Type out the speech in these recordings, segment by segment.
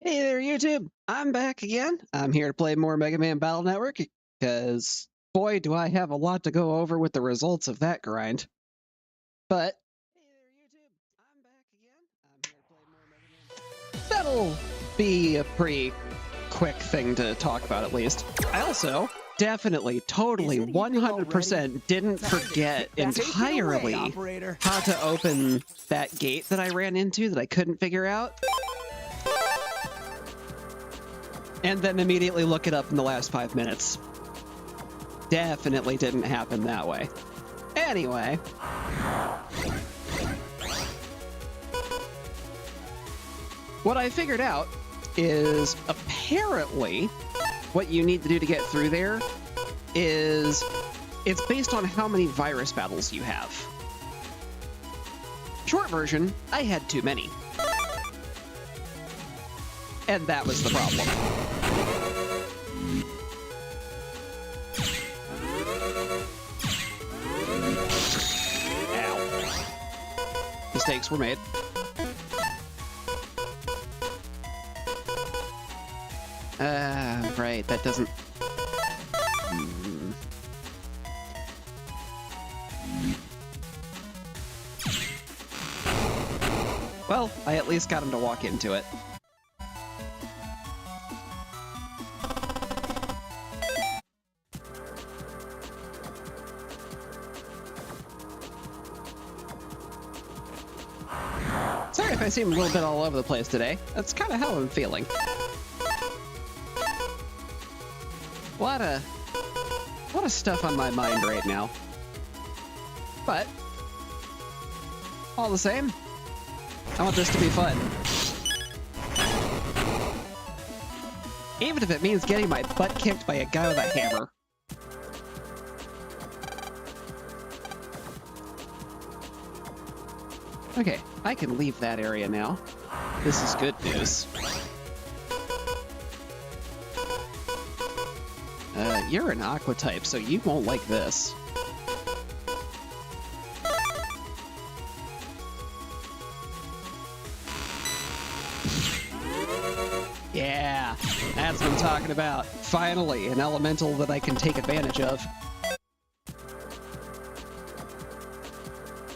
Hey there, YouTube! I'm back again. I'm here to play more Mega Man Battle Network, because boy, do I have a lot to go over with the results of that grind. But hey there, YouTube! I'm back again. I'm here to play more Mega Man. That'll be a pretty quick thing to talk about, at least. I also definitely, totally, 100% didn't forget entirely how to open that gate that I ran into that I couldn't figure out. And then immediately look it up in the last 5 minutes. Definitely didn't happen that way. Anyway. What I figured out is apparently what you need to do to get through there is it's based on how many virus battles you have. Short version, I had too many. And that was the problem. Ow. Mistakes were made. Right, that doesn't... Well, I at least got him to walk into it. Sorry if I seem a little bit all over the place today. That's kind of how I'm feeling. A lot of stuff on my mind right now. But all the same, I want this to be fun. Even if it means getting my butt kicked by a guy with a hammer. Okay, I can leave that area now. This is good news. You're an aqua type, so you won't like this. Yeah, that's what I'm talking about. Finally, an elemental that I can take advantage of.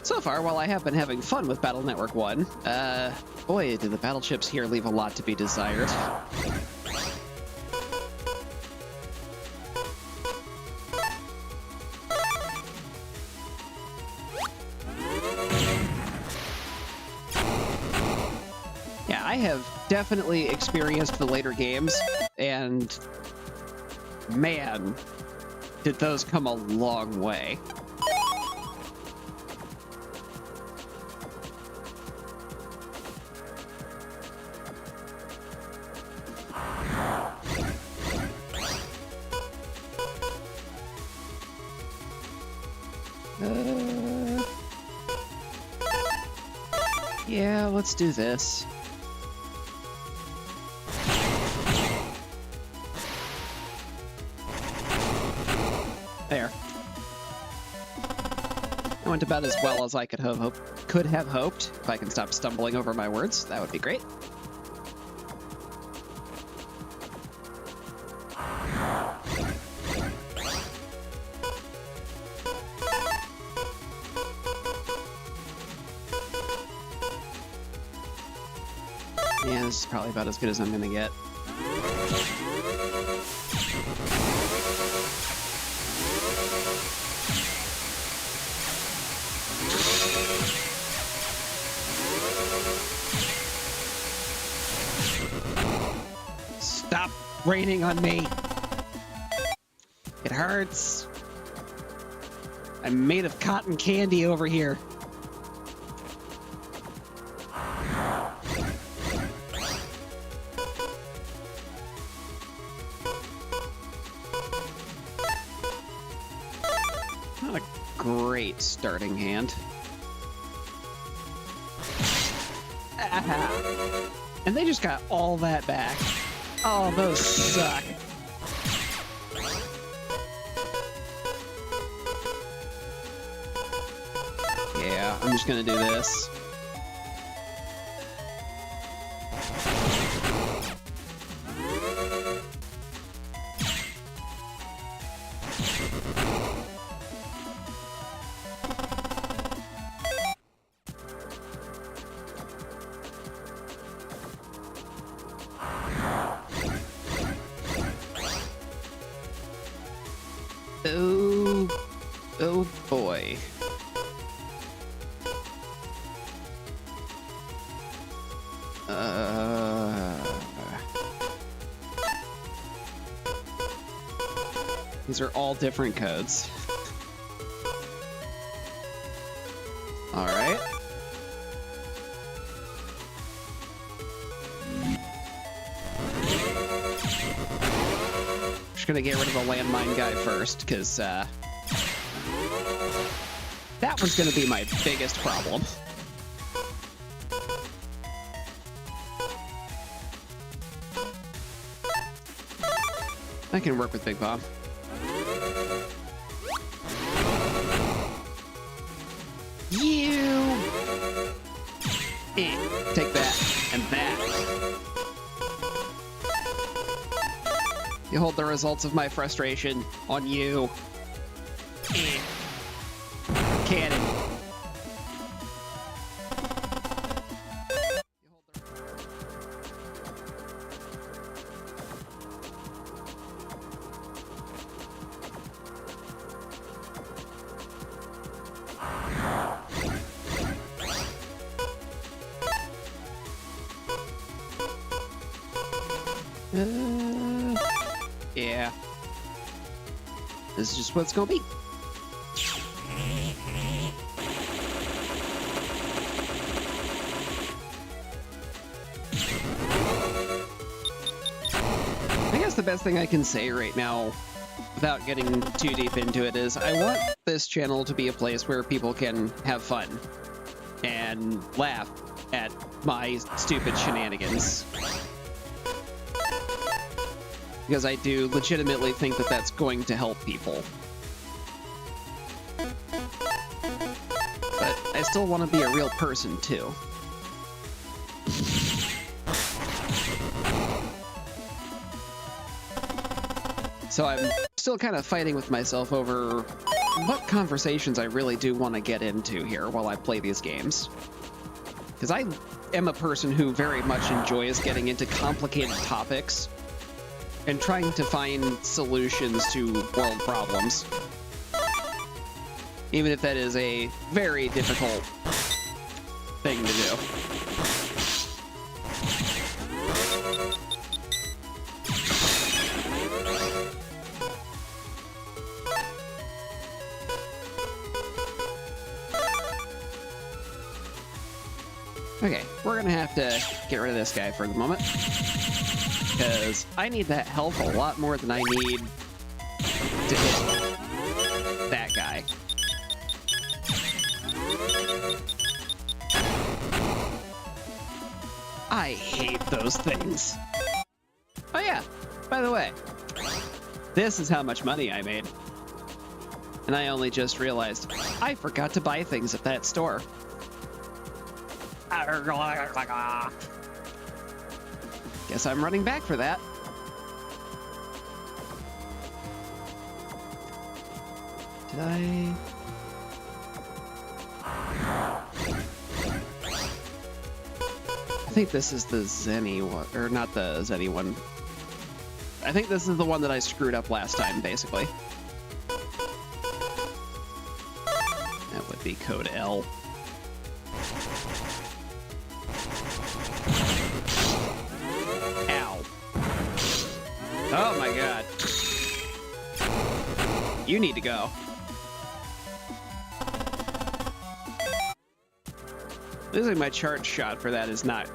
So far, while I have been having fun with Battle Network 1, boy, do the battleships here leave a lot to be desired. Yeah, I have definitely experienced the later games, and man, did those come a long way. Yeah, let's do this. There. It went about as well as I could have hoped. If I can stop stumbling over my words, that would be great. Yeah, this is probably about as good as I'm gonna get. Stop raining on me! It hurts! I'm made of cotton candy over here. Not a great starting hand. Aha. And they just got all that back. Oh, those suck. Yeah, I'm just gonna do this. These are all different codes. All right. Just gonna get rid of the landmine guy first, because that one's gonna be my biggest problem. I can work with Big Bomb. You! Take that, and that. You hold the results of my frustration on you. Cannon. Yeah. This is just what it's gonna be. I guess the best thing I can say right now, without getting too deep into it, is I want this channel to be a place where people can have fun and laugh at my stupid shenanigans. Because I do legitimately think that that's going to help people. But I still want to be a real person, too. So I'm still kind of fighting with myself over what conversations I really do want to get into here while I play these games. Because I am a person who very much enjoys getting into complicated topics and trying to find solutions to world problems. Even if that is a very difficult thing to do. Okay, we're gonna have to get rid of this guy for the moment, because I need that health a lot more than I need to hit that guy. I hate those things. Oh yeah, by the way, this is how much money I made. And I only just realized I forgot to buy things at that store. Guess I'm running back for that. Did I? I think this is the Zenny one, or not the Zenny one. I think this is the one that I screwed up last time, basically. That would be code L. Oh my god. You need to go. Losing my charge shot for that is not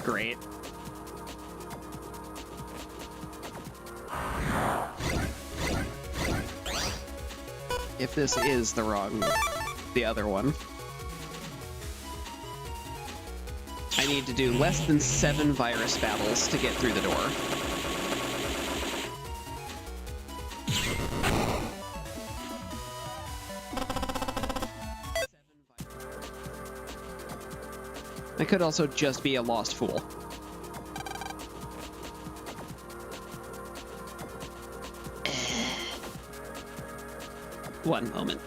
great. If this is the other one. I need to do less than 7 virus battles to get through the door. I could also just be a lost fool. One moment.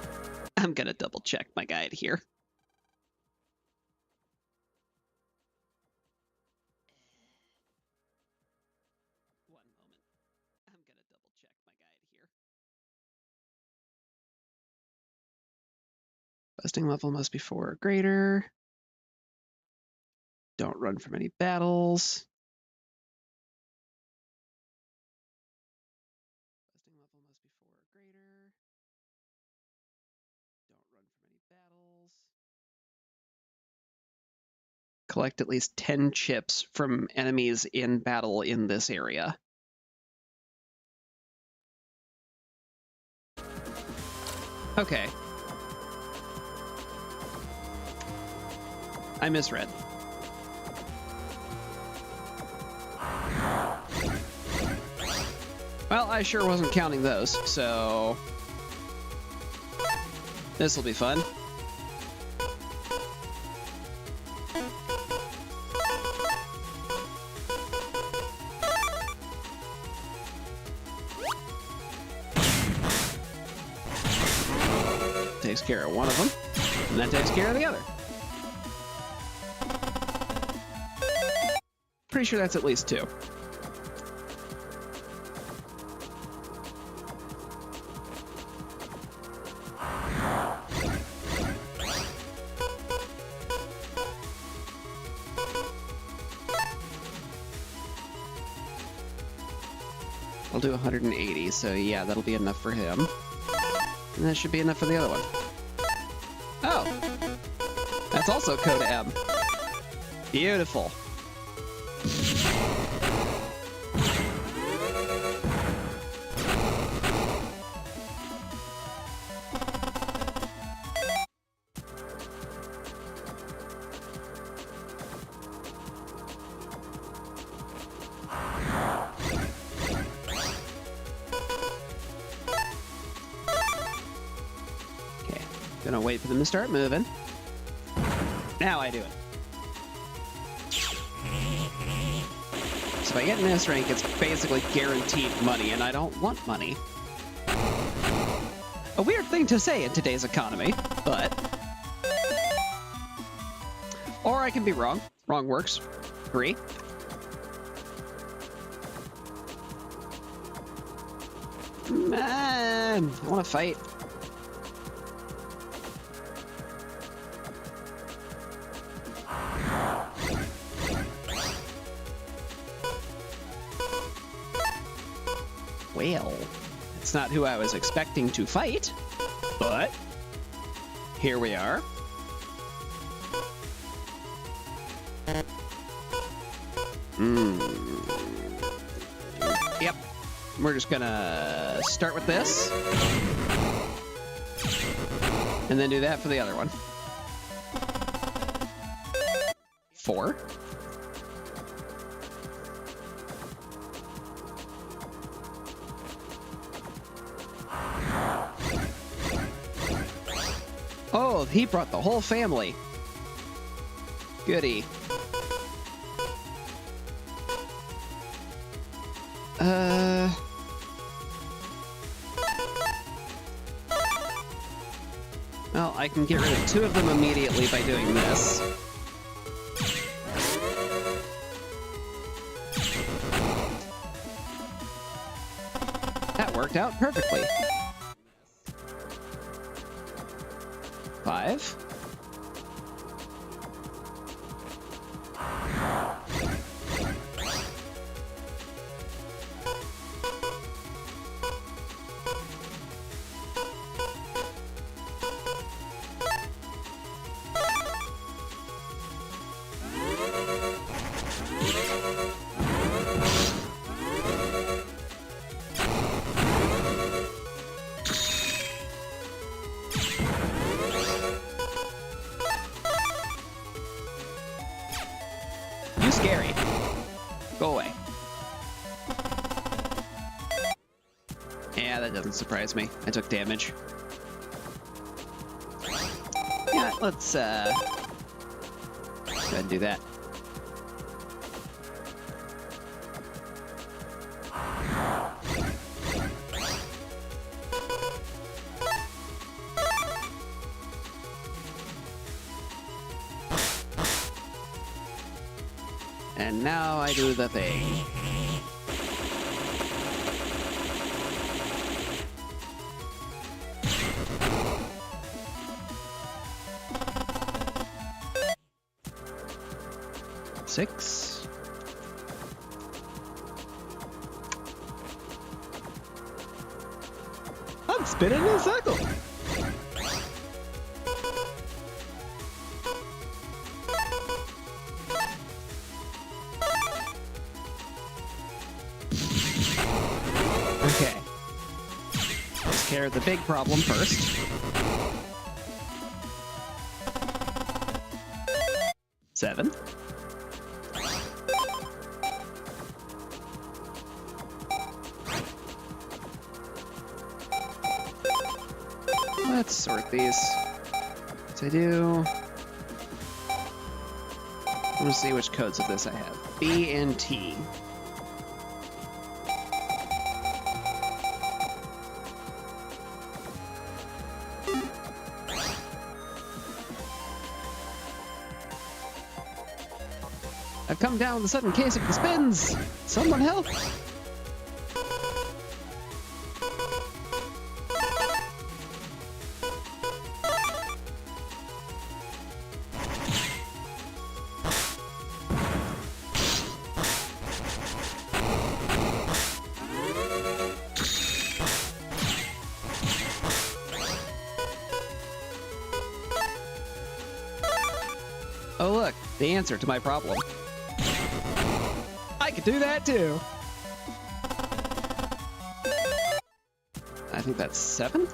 I'm gonna double check my guide here. One moment. I'm gonna double check my guide here. Busting level must be 4 or greater. Don't run from any battles. Busting level must be 4 or collect at least 10 chips from enemies in battle in this area. Okay. I misread. Well, I sure wasn't counting those, so this will be fun. Takes care of one of them, and that takes care of the other. Pretty sure that's at least 2. I'll do 180, so yeah, that'll be enough for him. And that should be enough for the other one. Oh! That's also code M. Beautiful. Gonna wait for them to start moving. Now I do it. So if I get in this rank, it's basically guaranteed money, and I don't want money. A weird thing to say in today's economy, but... Or I can be wrong. Wrong works. Agree. Man, I want to fight. Well, it's not who I was expecting to fight, but here we are. Yep. We're just gonna start with this, and then do that for the other one. 4. Oh, he brought the whole family. Goody. Well, I can get rid of 2 of them immediately by doing this. That worked out perfectly. 5. You scary. Go away. Yeah, that doesn't surprise me. I took damage. Yeah, let's go ahead and do that. And now I do the thing. Six. I'm spinning in a circle. care of the big problem first. 7. Let's sort these. What I do? I want to see which codes of this I have. B and T. I've come down with a sudden case of the spins! Someone help! Oh look, the answer to my problem. I could do that too! I think that's 7?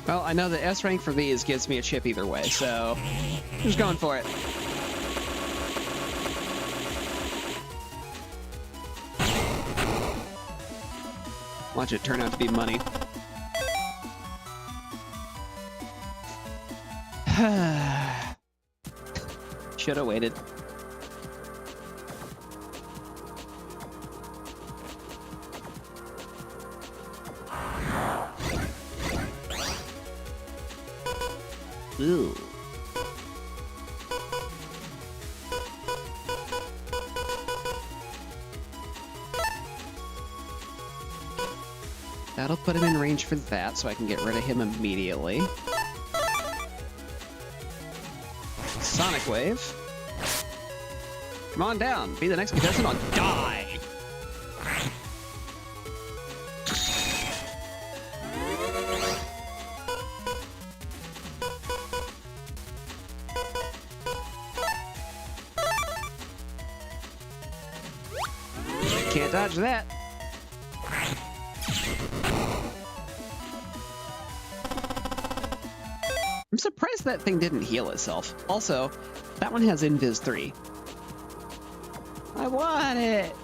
Well, I know the S rank for these gives me a chip either way, so I'm just going for it. Watch it turn out to be money. Should have waited. Ooh. That'll put him in range for that, so I can get rid of him immediately. Sonic Wave. Come on down. Be the next contestant on Die! Can't dodge that. I'm surprised that thing didn't heal itself. Also, that one has Invis 3. I want it!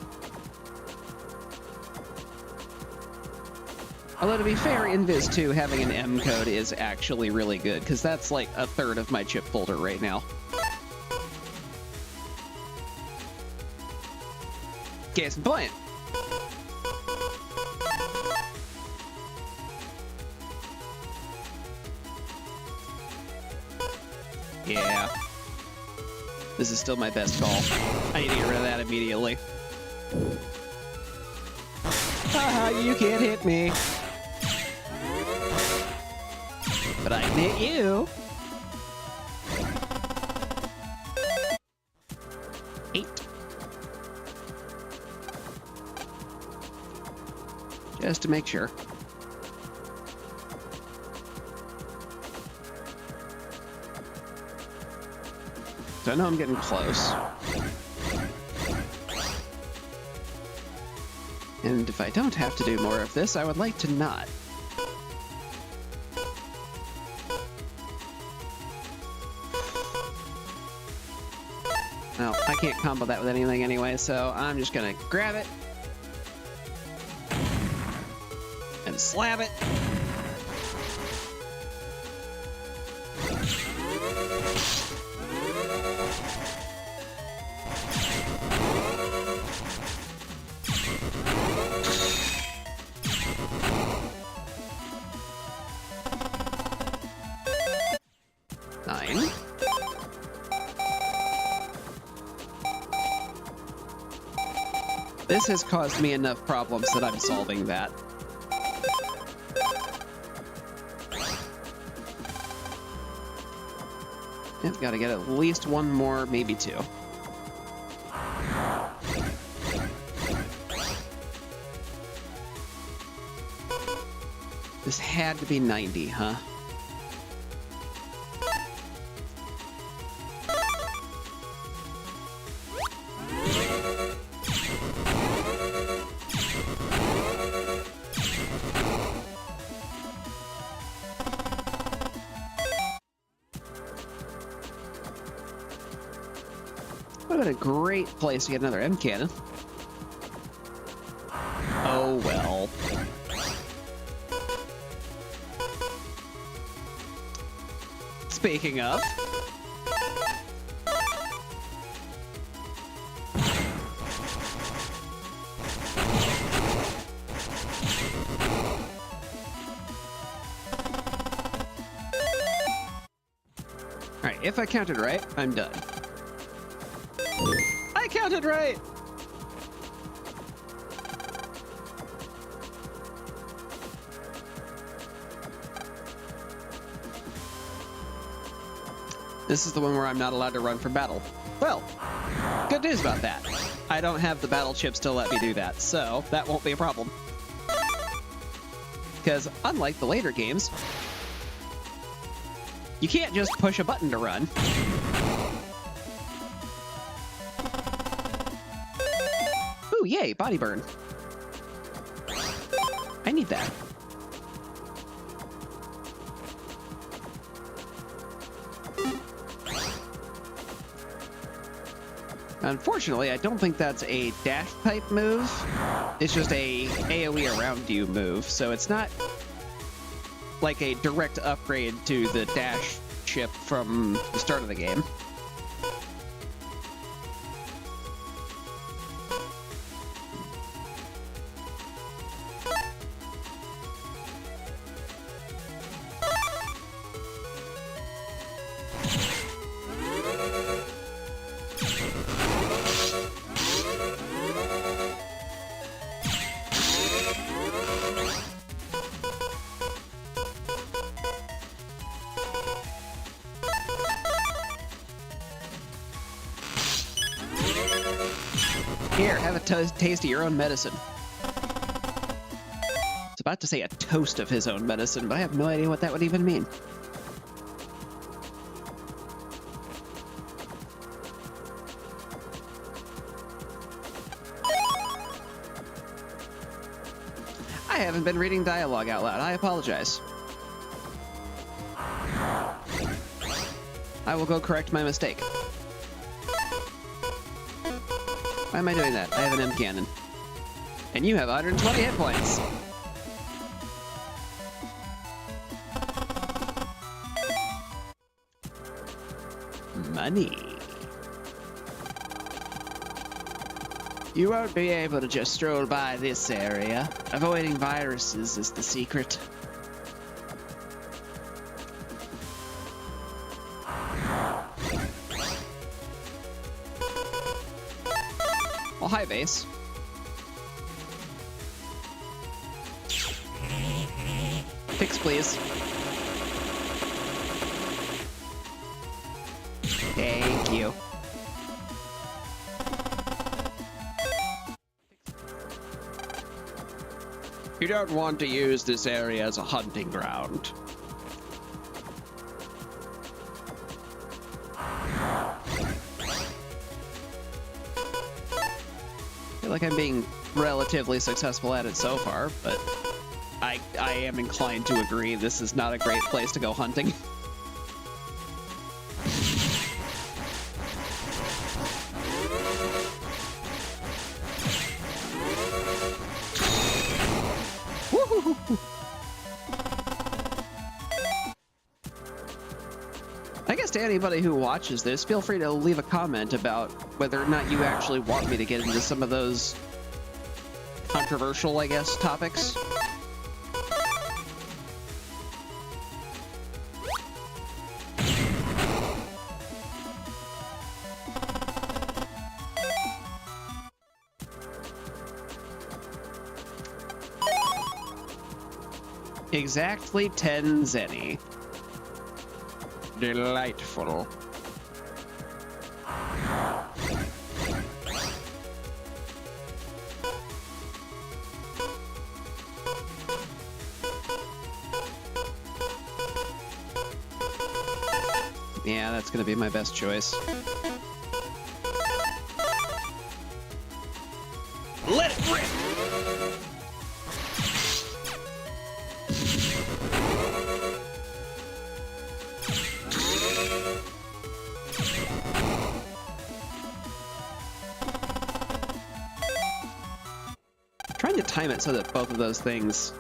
Although to be fair, Invis 2 having an M code is actually really good, because that's like a third of my chip folder right now. Case in point. Yeah. This is still my best call. I need to get rid of that immediately. Haha, you can't hit me. But I can hit you. 8. Just to make sure. So I know I'm getting close. And if I don't have to do more of this, I would like to not. Well, I can't combo that with anything anyway, so I'm just gonna grab it. And slap it. This has caused me enough problems that I'm solving that. I've got to get at least one more, maybe 2. This had to be 90, huh? Would have been a great place to get another M cannon. Oh well. Speaking of, alright, if I counted right, I'm done. I counted right! This is the one where I'm not allowed to run for battle. Well, good news about that. I don't have the battle chips to let me do that, so that won't be a problem. Because unlike the later games, you can't just push a button to run. Ooh, yay, body burn. I need that. Unfortunately, I don't think that's a dash type move. It's just a AoE around you move, so it's not like a direct upgrade to the dash chip from the start of the game. Here, have a taste of your own medicine. I was about to say a toast of his own medicine, but I have no idea what that would even mean. I haven't been reading dialogue out loud. I apologize. I will go correct my mistake. Why am I doing that? I have an M cannon. And you have 120 hit points. Money. You won't be able to just stroll by this area. Avoiding viruses is the secret. Well, hi, base. Fix, please. Thank you. You don't want to use this area as a hunting ground. I feel like I'm being relatively successful at it so far, but I am inclined to agree this is not a great place to go hunting. I guess to anybody who watches this, feel free to leave a comment about whether or not you actually want me to get into some of those controversial, I guess, topics. Exactly 10 Zenny. Delightful. Yeah, that's gonna be my best choice. Let it rip! Trying to time it so that both of those things...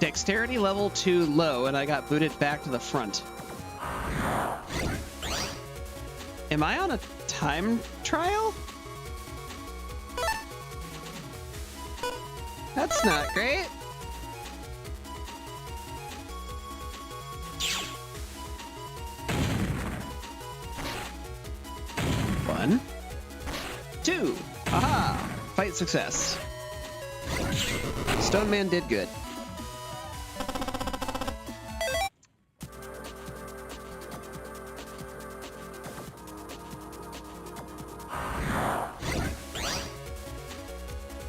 Dexterity level too low, and I got booted back to the front. Am I on a time trial? That's not great. One, two. Aha! Fight success. Stone Man did good.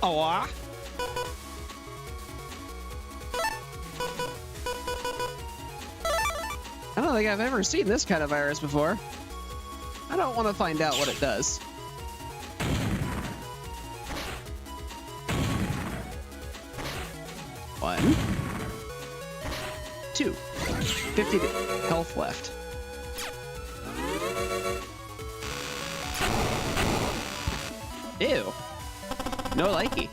Aw. I don't think I've ever seen this kind of virus before. I don't want to find out what it does. One, two. 50 health left. Ew. No likey.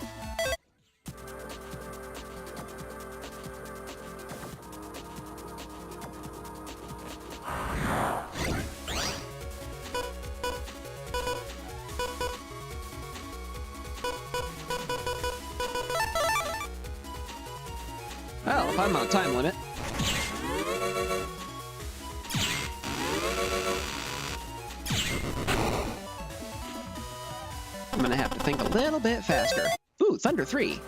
Well, if I'm on a time limit. I'm gonna have to think a little bit faster. Ooh, Thunder 3.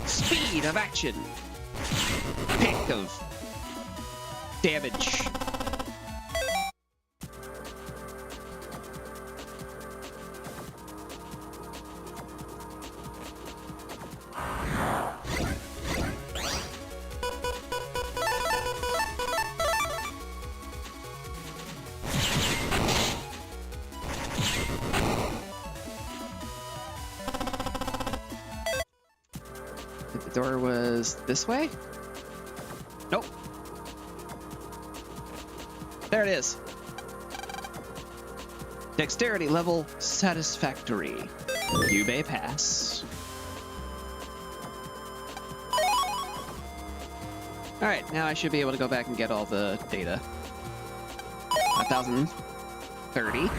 Speed of action. Pick of damage. The door was this way? Nope. There it is. Dexterity level satisfactory. You may pass. Alright, now I should be able to go back and get all the data. 1030.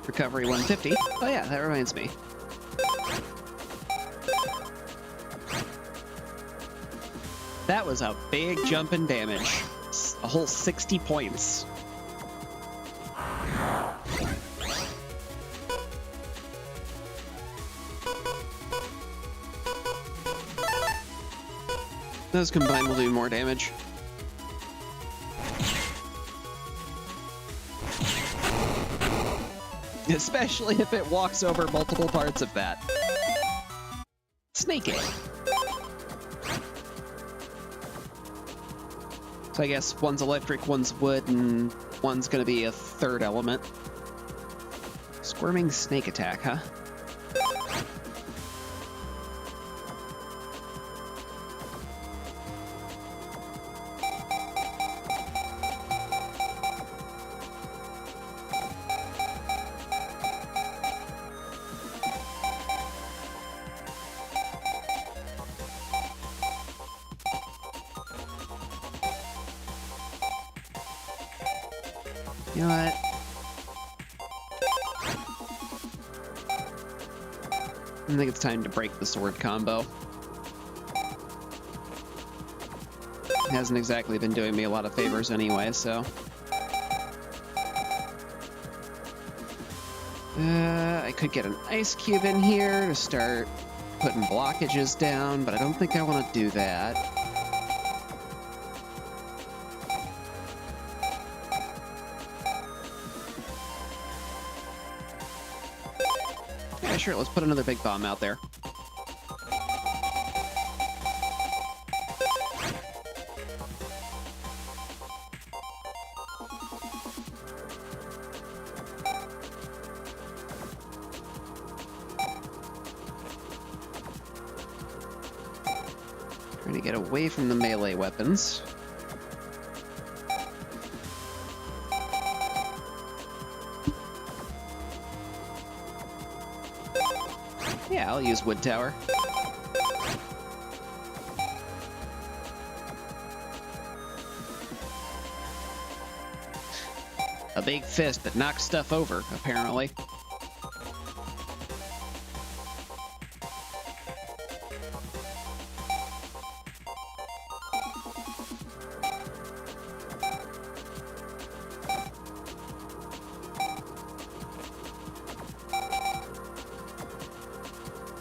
Recovery 150. Oh yeah, that reminds me. That was a big jump in damage. A whole 60 points. Those combined will do more damage. Especially if it walks over multiple parts of that. Snake egg. So I guess one's electric, one's wood, and one's gonna be a third element. Squirming snake attack, huh? You know what? I think it's time to break the sword combo. It hasn't exactly been doing me a lot of favors anyway, so... I could get an ice cube in here to start putting blockages down, but I don't think I want to do that. Yeah, sure, let's put another big bomb out there. Trying to get away from the melee weapons. Yeah, I'll use wood tower. A big fist that knocks stuff over, apparently.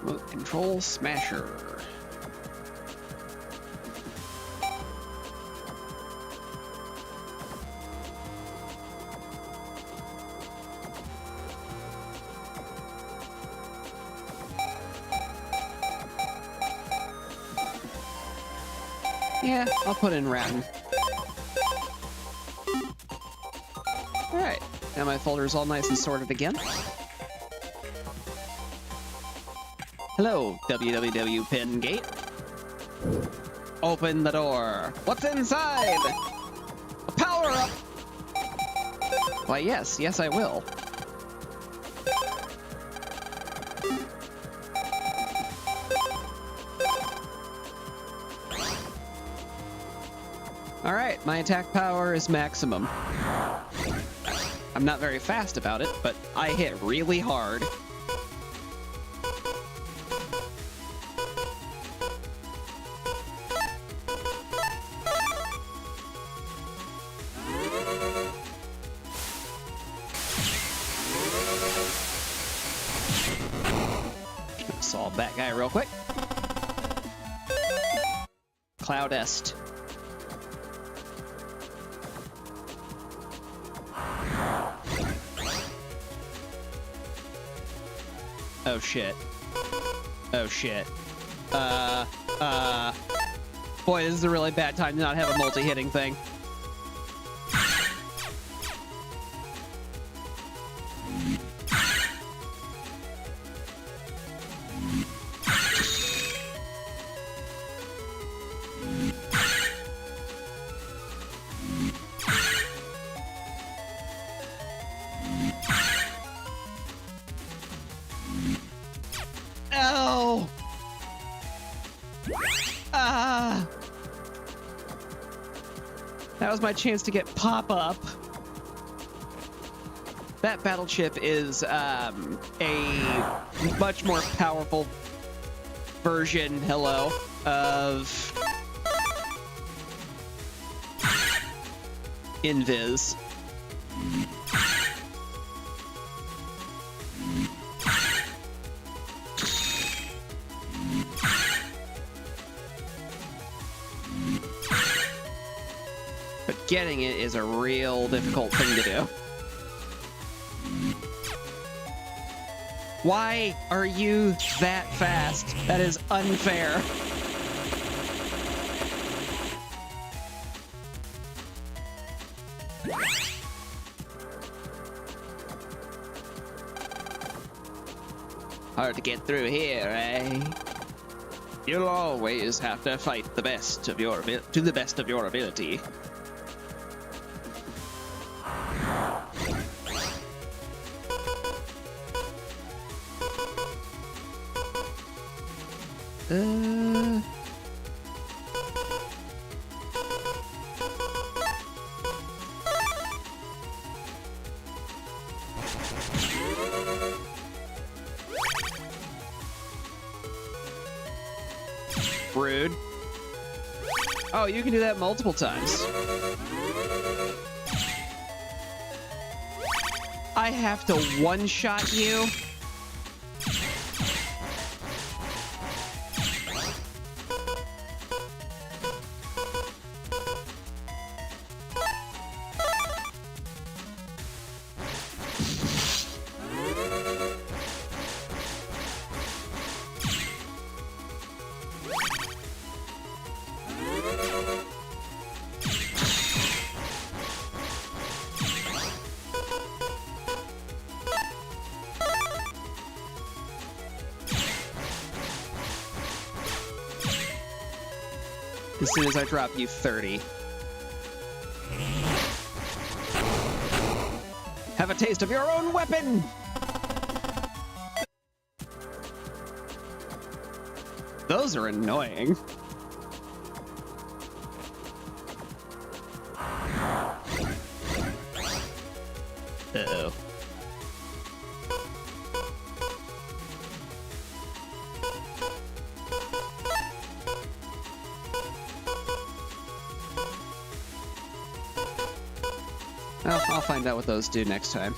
Remote control smasher. Yeah, I'll put in Ratton. Alright, now my folder's all nice and sorted again. Hello, www pin gate. Open the door. What's inside? A power-up! Why, yes, I will. Alright, my attack power is maximum. I'm not very fast about it, but I hit really hard. Solve that guy real quick. Cloudest. Oh shit. Oh shit. Boy, this is a really bad time to not have a multi-hitting thing. Oh! Ah! That was my chance to get pop-up. That battle chip is a much more powerful version, of Invis. But getting it is a real difficult thing to do. Why are you that fast? That is unfair. Hard to get through here, eh? You'll always have to fight the best of your to the best of your ability. Rude. Oh, you can do that multiple times. I have to one-shot you? As soon as I drop you 30. Have a taste of your own weapon! Those are annoying. Uh-oh. Well, I'll find out what those do next time.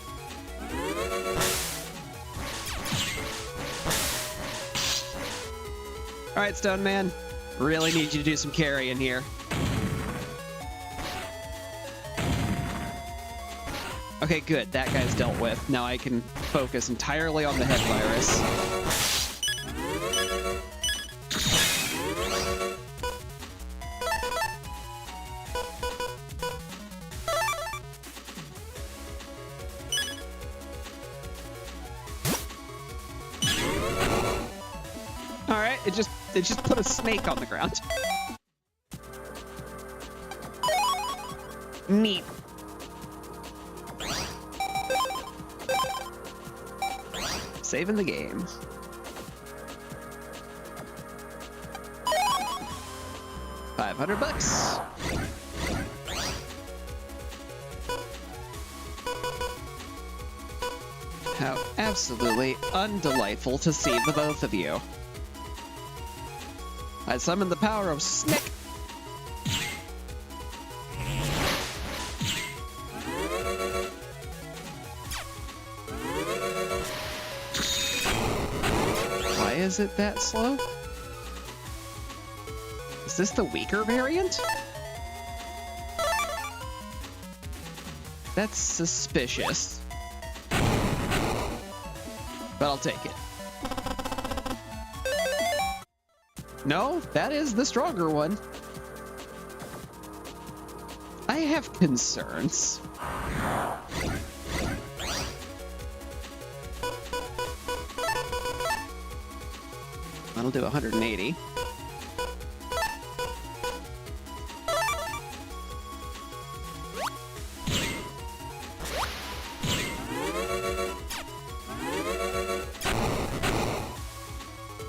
Alright, Stone Man. Really need you to do some carrying here. Okay, good. That guy's dealt with. Now I can focus entirely on the head virus. Alright, it just put a snake on the ground. Neat. Saving the game. $500. How absolutely undelightful to see the both of you. I summon the power of Snick. Why is it that slow? Is this the weaker variant? That's suspicious. But I'll take it. No, that is the stronger one. I have concerns. That'll do 180.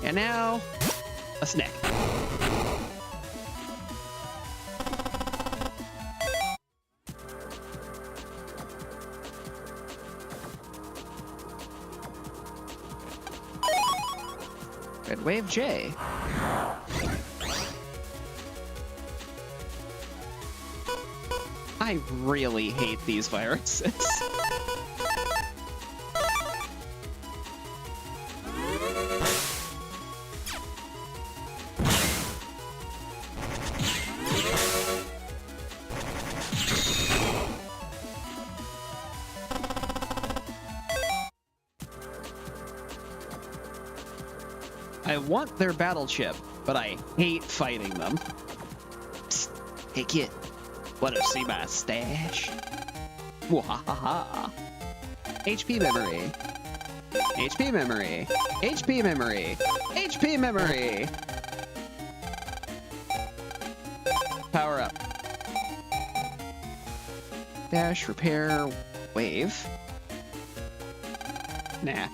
And now, a snack. Red Wave J. I really hate these viruses. I want their battle chip, but I hate fighting them. Psst. Hey kid, wanna see my stash? Wahaha. HP memory. HP memory. HP memory. HP memory. Power up. Dash, repair, wave. Nah.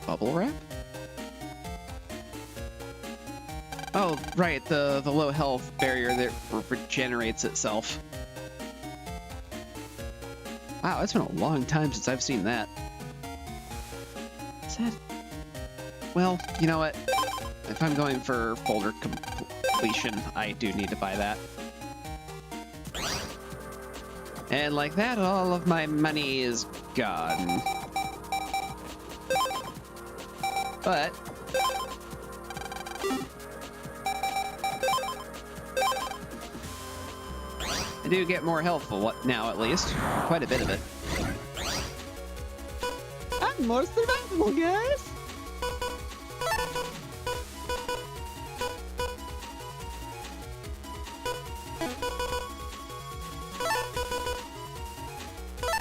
Bubble wrap? Oh, right, the low health barrier that regenerates itself. Wow, it's been a long time since I've seen that. Is that... Well, you know what? If I'm going for folder completion, I do need to buy that. And like that, all of my money is gone. But I do get more health now, at least. Quite a bit of it. I'm more survivable, guys!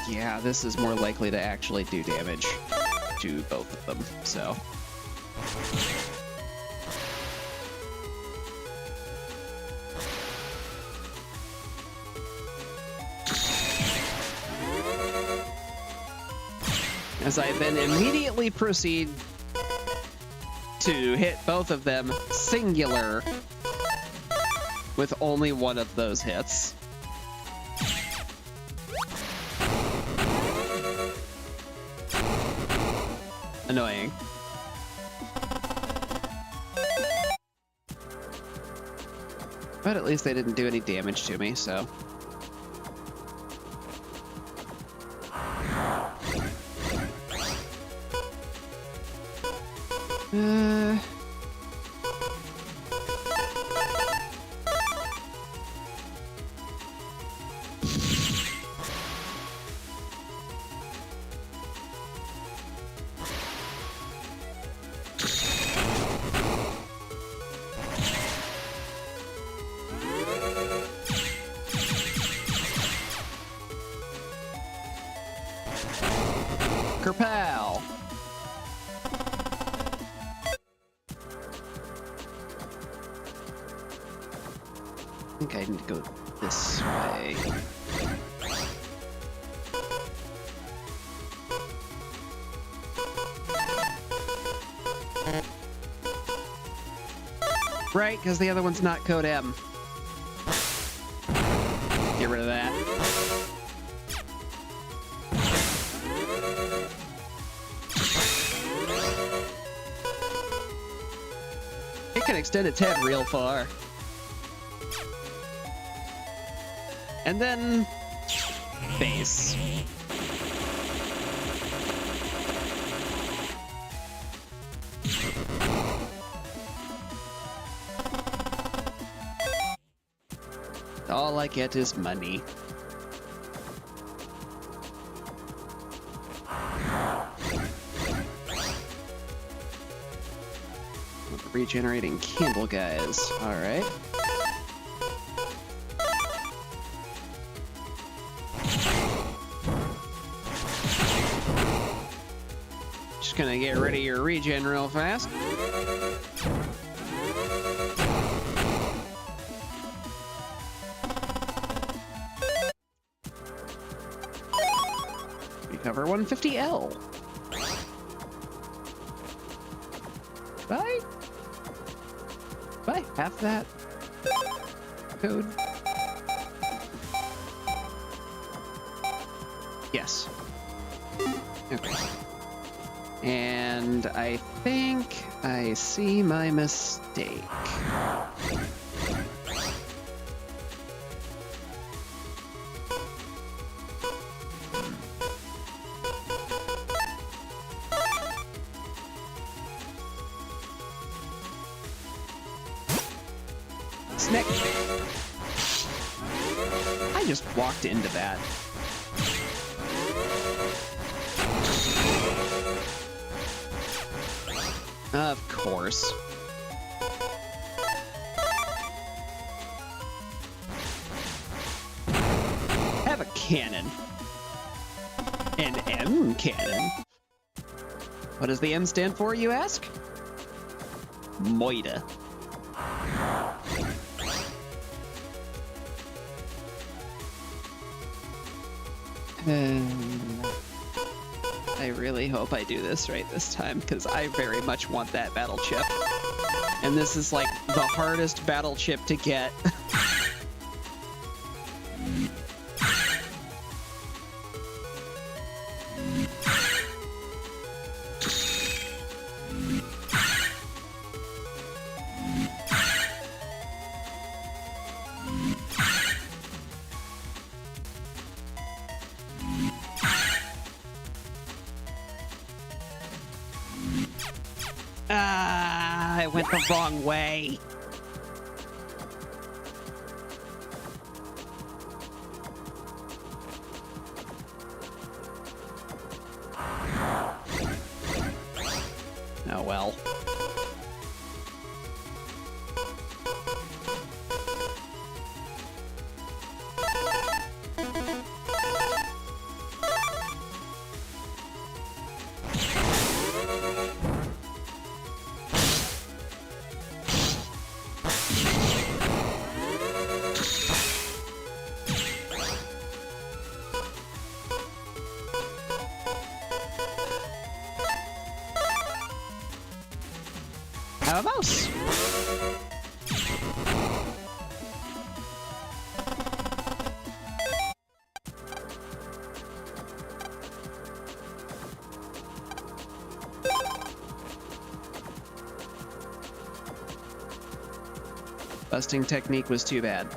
Yeah, this is more likely to actually do damage to both of them, so... As I then immediately proceed to hit both of them singular with only one of those hits. Annoying. But at least they didn't do any damage to me, so... Kerpow! I think I need to go this way. Right, because the other one's not code M. Get rid of that. It can extend its head real far. And then... base. All I get is money. Regenerating candle guys. Alright. Just gonna get rid of your regen real fast. Recover 150L. Bye. Bye. Half that code. Yes. Okay. And I think I see my mistake. Snake. I just walked into that. Of course. Have a cannon. An M cannon. What does the M stand for, you ask? Moida. I really hope I do this right this time, because I very much want that battle chip. And this is like the hardest battle chip to get. it the wrong way. Oh well. Have a mouse. Busting technique was too bad.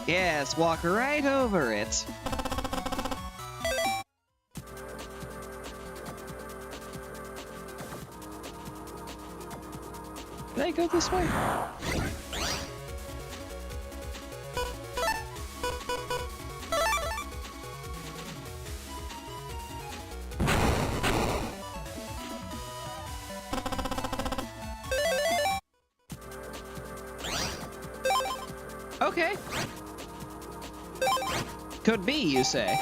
Yes, walk right over it. Did I go this way? Okay. Could be, you say.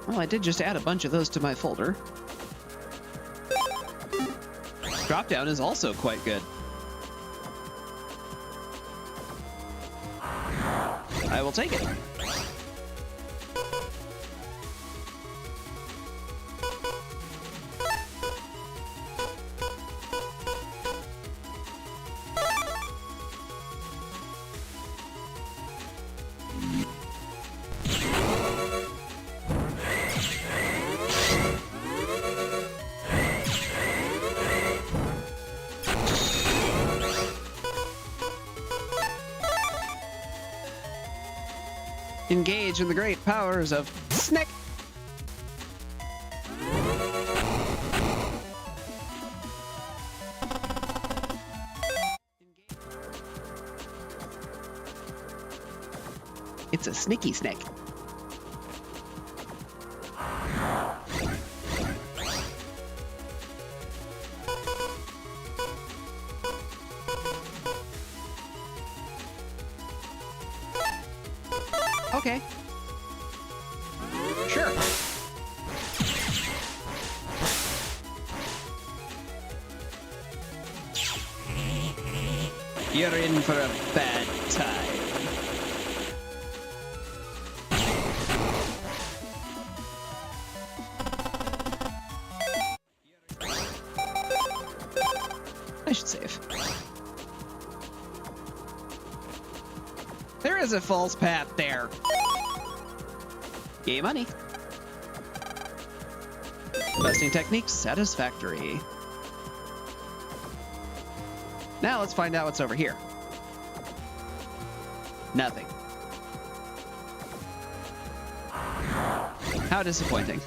Well, I did just add a bunch of those to my folder. Dropdown is also quite good. I will take it. Engage in the great powers of Snick. It's a sneaky snake. Okay. Sure. You're in for a bad time. I should save. There is a false path there. Yay, money. Busting technique satisfactory. Now let's find out what's over here. Nothing. How disappointing.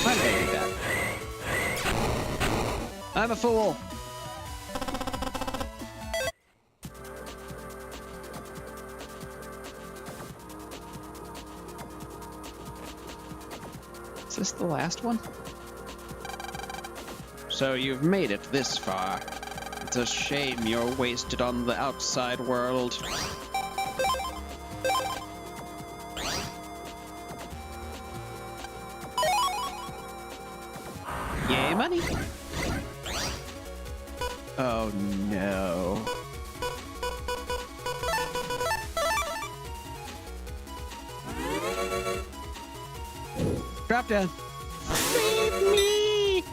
Why did I do that? I'm a fool. Is this the last one? So you've made it this far. It's a shame you're wasted on the outside world. Yay, money! Oh no. Drop down. Save me!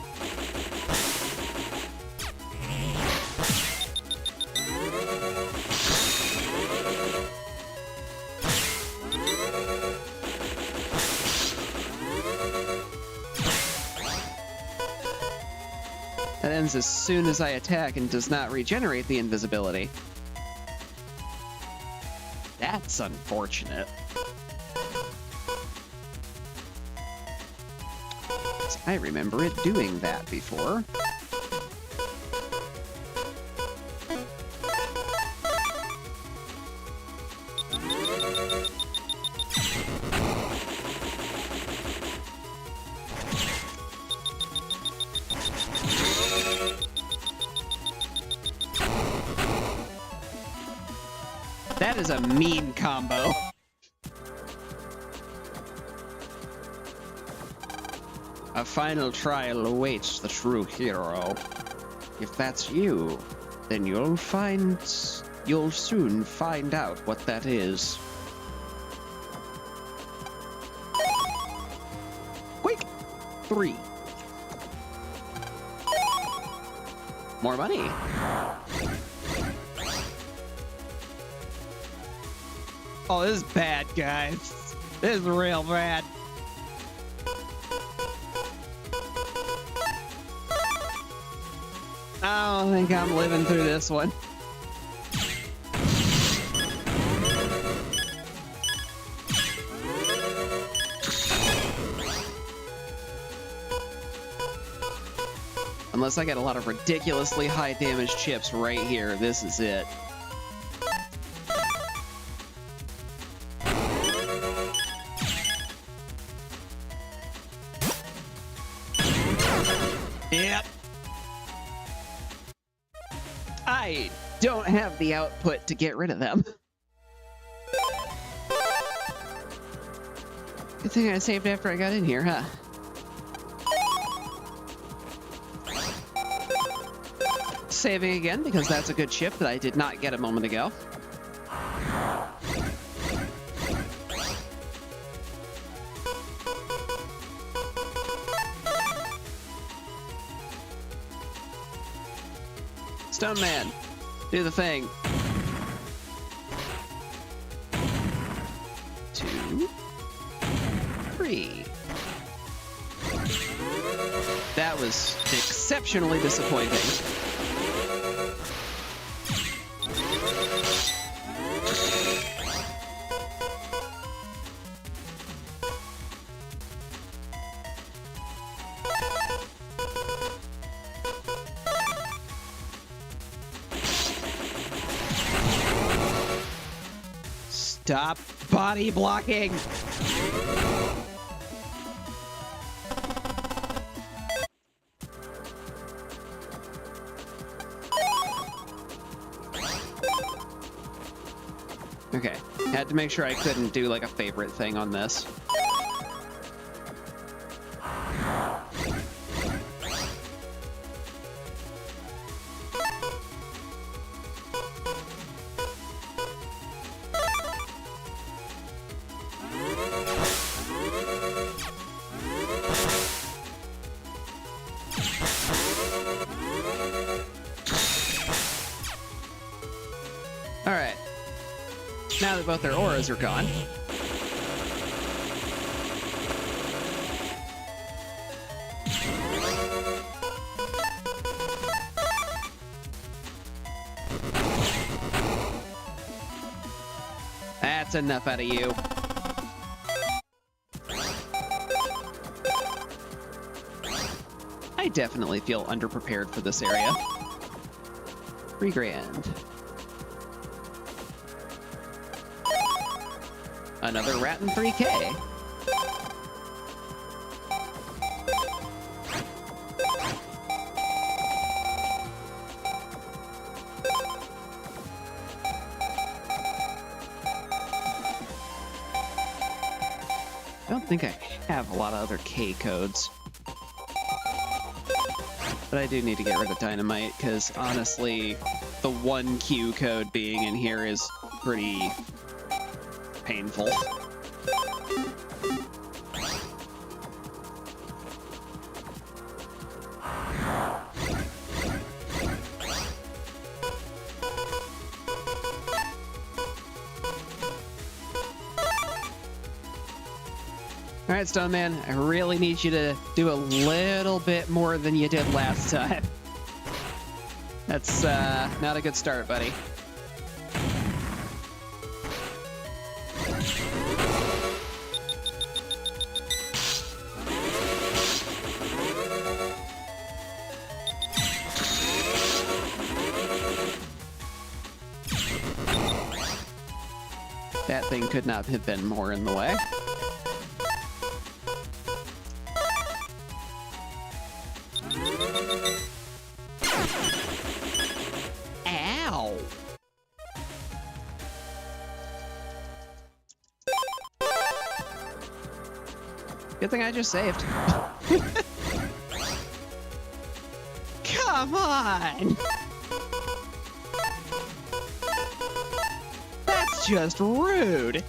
That ends as soon as I attack and does not regenerate the invisibility. That's unfortunate. I remember it doing that before. That is a mean combo. A final trial awaits the true hero. If that's you, then you'll soon find out what that is. Quick! 3. More money. Oh, this is bad, guys. This is real bad. I don't think I'm living through this one. Unless I get a lot of ridiculously high damage chips right here, this is it. Yep. I don't have the output to get rid of them. Good thing I saved after I got in here, huh? Saving again, because that's a good chip that I did not get a moment ago. Stone Man, do the thing. 2, 3. That was exceptionally disappointing. Stop body blocking! Okay, had to make sure I couldn't do like a favorite thing on this. Alright. Now that both their auras are gone. That's enough out of you. I definitely feel underprepared for this area. $3 grand. Another rat and 3K. I don't think I have a lot of other K codes. But I do need to get rid of dynamite, because honestly, the one Q code being in here is pretty painful. All right, Stone Man, I really need you to do a little bit more than you did last time. That's not a good start, buddy. That thing could not have been more in the way. Ow! Good thing I just saved. Come on! That's just rude.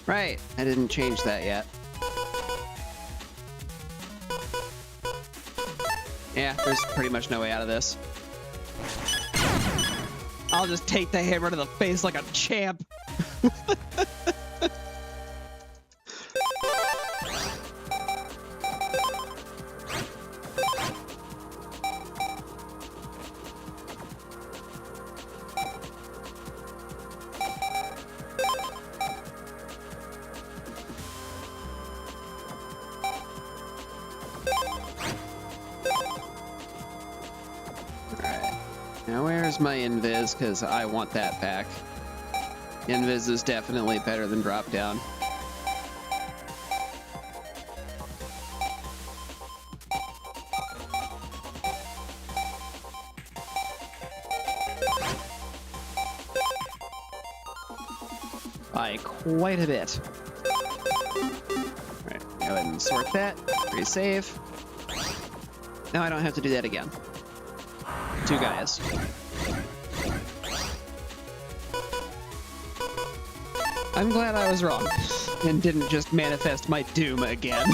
Right, I didn't change that yet. Yeah, there's pretty much no way out of this. I'll just take the hammer to the face like a champ. Now where's my invis, because I want that back. Invis is definitely better than drop down. By quite a bit. Alright, go ahead and sort that. Resave. Now I don't have to do that again. 2 guys. I'm glad I was wrong and didn't just manifest my doom again.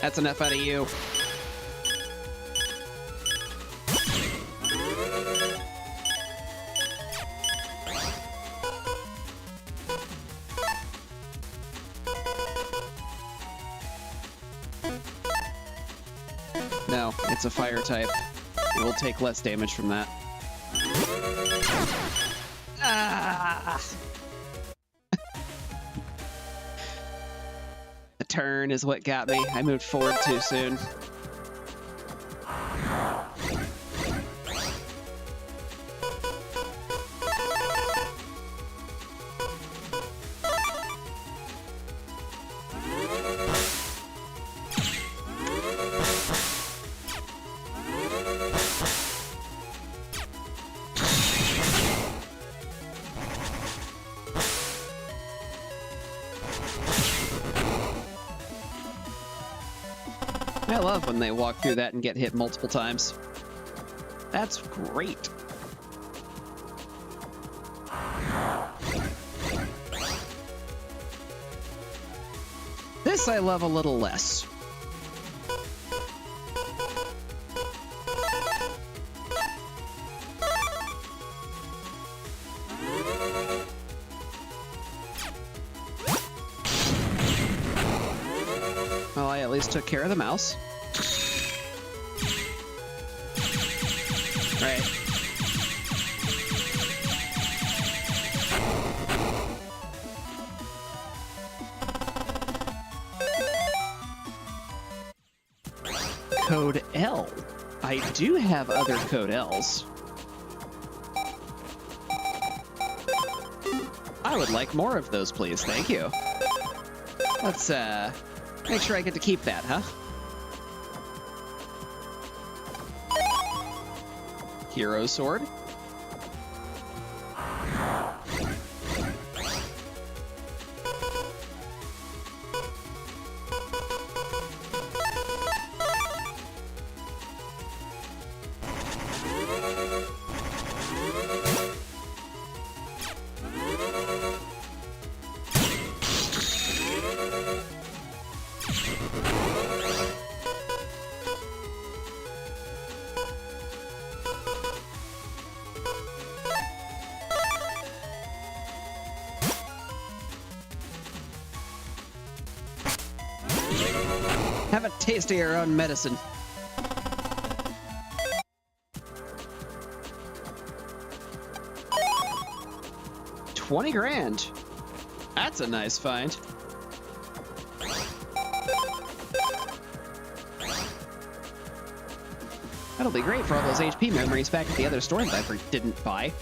That's enough out of you. No, it's a fire type. It will take less damage from that. Ah! The turn is what got me. I moved forward too soon. I love when they walk through that and get hit multiple times. That's great. This I love a little less. Well, I at least took care of the mouse. Right. Code L. I do have other code Ls. I would like more of those, please. Thank you. Let's, make sure I get to keep that, huh? Hero Sword. Have a taste of your own medicine. $20 grand. That's a nice find. That'll be great for all those HP memories back at the other store that I didn't buy.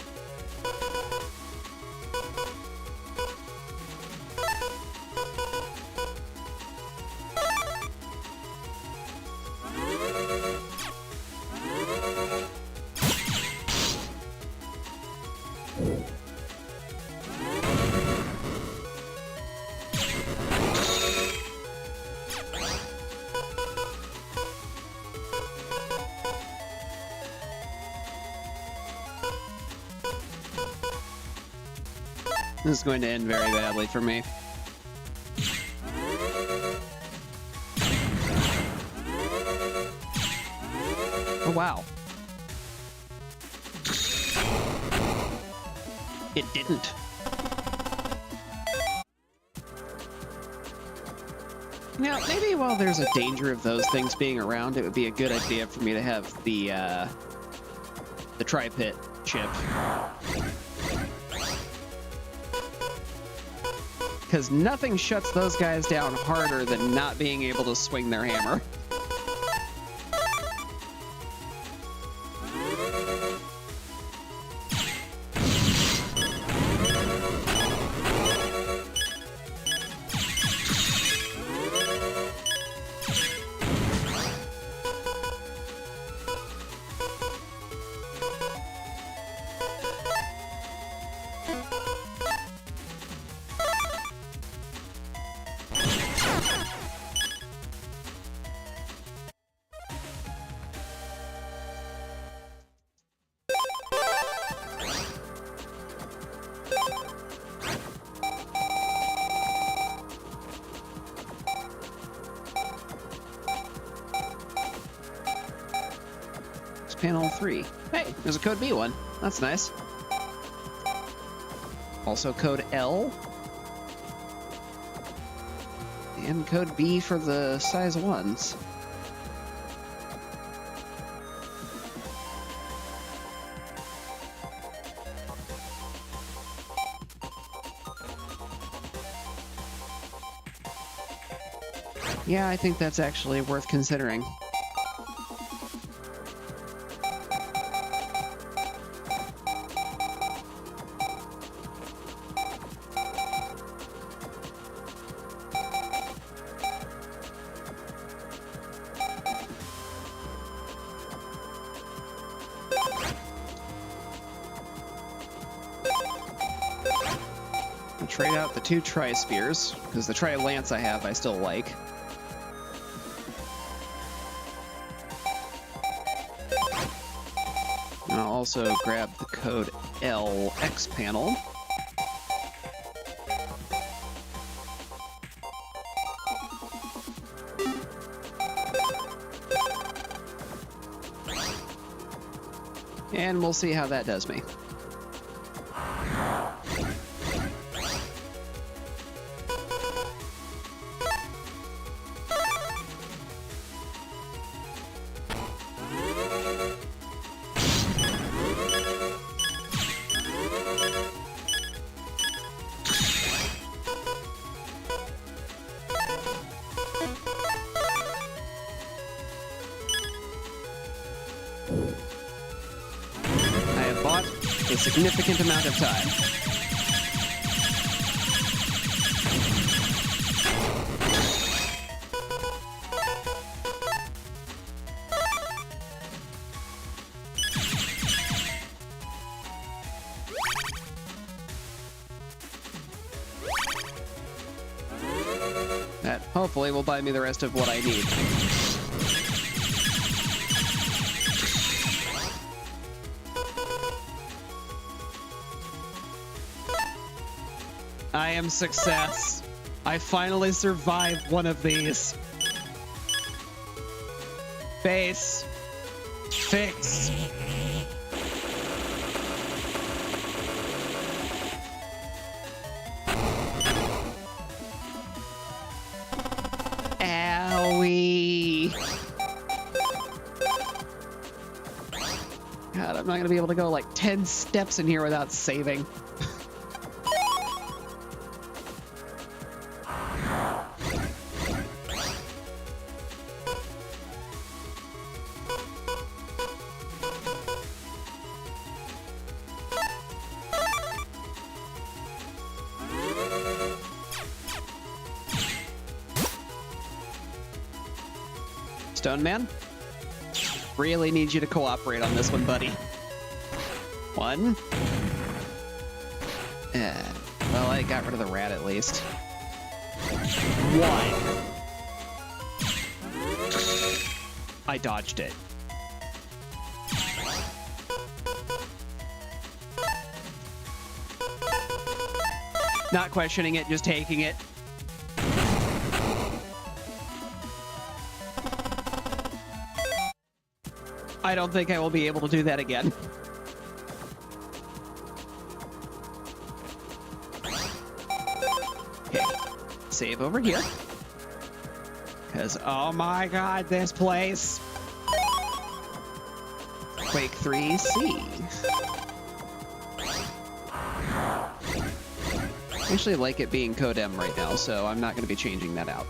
This is going to end very badly for me. Oh, wow. It didn't. Now, maybe while there's a danger of those things being around, it would be a good idea for me to have the tri-pit chip. Because nothing shuts those guys down harder than not being able to swing their hammer. Panel 3. Hey, there's a code B one. That's nice. Also code L. And code B for the size 1s. Yeah, I think that's actually worth considering. Trade out the 2 Tri-Spears, because the Tri-Lance I have I still like. And I'll also grab the code LX panel. And we'll see how that does me. a significant amount of time. That hopefully will buy me the rest of what I need. I am success. I finally survived one of these. Base. Fix. Owie. God, I'm not gonna be able to go like 10 steps in here without saving. Stone Man, really need you to cooperate on this one, buddy. One. Well, I got rid of the rat at least. One. I dodged it. Not questioning it, just taking it. I don't think I will be able to do that again. Okay, save over here. Because, oh my god, this place. Quake 3C. I actually like it being Codem right now, so I'm not going to be changing that out.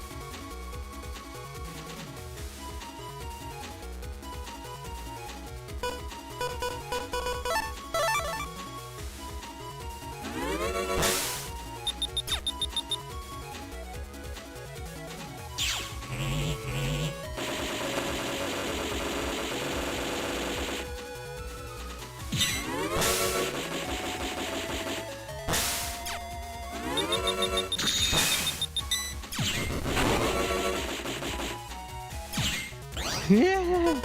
Yeah.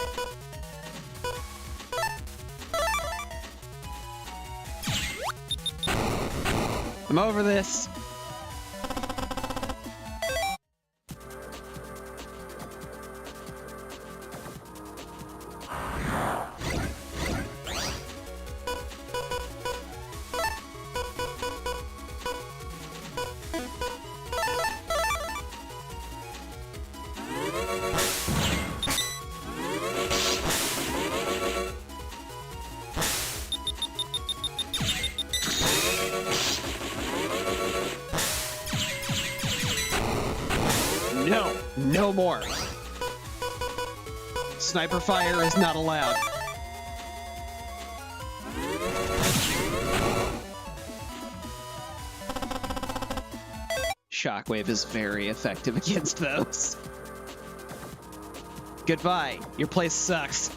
I'm over this. No, no more. Sniper fire is not allowed. Shockwave is very effective against those. Goodbye. Your place sucks.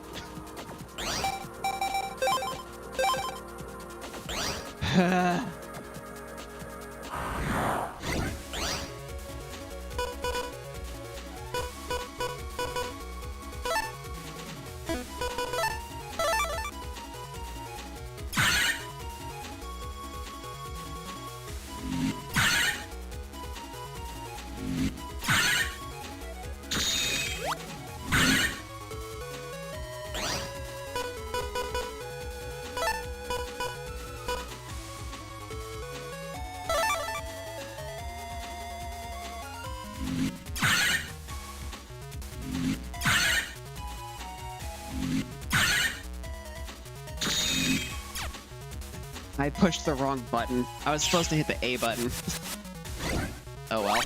I pushed the wrong button. I was supposed to hit the A button. Oh well.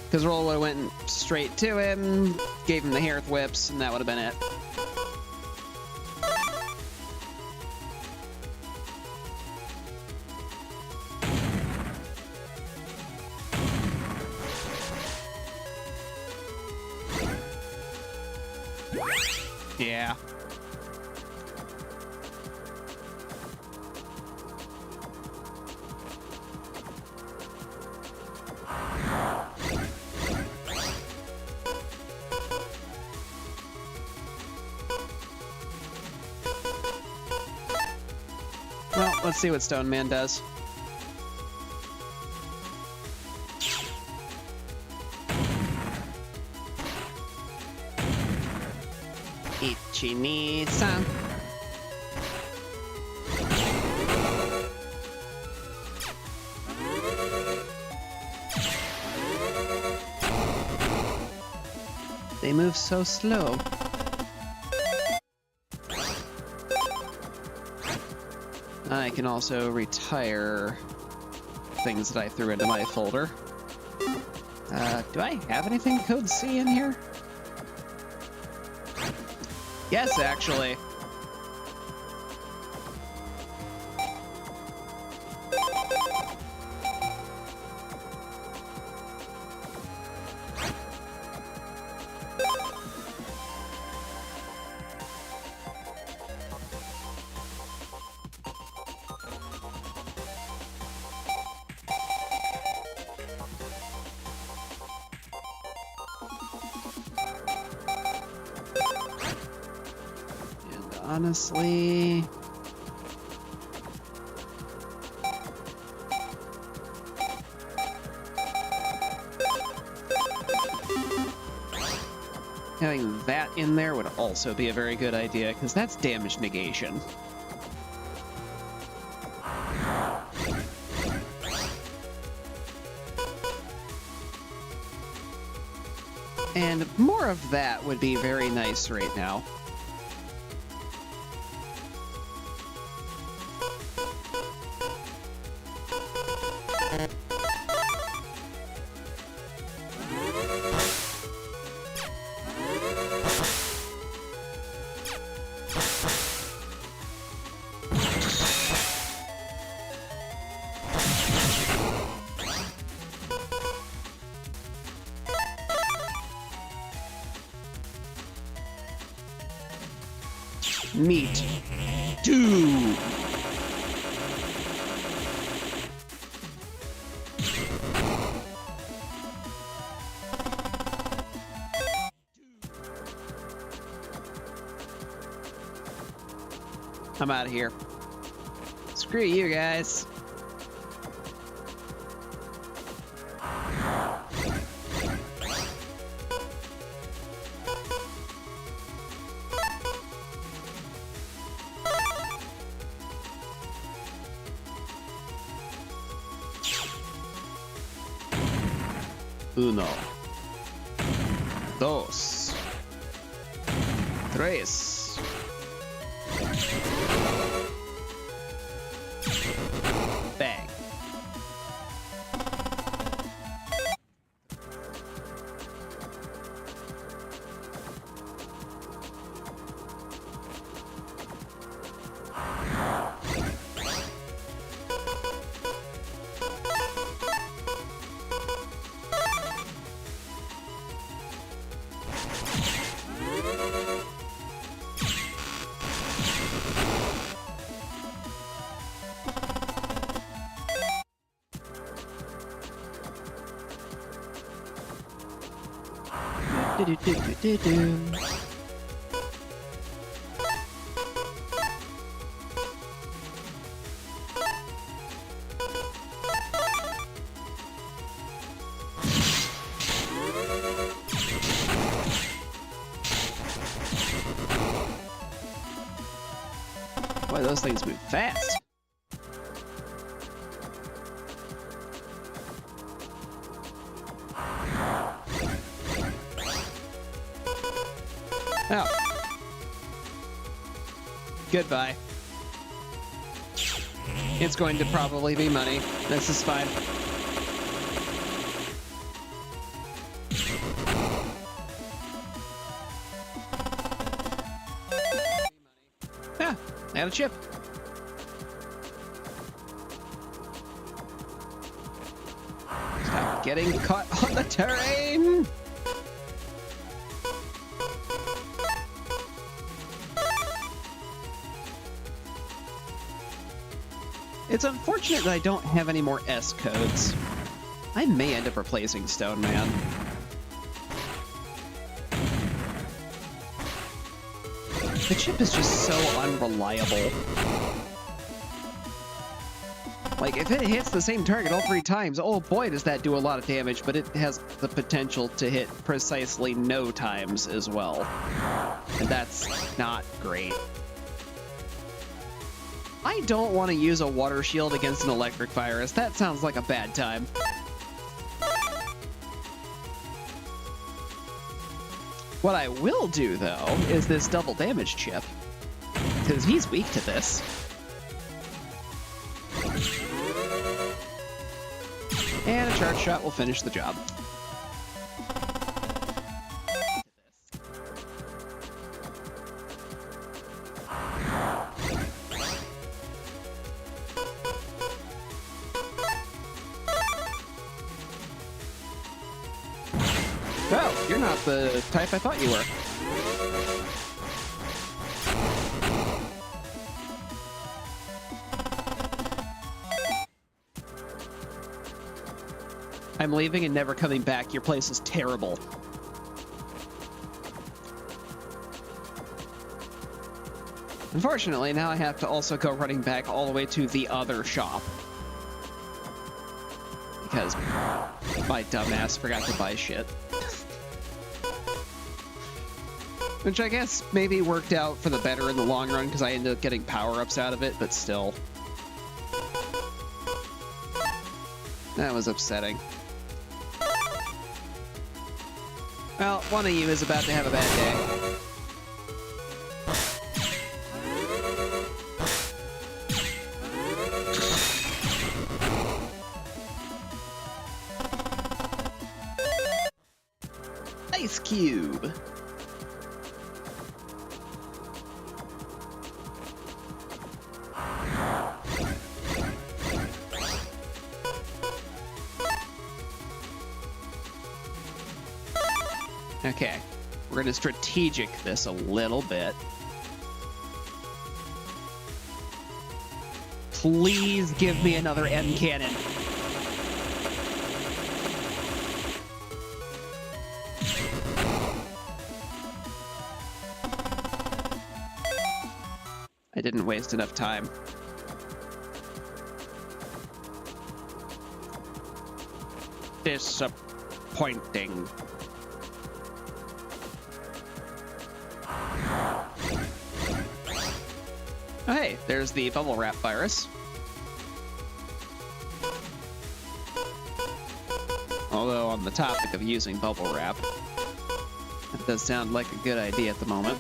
Because Rolla went straight to him, gave him the hair whips, and that would have been it. Yeah. Well, let's see what Stone Man does. Ichini-san. They move so slow. I can also retire things that I threw into my folder. Do I have anything code C in here? Yes, actually. Honestly, having that in there would also be a very good idea, because that's damage negation. And more of that would be very nice right now. Meat. 2. I'm out of here. Screw you guys. Uno, dos, tres. Bang. Boy, those things move fast. Oh. Goodbye. It's going to probably be money. This is fine. a chip. Stop getting caught on the terrain. It's unfortunate that I don't have any more S codes. I may end up replacing Stone Man. The chip is just so unreliable. Like, if it hits the same target all 3 times, oh boy, does that do a lot of damage, but it has the potential to hit precisely no times as well. And that's not great. I don't want to use a water shield against an electric virus. That sounds like a bad time. What I will do, though, is this double damage chip, because he's weak to this. And a charge shot will finish the job. Oh, you're not the type I thought you were. I'm leaving and never coming back. Your place is terrible. Unfortunately, now I have to also go running back all the way to the other shop. Because my dumbass forgot to buy shit. Which I guess maybe worked out for the better in the long run because I ended up getting power-ups out of it, but still. That was upsetting. Well, one of you is about to have a bad day. Ice Cube! Okay, we're gonna strategic this a little bit. Please give me another M cannon. I didn't waste enough time. Disappointing. Oh, hey, there's the bubble wrap virus. Although on the topic of using bubble wrap, that does sound like a good idea at the moment.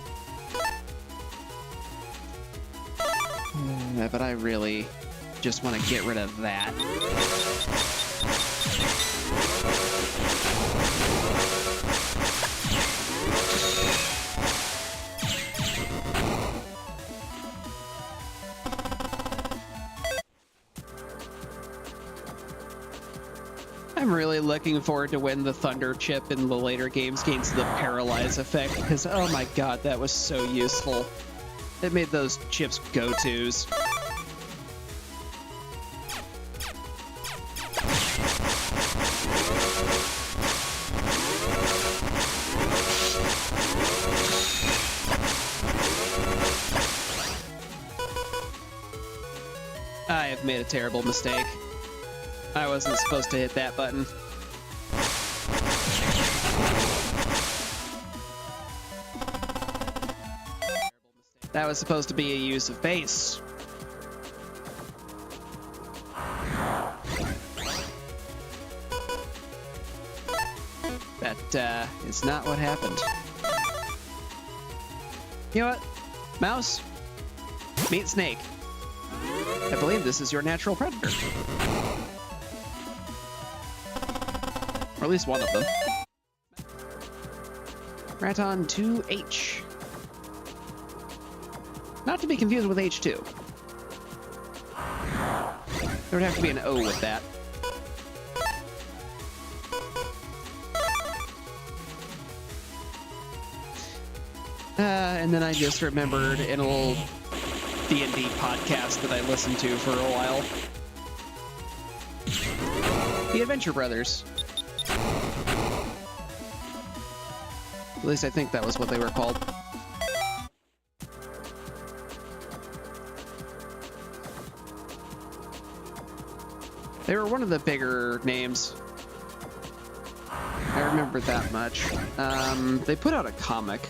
But I really just want to get rid of that. I'm really looking forward to when the Thunder chip in the later games gains the Paralyze effect, because oh my god, that was so useful. It made those chips go-tos. I have made a terrible mistake. I wasn't supposed to hit that button. That was supposed to be a use of base. That is not what happened. You know what? Mouse, meet Snake. I believe this is your natural predator. Or at least one of them. Raton 2H. Not to be confused with H2. There would have to be an O with that. And then I just remembered an old D&D podcast that I listened to for a while. The Adventure Brothers. At least I think that was what they were called. They were one of the bigger names. I remember that much. They put out a comic.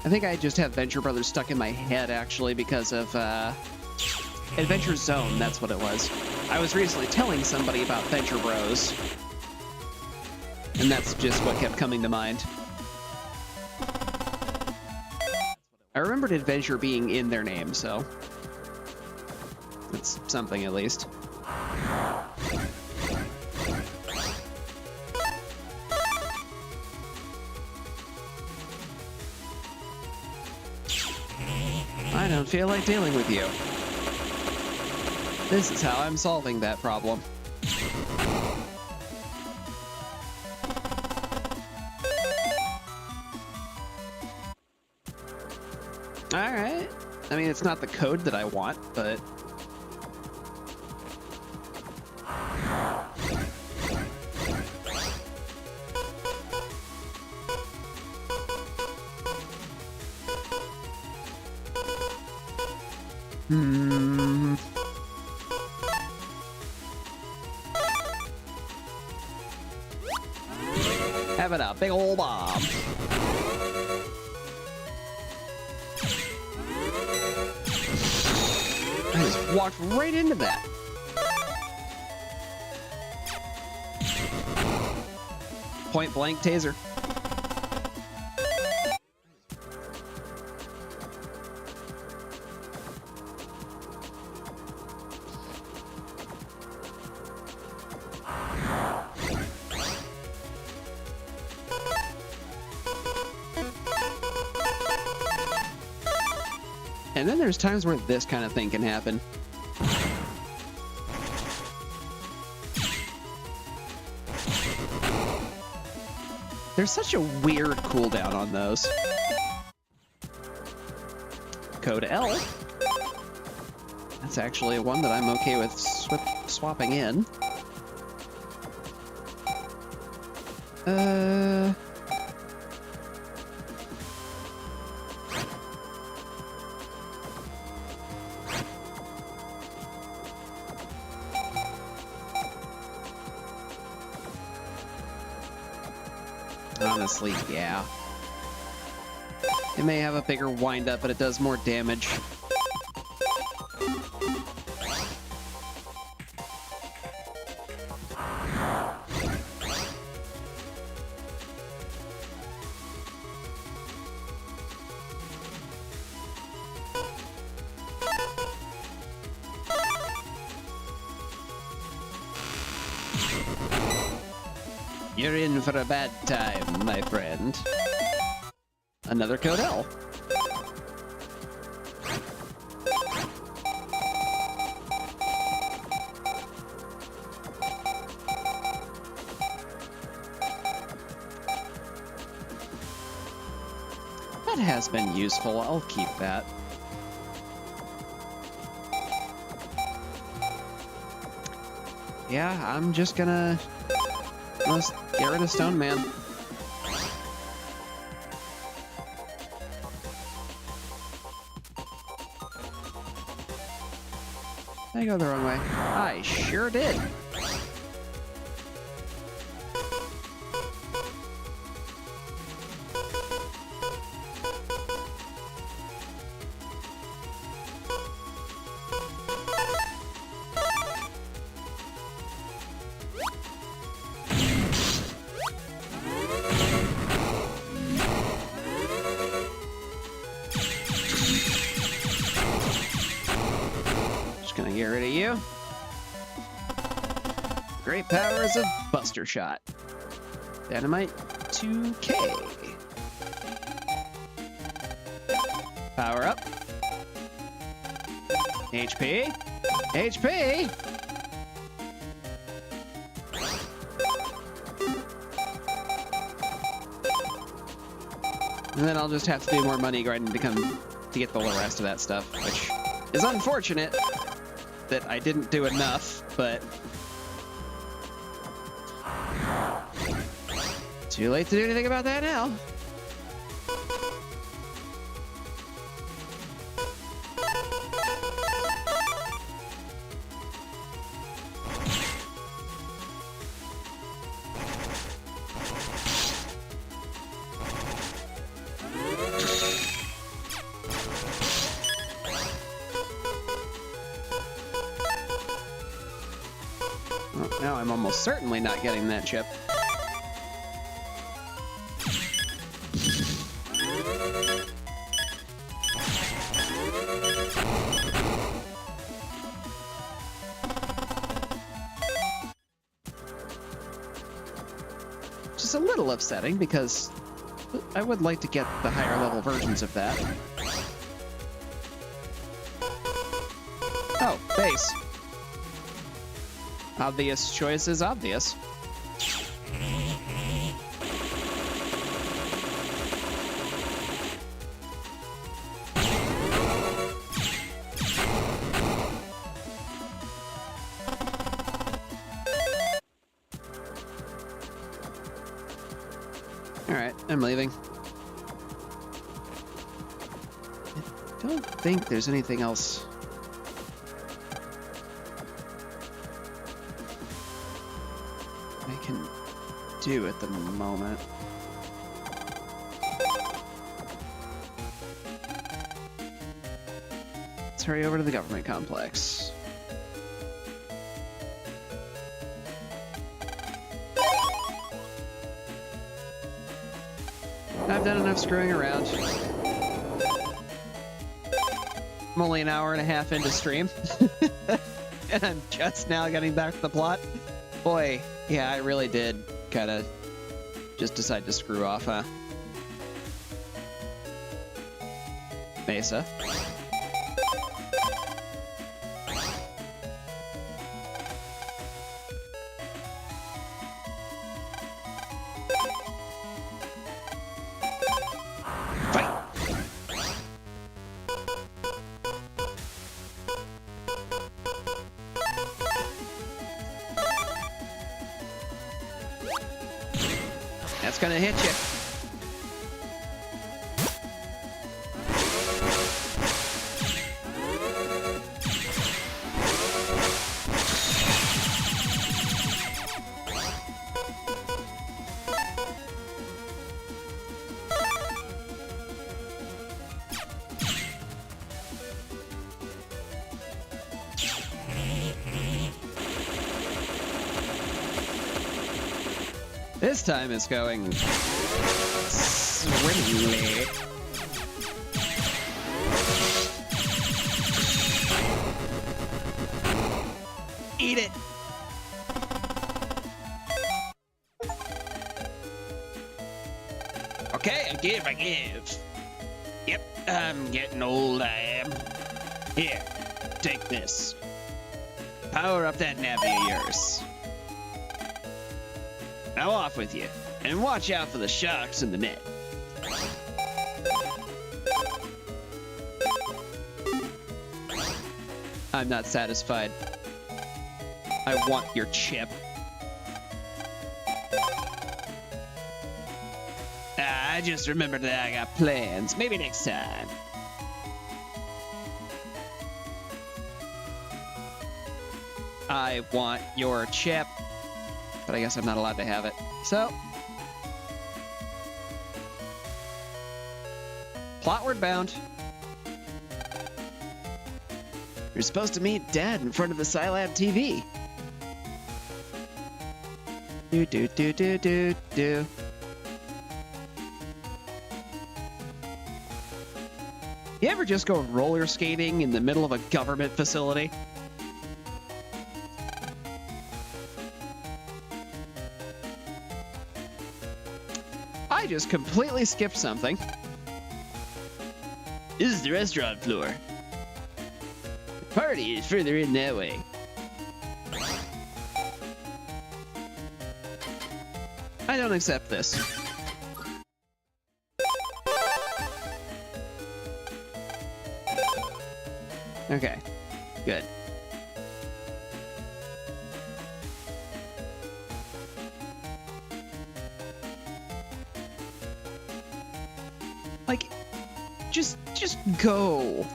I think I just have Venture Brothers stuck in my head, actually, because of Adventure Zone. That's what it was. I was recently telling somebody about Venture Bros, and that's just what kept coming to mind. I remembered Adventure being in their name, so it's something at least. I don't feel like dealing with you. This is how I'm solving that problem. Alright. I mean, it's not the code that I want, but... Having a big old bomb. I just walked right into that. Point blank taser. And then there's times where this kind of thing can happen. There's such a weird cooldown on those. Code L. That's actually one that I'm okay with swapping in. Honestly, yeah. It may have a bigger wind-up, but it does more damage. You're in for a bad time, my friend. Another code L. That has been useful. I'll keep that. Yeah, I'm just gonna... Let's get rid of Stone Man. I go the wrong way. I sure did. Get rid of you. Great powers of Buster Shot. Dynamite 2K. Power up. HP. HP! And then I'll just have to do more money grinding to get the rest of that stuff, which is unfortunate that I didn't do enough, but too late to do anything about that now. Well, now I'm almost certainly not getting that chip. Which is a little upsetting because I would like to get the higher level versions of that. Oh, base. Obvious choice is obvious. Alright, I'm leaving. I don't think there's anything else. I can do at the moment. Let's hurry over to the government complex. I've done enough screwing around. I'm only an hour and a half into stream. And I'm just now getting back to the plot. Boy, yeah, I really did kind of just decide to screw off, huh? Mesa. That's gonna hit you. This time it's going swimmingly. Eat it. Okay, I give. Yep, I'm getting old, I am. Here, take this. Power up that navi of yours. Now off with you, and watch out for the sharks in the net. I'm not satisfied. I want your chip. I just remembered that I got plans. Maybe next time. I want your chip. But I guess I'm not allowed to have it. So, plotward bound. You're supposed to meet Dad in front of the Scilab TV. Do do do do do do. You ever just go roller skating in the middle of a government facility? I just completely skipped something. This is the restaurant floor. The party is further in that way. I don't accept this. Okay, good. Like, just go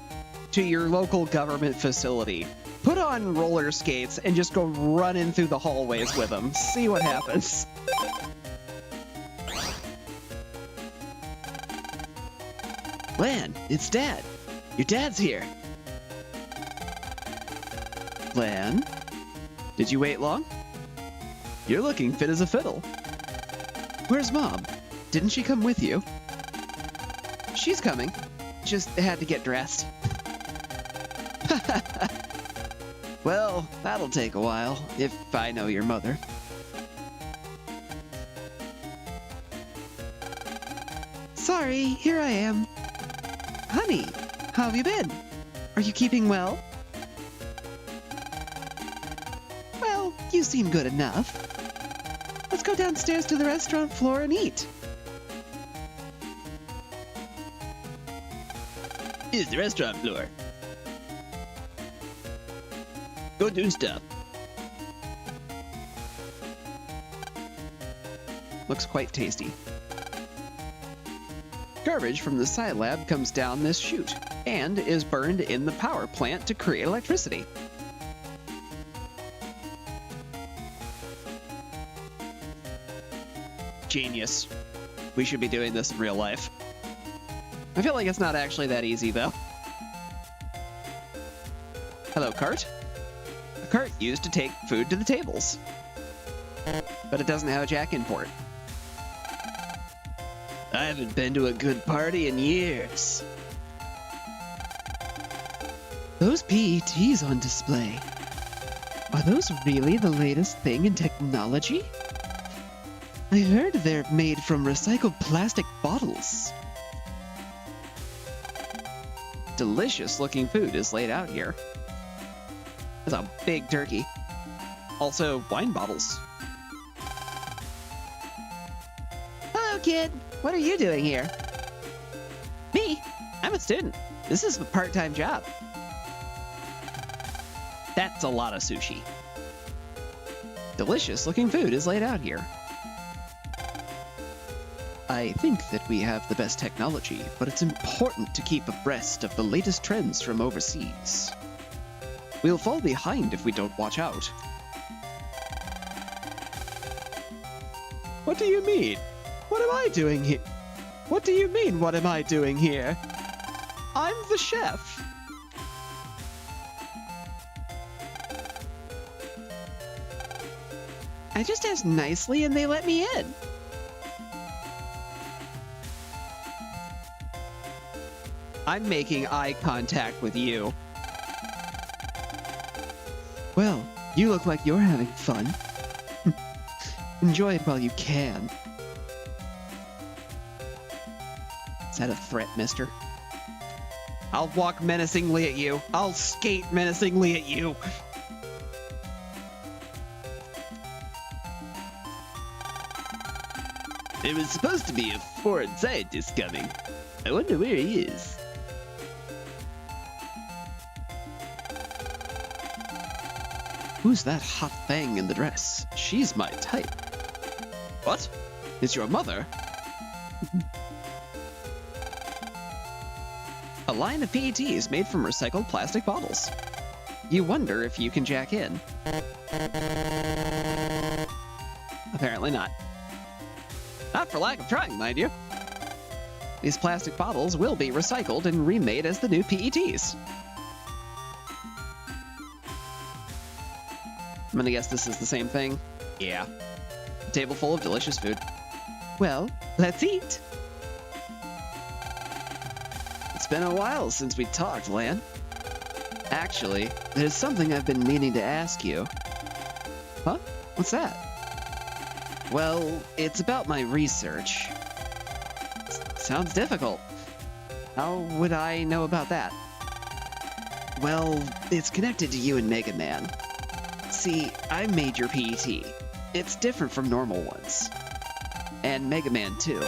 to your local government facility. Put on roller skates and just go running through the hallways with them. See what happens. Lan, it's Dad. Your dad's here. Lan? Did you wait long? You're looking fit as a fiddle. Where's Mom? Didn't she come with you? She's coming. Just had to get dressed. Well, that'll take a while, if I know your mother. Sorry, here I am. Honey, how have you been? Are you keeping well? Well, you seem good enough. Let's go downstairs to the restaurant floor and eat. Here's the restaurant floor. Go do stuff. Looks quite tasty. Garbage from the side lab comes down this chute and is burned in the power plant to create electricity. Genius. We should be doing this in real life. I feel like it's not actually that easy, though. Hello, cart. A cart used to take food to the tables. But it doesn't have a jack in port. I haven't been to a good party in years. Those PETs on display. Are those really the latest thing in technology? I heard they're made from recycled plastic bottles. Delicious looking food is laid out here. That's a big turkey. Also, wine bottles. Hello, kid. What are you doing here? Me? I'm a student. This is a part-time job. That's a lot of sushi. Delicious looking food is laid out here. I think that we have the best technology, but it's important to keep abreast of the latest trends from overseas. We'll fall behind if we don't watch out. What do you mean? What am I doing here? What do you mean, what am I doing here? I'm the chef. I just asked nicely and they let me in. I'm making eye contact with you. Well, you look like you're having fun. Enjoy it while you can. Is that a threat, mister? I'll walk menacingly at you. I'll skate menacingly at you. There was supposed to be a foreign scientist coming. I wonder where he is. Who's that hot thing in the dress? She's my type. What? It's your mother? A line of PETs made from recycled plastic bottles. You wonder if you can jack in. Apparently not. Not for lack of trying, mind you. These plastic bottles will be recycled and remade as the new PETs. I'm gonna guess this is the same thing. Yeah. A table full of delicious food. Well, let's eat. It's been a while since we talked, Lan. Actually, there's something I've been meaning to ask you. Huh? What's that? Well, it's about my research. Sounds difficult. How would I know about that? Well, it's connected to you and Mega Man. See, I made your PET. It's different from normal ones. And Mega Man, too.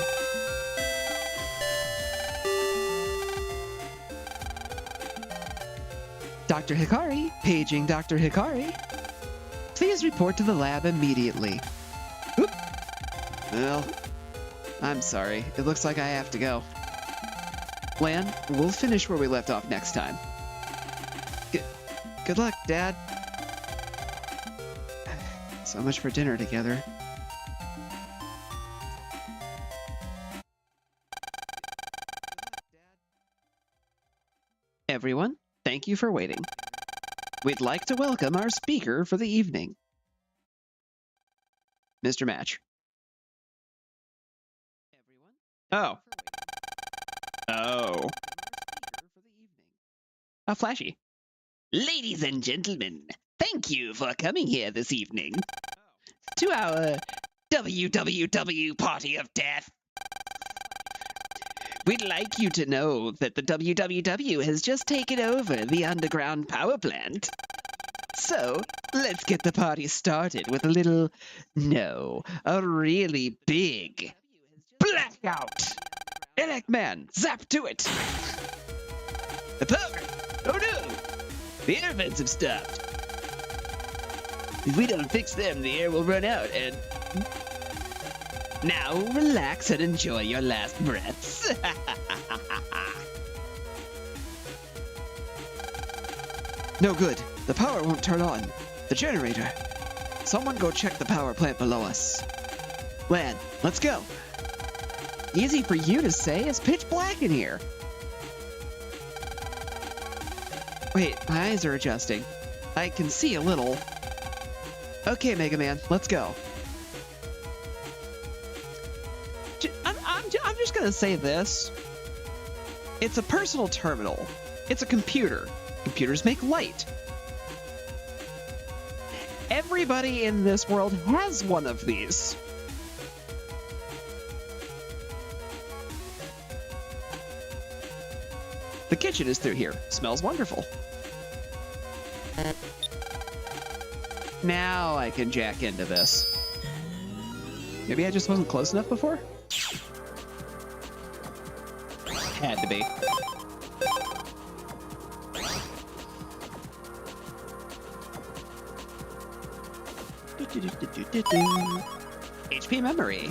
Dr. Hikari, paging Dr. Hikari. Please report to the lab immediately. Oop. Well, I'm sorry. It looks like I have to go. Lan, we'll finish where we left off next time. Good luck, Dad. So much for dinner together. Everyone, thank you for waiting. We'd like to welcome our speaker for the evening, Mr. Match. Oh. Oh. Flashy. Ladies and gentlemen, thank you for coming here this evening to our WWW Party of Death. We'd like you to know that the WWW has just taken over the underground power plant. So, let's get the party started with a little, no, a really big blackout. Elect Man, zap to it. The power. Oh no! The air vents have stopped. If we don't fix them, the air will run out and... Now relax and enjoy your last breaths. No good. The power won't turn on. The generator. Someone go check the power plant below us. Lan, let's go. Easy for you to say. It's pitch black in here. Wait, my eyes are adjusting. I can see a little. Okay, Mega Man, let's go. I'm just gonna say this. It's a personal terminal. It's a computer. Computers make light. Everybody in this world has one of these. The kitchen is through here. Smells wonderful. Now I can jack into this. Maybe I just wasn't close enough before? Had to be. HP memory.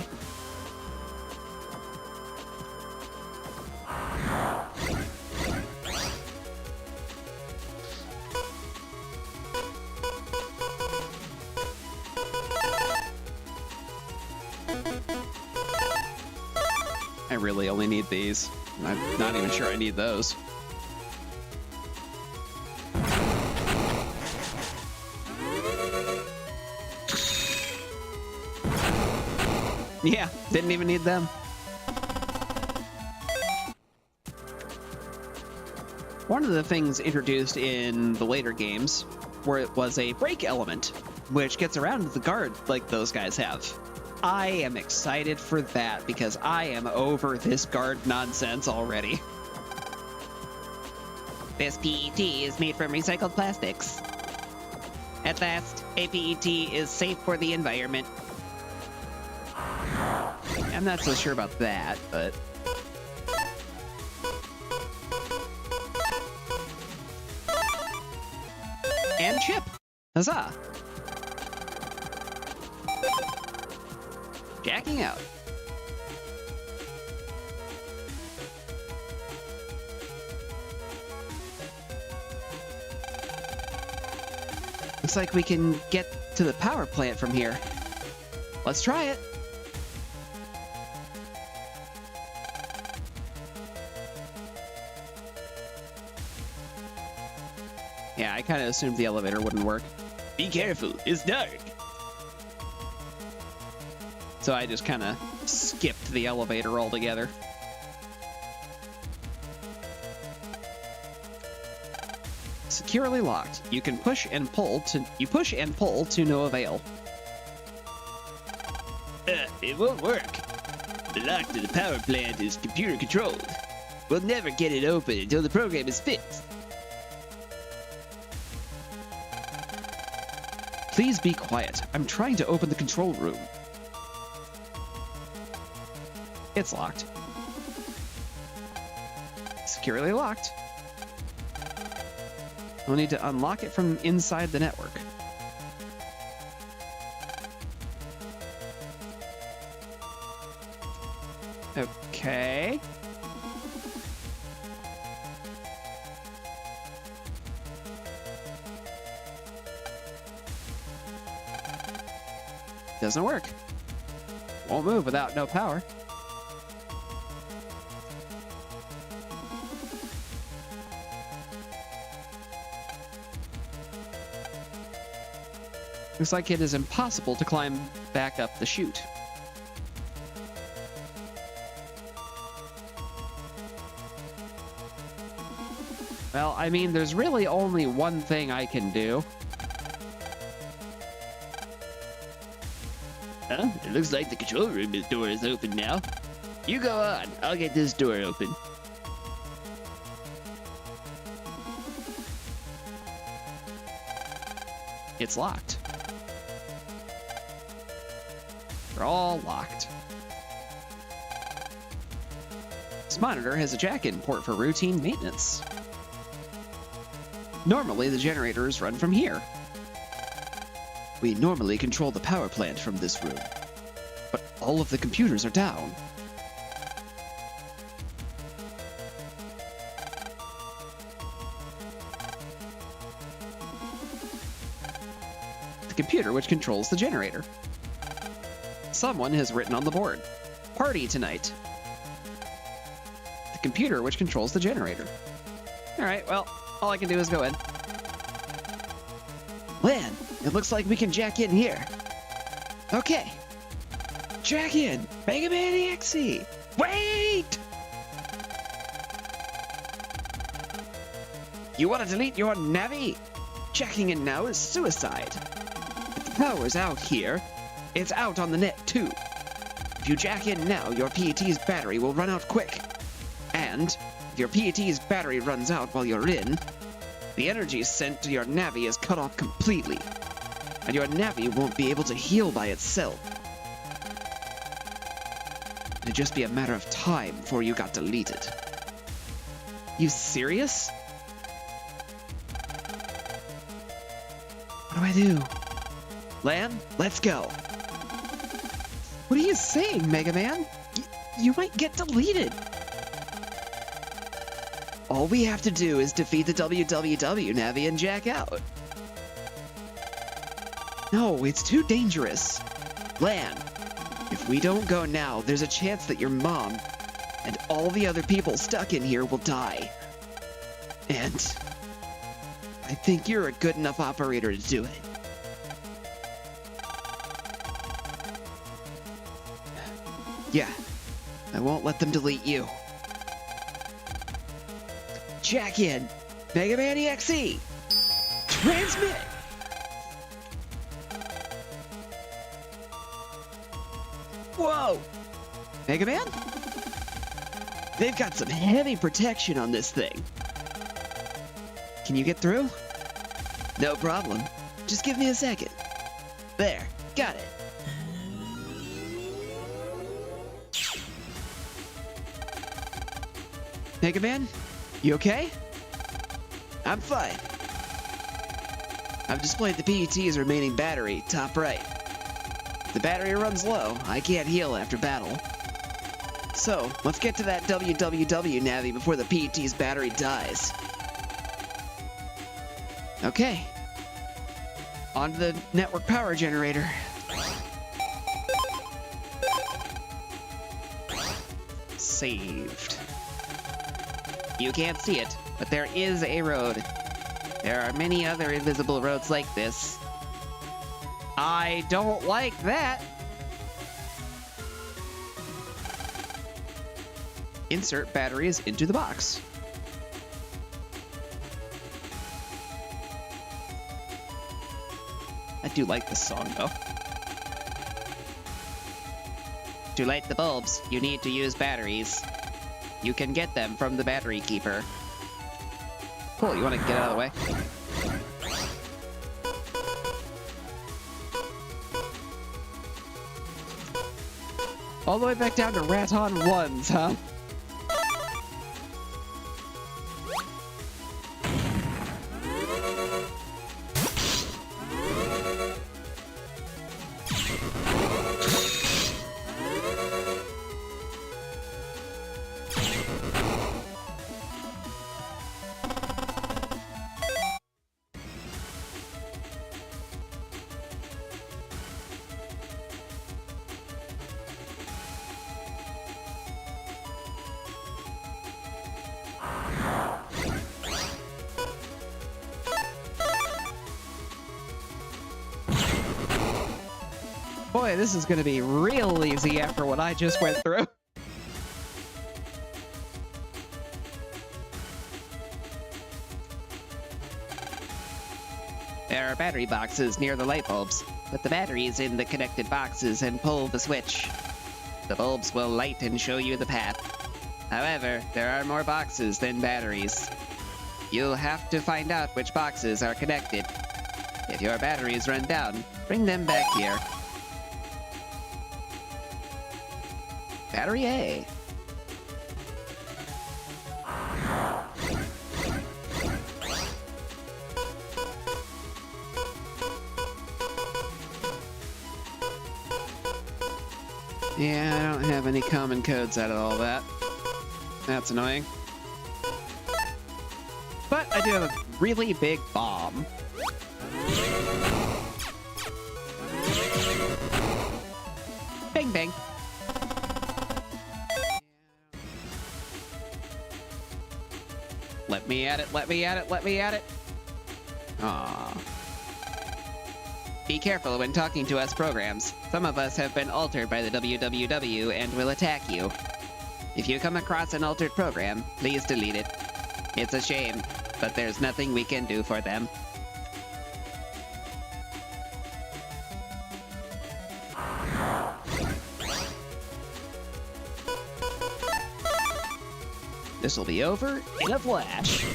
I really only need these. I'm not even sure I need those. Yeah, didn't even need them. One of the things introduced in the later games where it was a break element, which gets around the guard like those guys have. I am excited for that because I am over this guard nonsense already. This PET is made from recycled plastics. At last, a PET is safe for the environment. I'm not so sure about that, but... And chip! Huzzah! Jacking out. Looks like we can get to the power plant from here. Let's try it. Yeah, I kind of assumed the elevator wouldn't work. Be careful, it's dark. So I just kind of skipped the elevator altogether. Securely locked. You can push and pull to no avail. It won't work. The lock to the power plant is computer controlled. We'll never get it open until the program is fixed. Please be quiet. I'm trying to open the control room. It's locked. Securely locked. We'll need to unlock it from inside the network. Okay. Doesn't work. Won't move without no power. Looks like it is impossible to climb back up the chute. Well, I mean, there's really only one thing I can do. Huh? It looks like the control room door is open now. You go on. I'll get this door open. It's locked. They're all locked. This monitor has a jack-in port for routine maintenance. Normally, the generators run from here. We normally control the power plant from this room, but all of the computers are down. The computer which controls the generator. Someone has written on the board, "Party tonight." The computer which controls the generator. All right, well, all I can do is go in. Man, it looks like we can jack in here. Okay. Jack in! Mega Man EXE! Wait! You want to delete your Navi? Jacking in now is suicide. If the power's out here, it's out on the net too. If you jack in now, your PET's battery will run out quick. And if your PET's battery runs out while you're in, the energy sent to your Navi is cut off completely, and your Navi won't be able to heal by itself. It'd just be a matter of time before you got deleted. You serious? What do I do? Lan, let's go. What are you saying, Mega Man? You might get deleted. All we have to do is defeat the WWW Navi and jack out. No, it's too dangerous. Lan, if we don't go now, there's a chance that your mom and all the other people stuck in here will die. And I think you're a good enough operator to do it. Yeah, I won't let them delete you. Jack in! Mega Man EXE! Transmit! Whoa! Mega Man? They've got some heavy protection on this thing. Can you get through? No problem. Just give me a second. There, got it. Mega Man? You okay? I'm fine. I've displayed the PET's remaining battery, top right. If the battery runs low, I can't heal after battle. So, let's get to that WWW Navi before the PET's battery dies. Okay. On to the network power generator. Saved. You can't see it, but there is a road. There are many other invisible roads like this. I don't like that. Insert batteries into the box. I do like this song, though. To light the bulbs, you need to use batteries. You can get them from the battery keeper. Cool, you want to get out of the way? All the way back down to Raton 1s, huh? Boy, this is going to be real easy after what I just went through. There are battery boxes near the light bulbs. Put the batteries in the connected boxes and pull the switch. The bulbs will light and show you the path. However, there are more boxes than batteries. You'll have to find out which boxes are connected. If your batteries run down, bring them back here. Battery A. Yeah, I don't have any common codes out of all that. That's annoying. But I do have a really big bomb. Bang, bang. Let me at it, let me at it, let me at it. Aww. Be careful when talking to us programs. Some of us have been altered by the WWW and will attack you. If you come across an altered program, please delete it. It's a shame, but there's nothing we can do for them. This'll be over in a flash.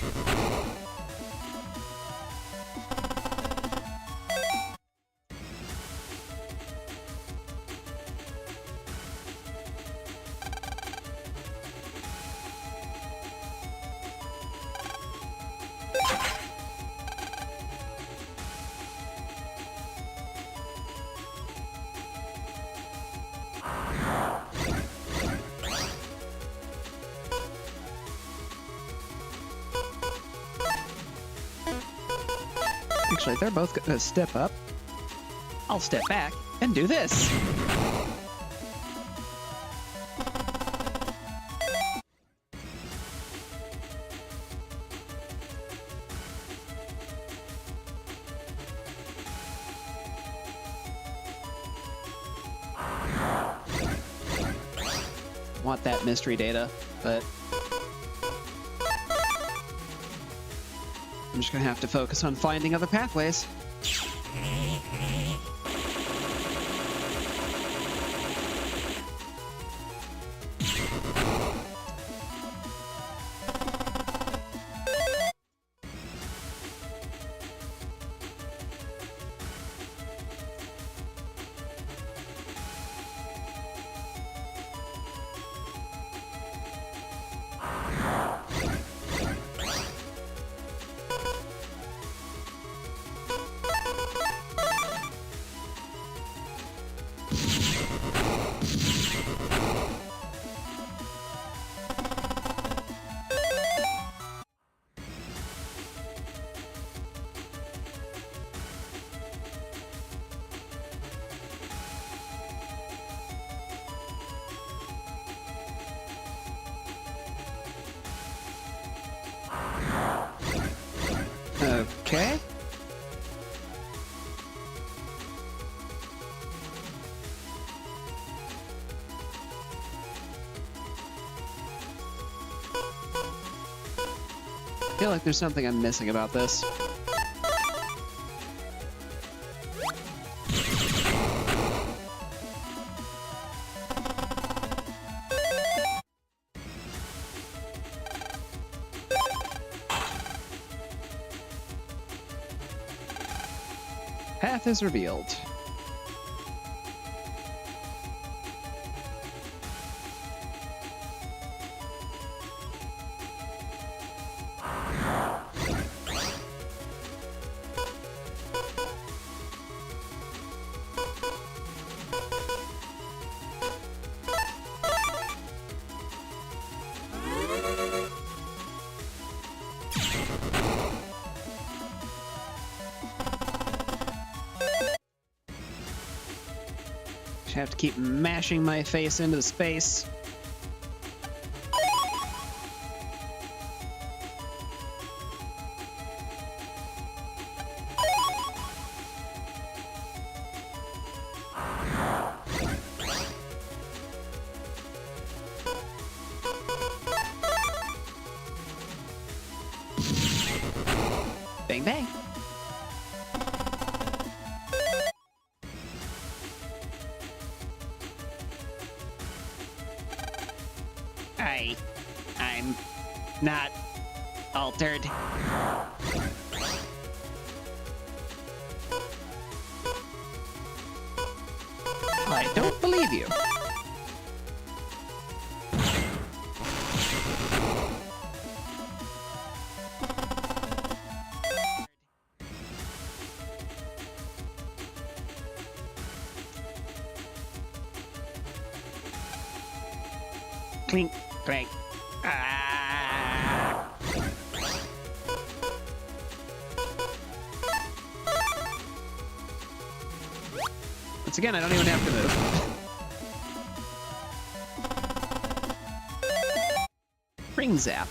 Actually, they're both gonna step up. I'll step back and do this. Want that mystery data, but I'm just gonna have to focus on finding other pathways. Okay. I feel like there's something I'm missing about this. Path is revealed. Have to keep mashing my face into the space. Bang, bang. I'm not altered. I don't believe you. Clink, clank. Ah. Once again, I don't even have to move. Ring zap.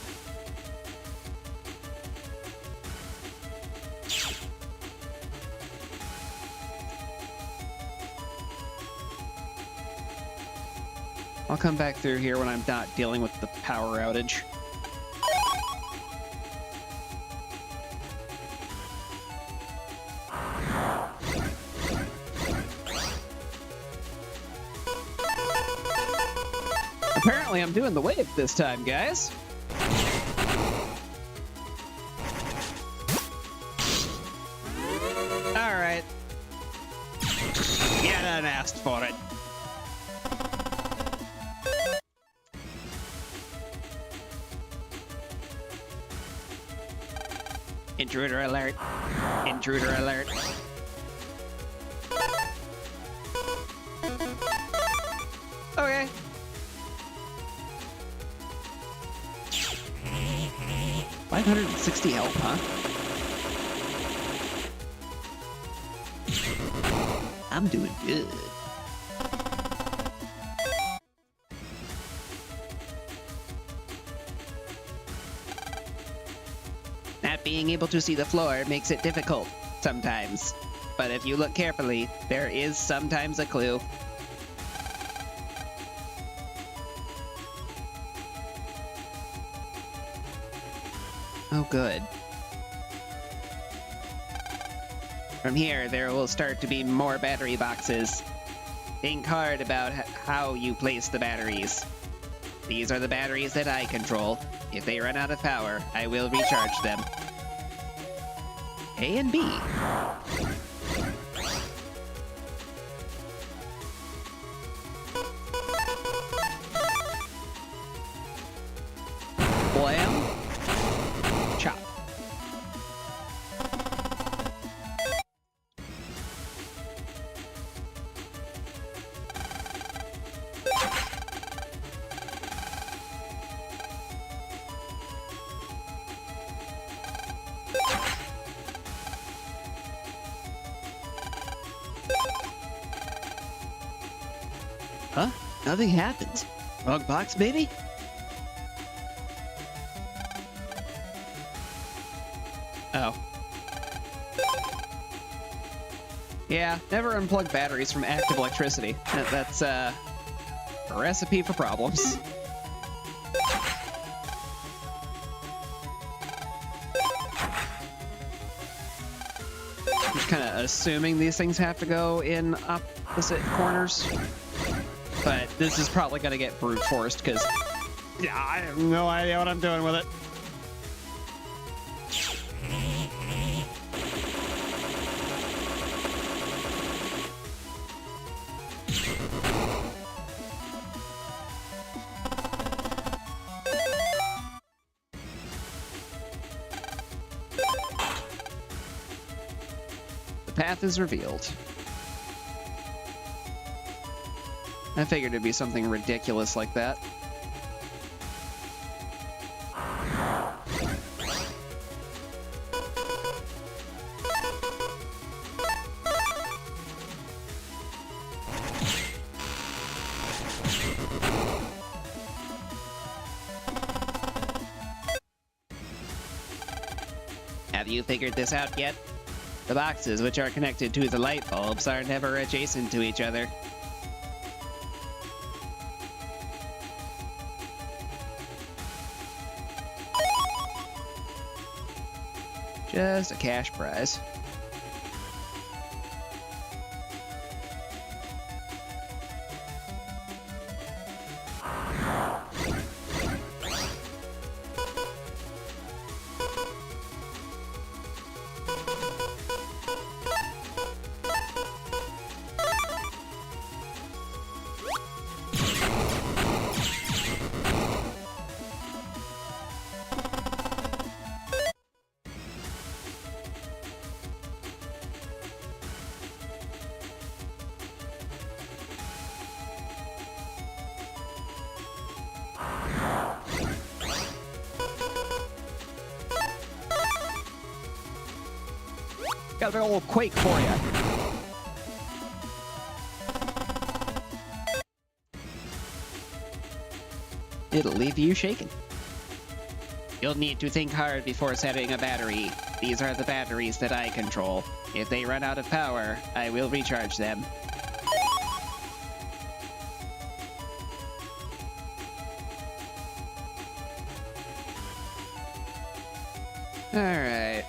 I'll come back through here when I'm not dealing with the power outage. Apparently I'm doing the wave this time, guys. Alright. You done asked for it. Intruder alert. Intruder alert. Okay. $560 health, huh? I'm doing good. Not being able to see the floor makes it difficult sometimes. But if you look carefully, there is sometimes a clue. Oh, good. From here, there will start to be more battery boxes. Think hard about how you place the batteries. These are the batteries that I control. If they run out of power, I will recharge them. A and B. Blam. Chop. Huh? Nothing happened. Wrong box, maybe? Oh. Yeah, never unplug batteries from active electricity. That's a recipe for problems. I'm just kind of assuming these things have to go in opposite corners. But this is probably going to get brute forced because, yeah, I have no idea what I'm doing with it. path is revealed. I figured it'd be something ridiculous like that. Have you figured this out yet? The boxes which are connected to the light bulbs are never adjacent to each other. Just a cash prize. Got a little quake for you. It'll leave you shaking. You'll need to think hard before setting a battery. These are the batteries that I control. If they run out of power, I will recharge them. All right.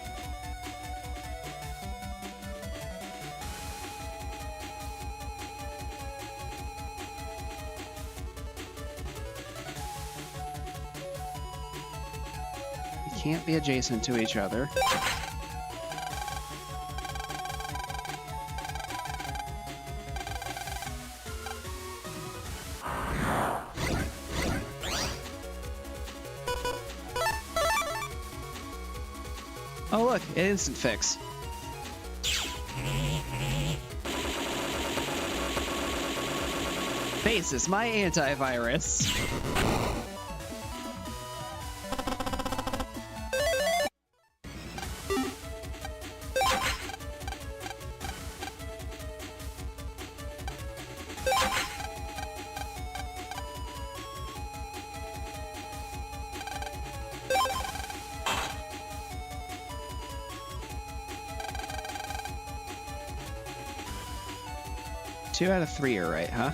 Can't be adjacent to each other. Oh look, instant fix. Basis, my antivirus. Two out of three are right, huh?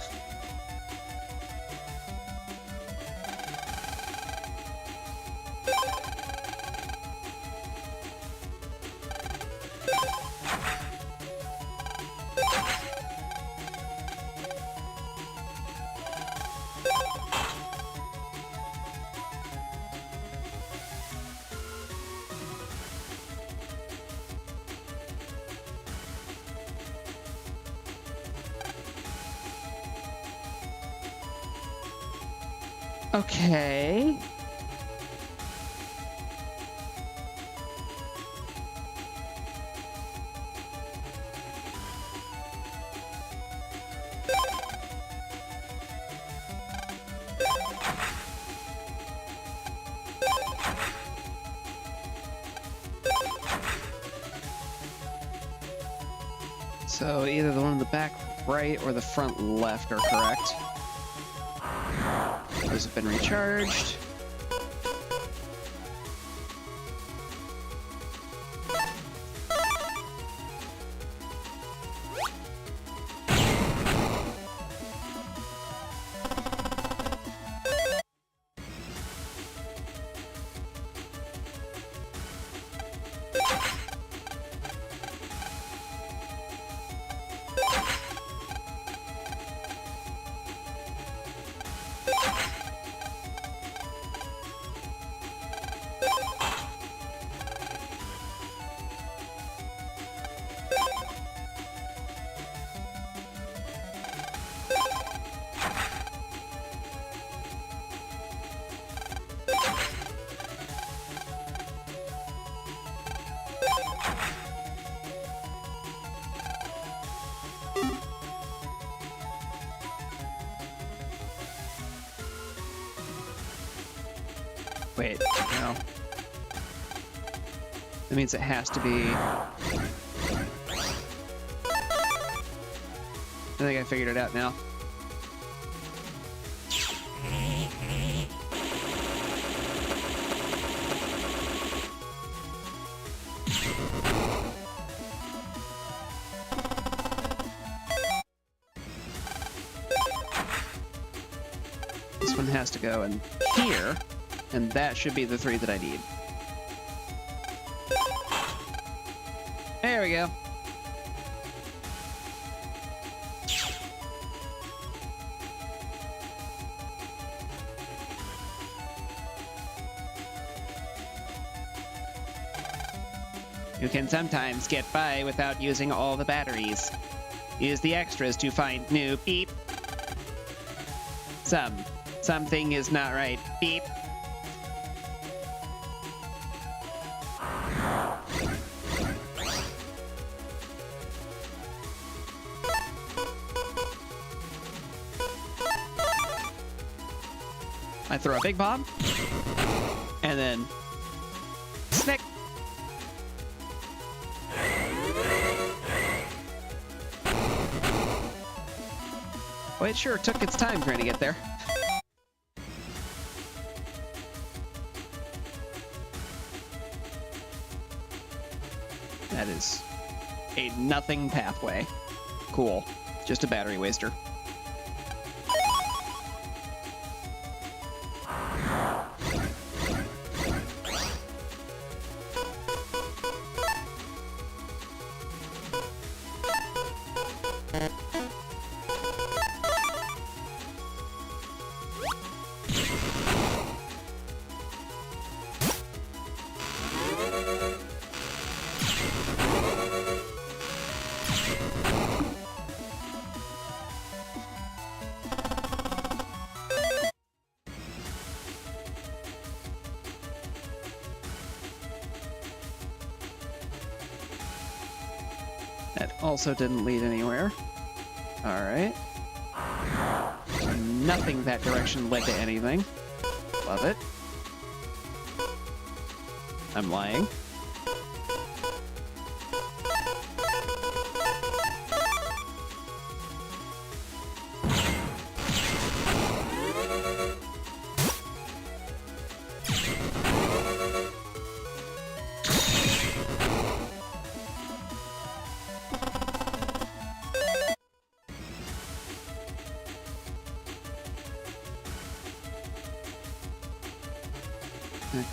Okay. So either the one in the back right or the front left are correct. Those have been recharged. Wait, no. That means it has to be... I think I figured it out now. This one has to go in here, and that should be the 3 that I need. There we go. You can sometimes get by without using all the batteries. Use the extras to find new beep. Something is not right. Beep. I throw a big bomb, and then snick. Well, it sure took its time trying to get there. That is a nothing pathway. Cool. Just a battery waster. That also didn't lead anywhere. Alright. So nothing that direction led to anything. Love it. I'm lying.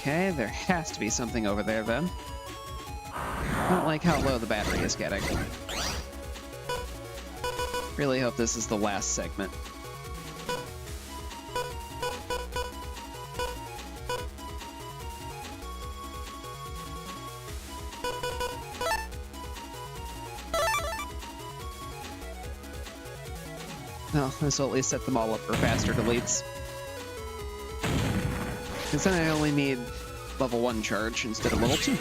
Okay, there has to be something over there then. I don't like how low the battery is getting. Really hope this is the last segment. Well, this will at least set them all up for faster deletes. Because then I only need level 1 charge instead of level 2.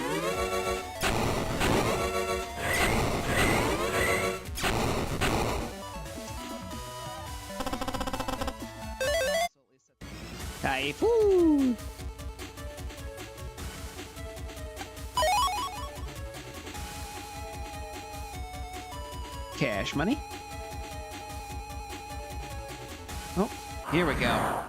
Typhoon! Cash money. Oh, here we go.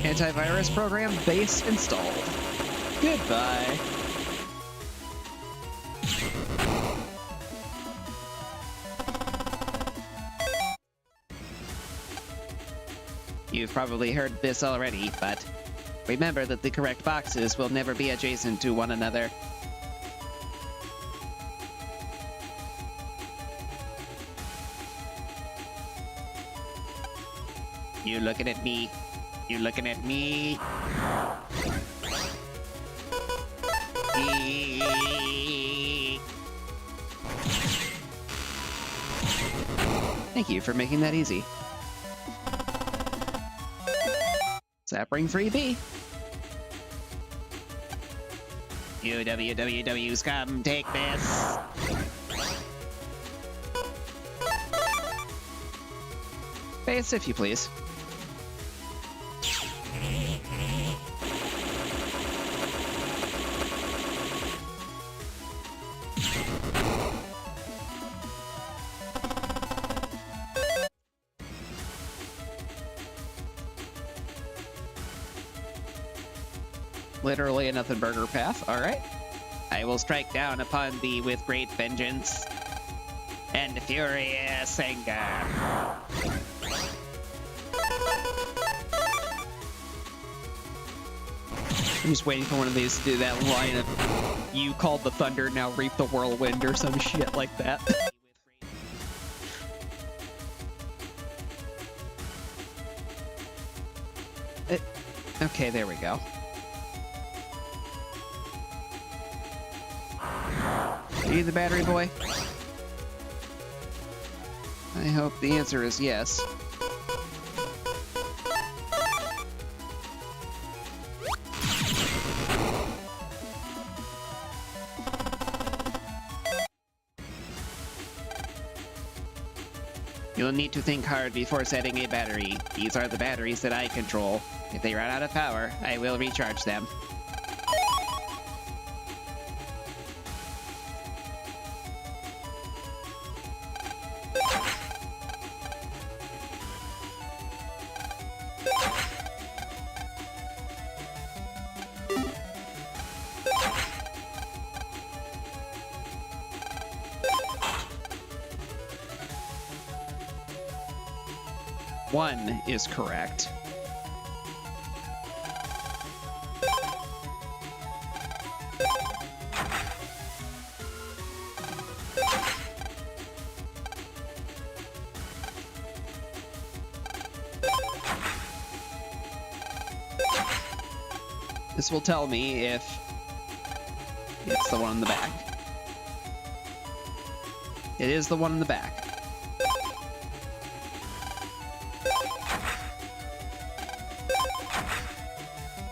Antivirus program base installed. Goodbye. You've probably heard this already, but remember that the correct boxes will never be adjacent to one another. You looking at me? You looking at me? Thank you for making that easy. Zapring freebie. You WWW scum, take this. Space, if you please. Literally a nothing burger path. All right. I will strike down upon thee with great vengeance and furious anger. I'm just waiting for one of these to do that line of "You called the thunder, now reap the whirlwind" or some shit like that. Okay, there we go. Are you the battery boy? I hope the answer is yes. You'll need to think hard before setting a battery. These are the batteries that I control. If they run out of power, I will recharge them. One is correct. This will tell me if it's the one in the back. It is the one in the back.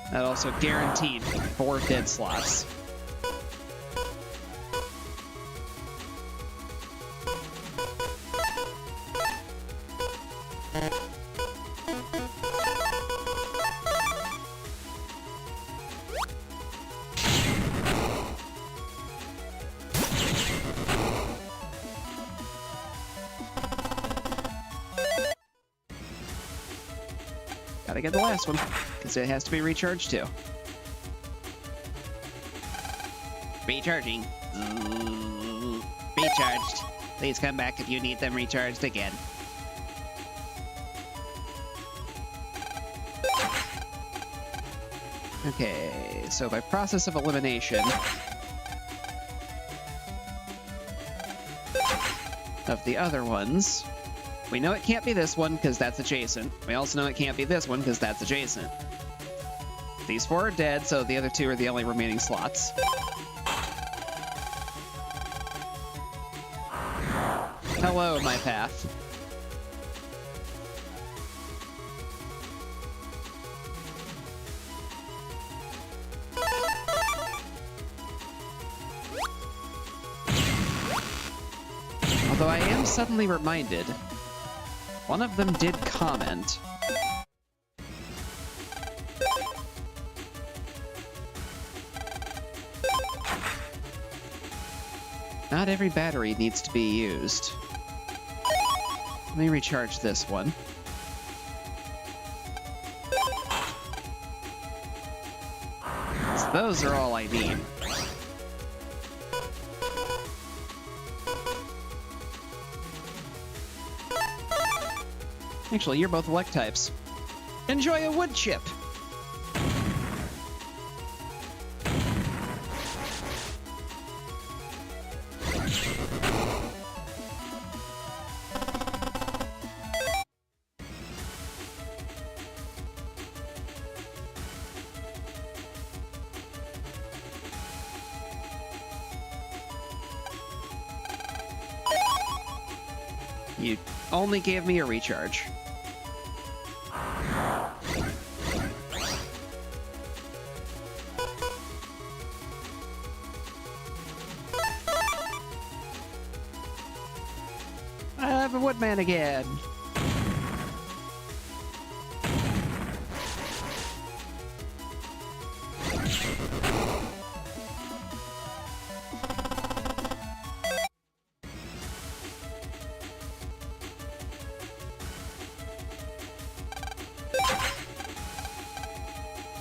That also guaranteed 4 dead slots. Gotta get the last one, because it has to be recharged too. Recharging. Recharged. Please come back if you need them recharged again. Okay, so by process of elimination of the other ones, we know it can't be this one because that's adjacent. We also know it can't be this one because that's adjacent. These 4 are dead, so the other 2 are the only remaining slots. Hello, my path. Although I am suddenly reminded, one of them did comment. Not every battery needs to be used. Let me recharge this one. So those are all I need. Actually, you're both elect types. Enjoy a wood chip! You only gave me a recharge. I have a woodman again.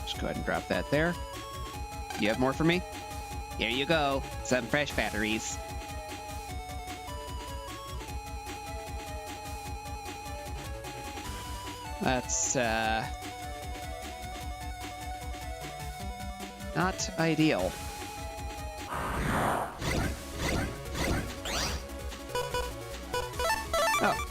Just go ahead and drop that there. You have more for me? Here you go. Some fresh batteries. That's, not ideal. Oh.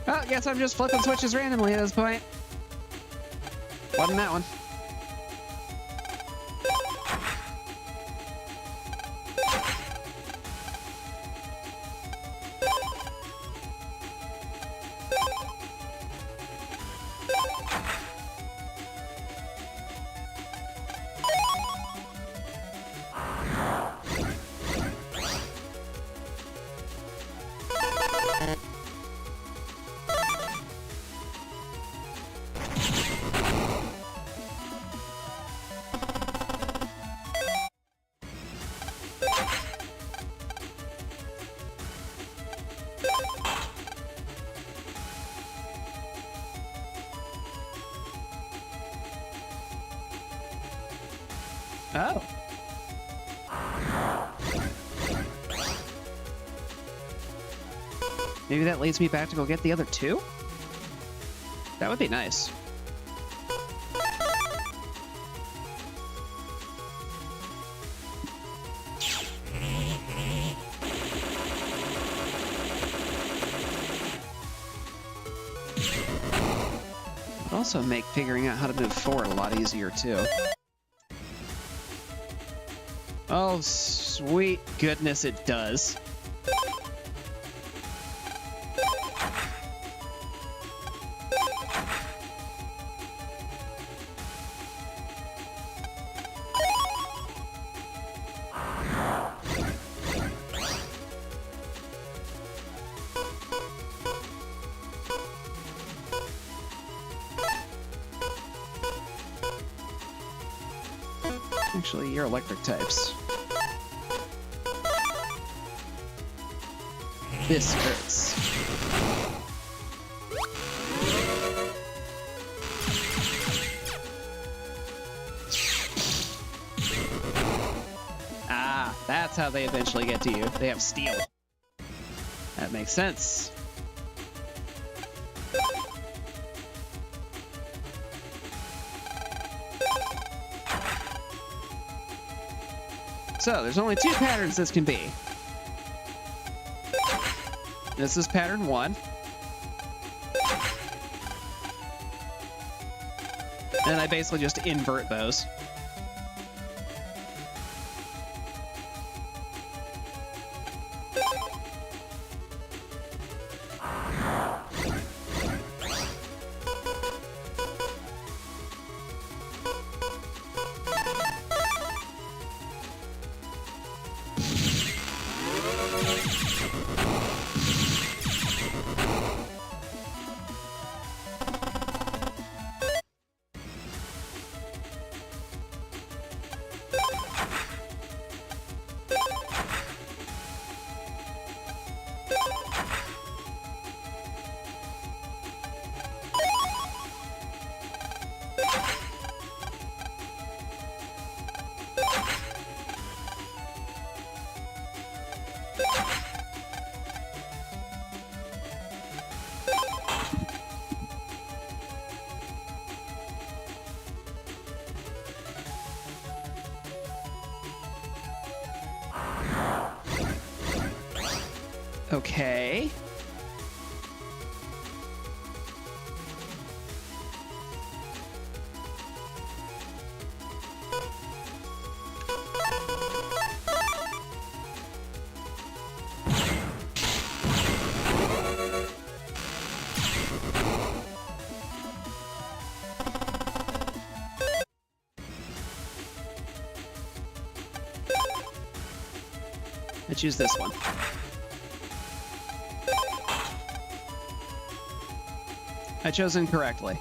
Oh, guess I'm just flipping switches randomly at this point. Wasn't that one. Oh. Maybe that leads me back to go get the other two? That would be nice. Would also make figuring out how to move forward a lot easier, too. Oh, sweet goodness, it does. Actually, you're electric types. This hurts. Ah, that's how they eventually get to you. They have steel. That makes sense. So, there's only two patterns this can be. This is pattern 1. And I basically just invert those. Okay. I choose this one. I chose incorrectly.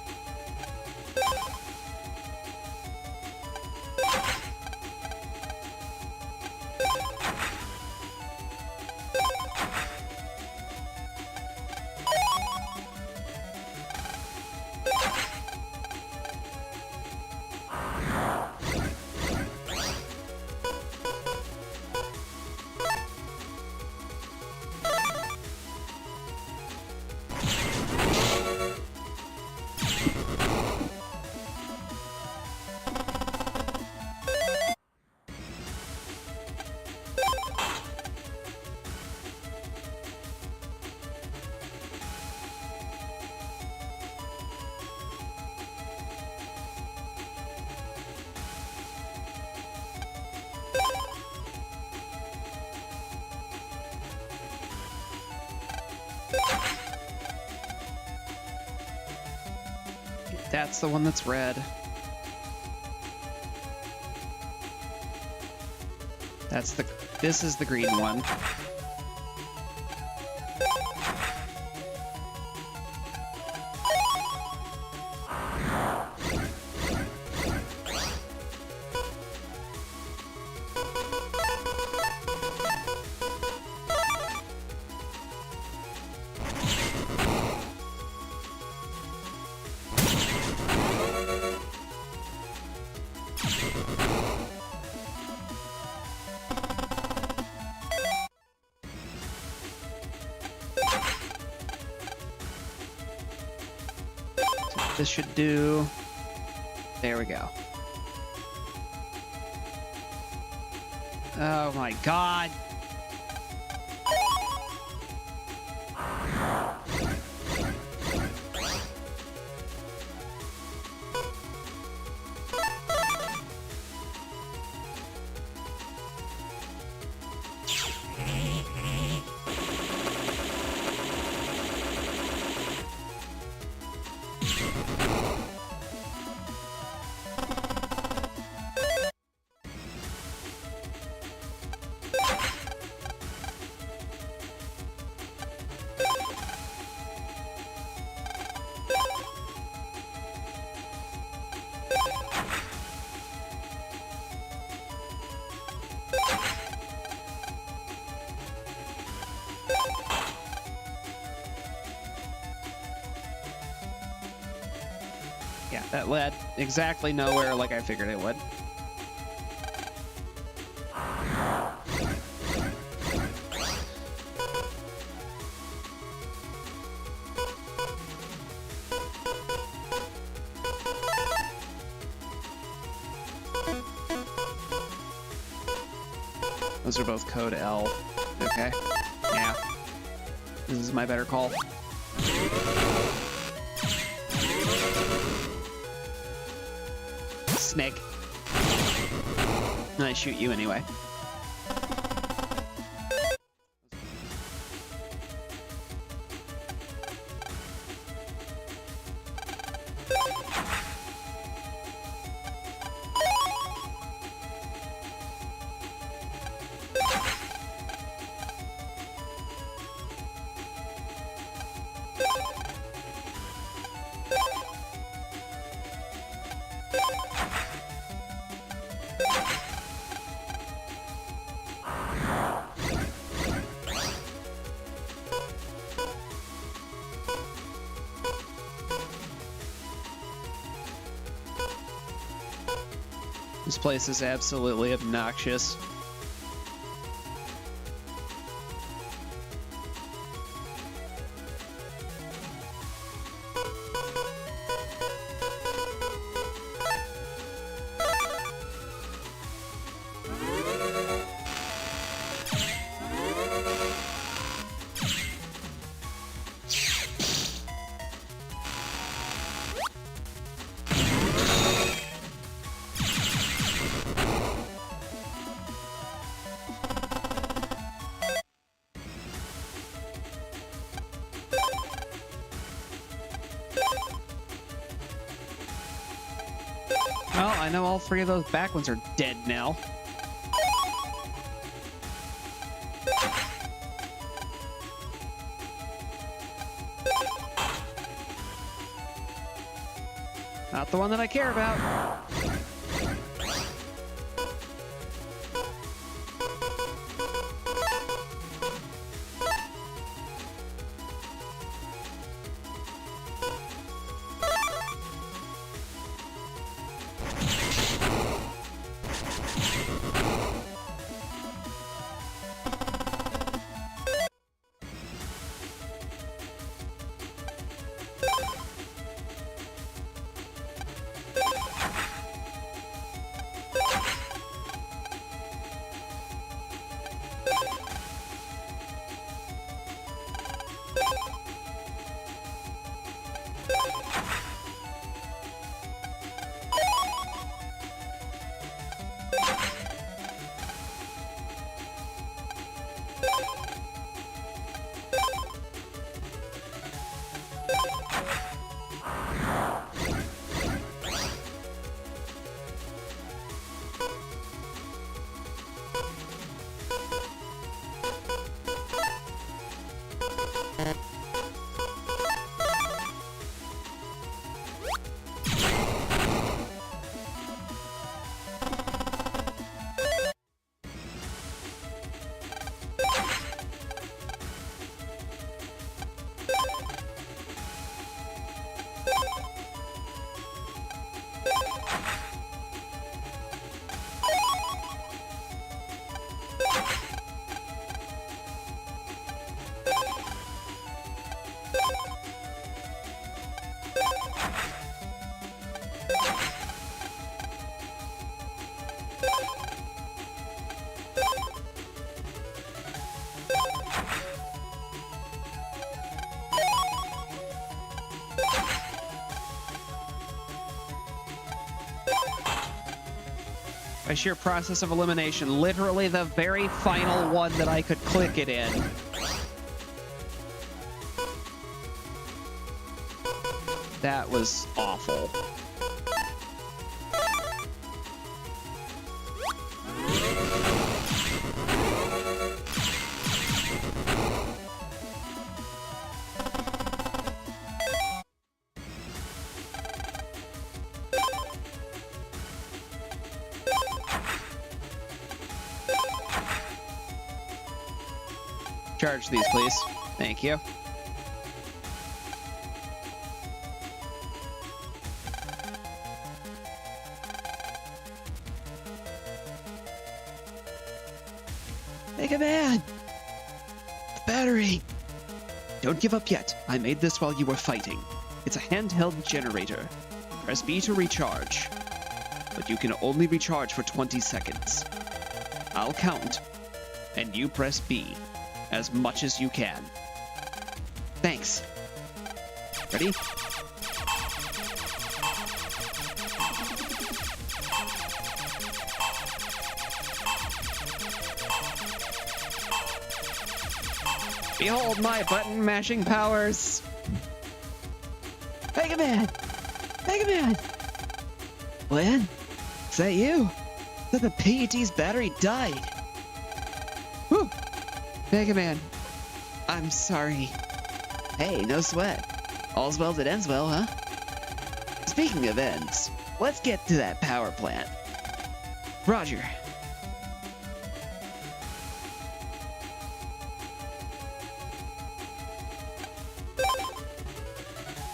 That's the one that's red. This is the green one. This should do. There we go. Oh my god. Yeah, that led exactly nowhere like I figured it would. Those are both code L. Okay. Yeah. This is my better call. Snake. And I shoot you anyway. This place is absolutely obnoxious. Well, I know all three of those back ones are dead now. Not the one that I care about. By sheer process of elimination, literally the very final one that I could click it in. That was awful. Charge these, please. Thank you. Mega Man! The battery! Don't give up yet. I made this while you were fighting. It's a handheld generator. Press B to recharge. But you can only recharge for 20 seconds. I'll count, and you press B. As much as you can. Thanks. Ready? Behold my button mashing powers! Mega Man! Mega Man! Glenn? Is that you? I thought the PET's battery died. Whew! Mega Man, I'm sorry. Hey, no sweat. All's well that ends well, huh? Speaking of ends, let's get to that power plant. Roger.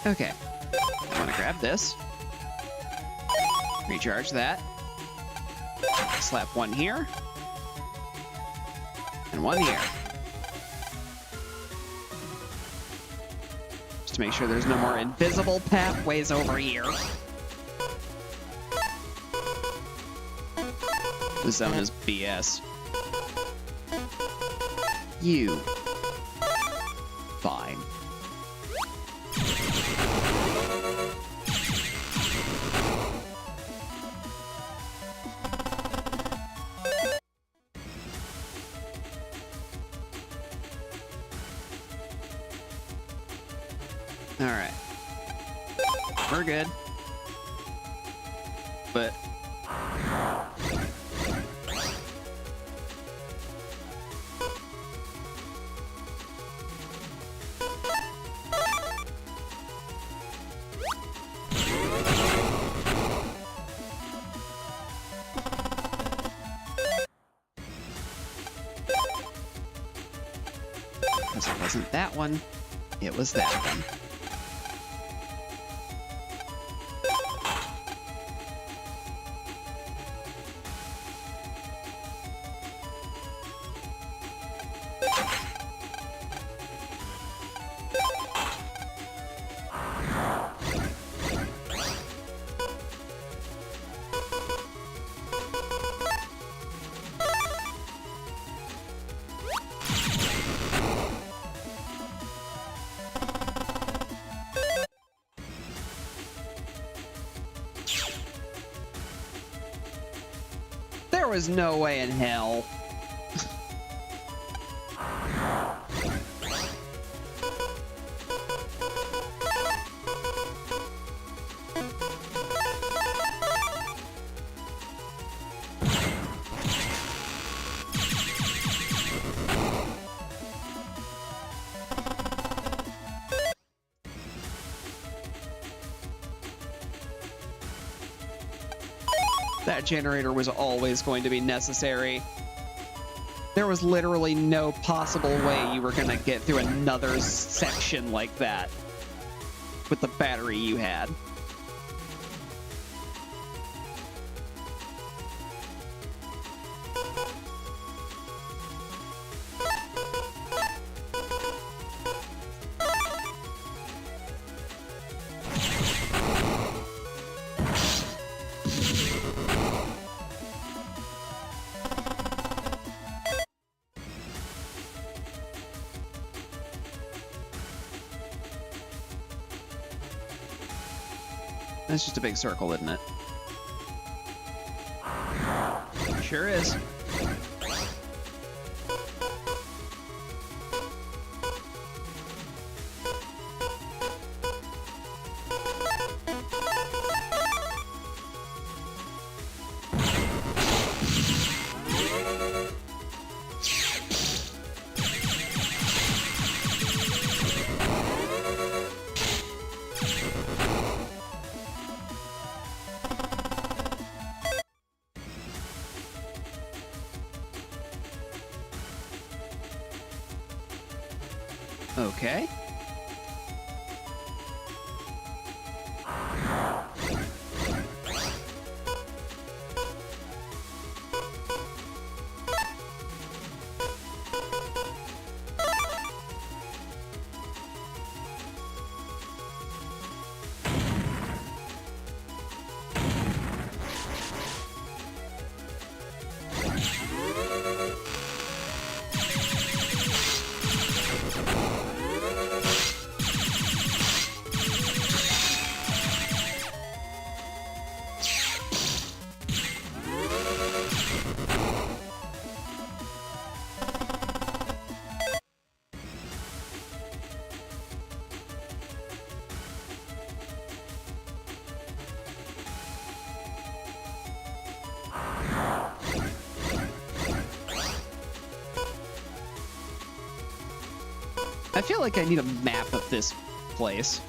Okay. I want to grab this. Recharge that. Slap one here. And one here. To make sure there's no more invisible pathways over here. The zone is BS. You. Fine. Alright. We're good. But... wasn't that one. It was that one. There was no way in hell. That generator was always going to be necessary. There was literally no possible way you were going to get through another section like that with the battery you had. That's just a big circle, isn't it? Sure is. Okay. I feel like I need a map of this place.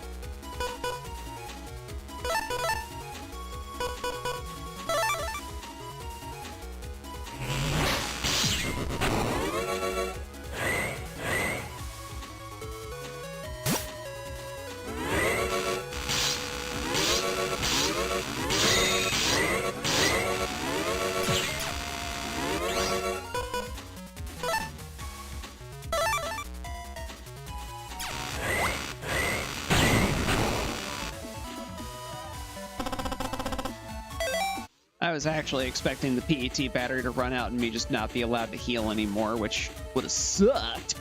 I was actually expecting the PET battery to run out and me just not be allowed to heal anymore, which would have sucked,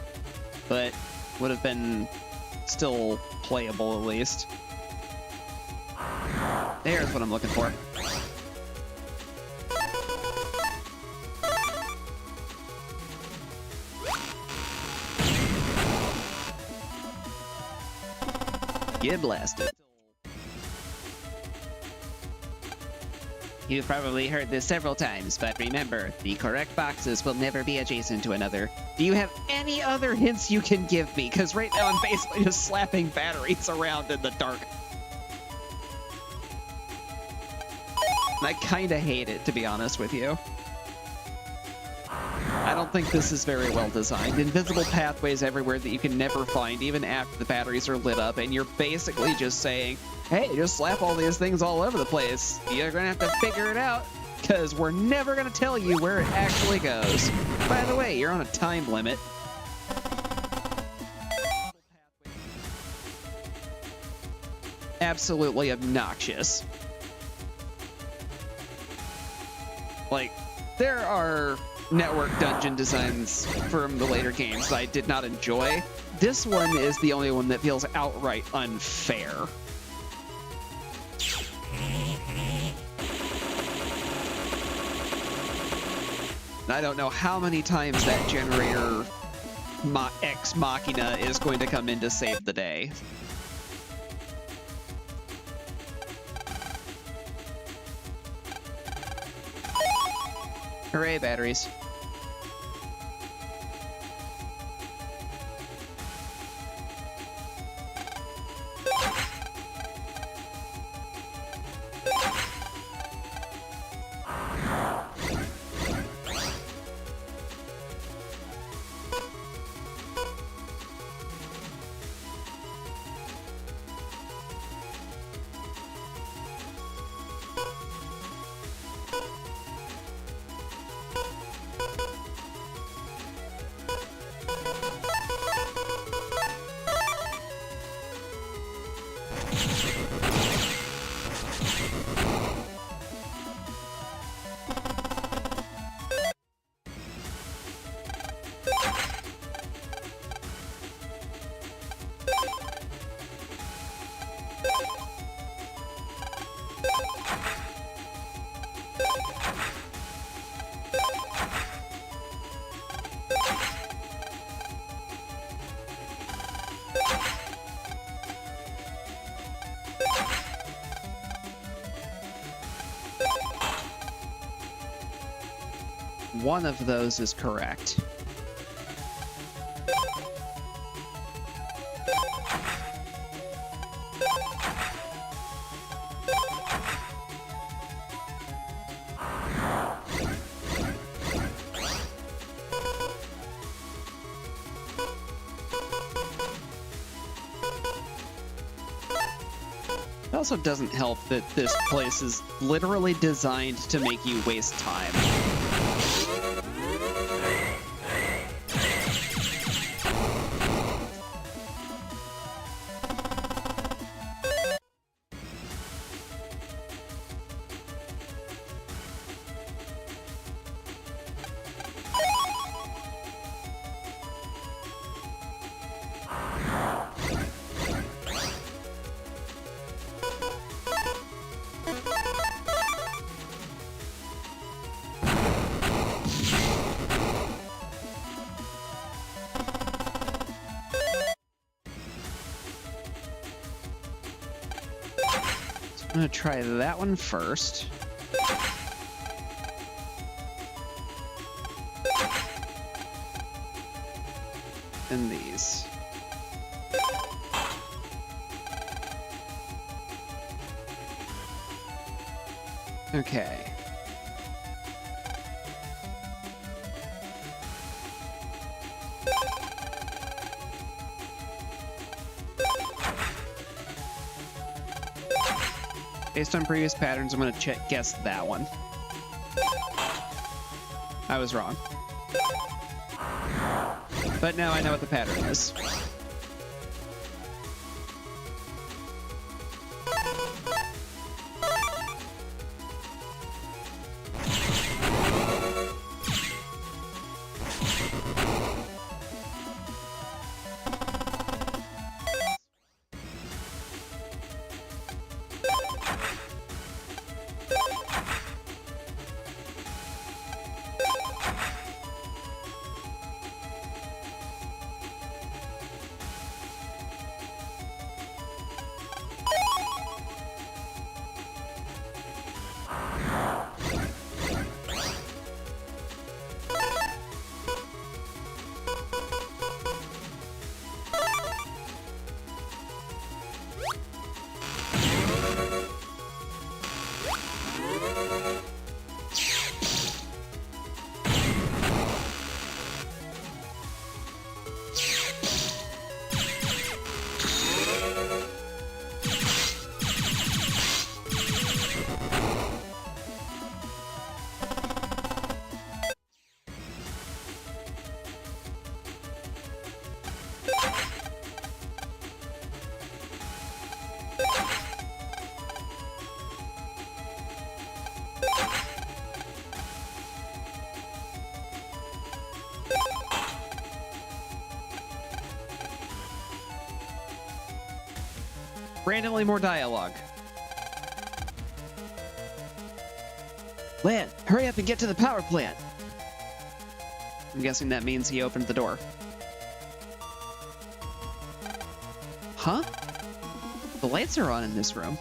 but would have been still playable at least. There's what I'm looking for. Get blasted. You've probably heard this several times, but remember, the correct boxes will never be adjacent to another. Do you have any other hints you can give me? Because right now I'm basically just slapping batteries around in the dark. And I kind of hate it, to be honest with you. I don't think this is very well designed. Invisible pathways everywhere that you can never find, even after the batteries are lit up, and you're basically just saying, hey, just slap all these things all over the place. You're gonna have to figure it out, because we're never gonna tell you where it actually goes. By the way, you're on a time limit. Absolutely obnoxious. Like, there are network dungeon designs from the later games that I did not enjoy. This one is the only one that feels outright unfair. I don't know how many times that generator ex machina is going to come in to save the day. Hooray, batteries. One of those is correct. It also doesn't help that this place is literally designed to make you waste time. I'm gonna try that one first. And these. Okay. Based on previous patterns, I'm going to guess that one. I was wrong. But now I know what the pattern is. randomly more dialogue. Lan, hurry up and get to the power plant. I'm guessing that means he opened the door. Huh? The lights are on in this room.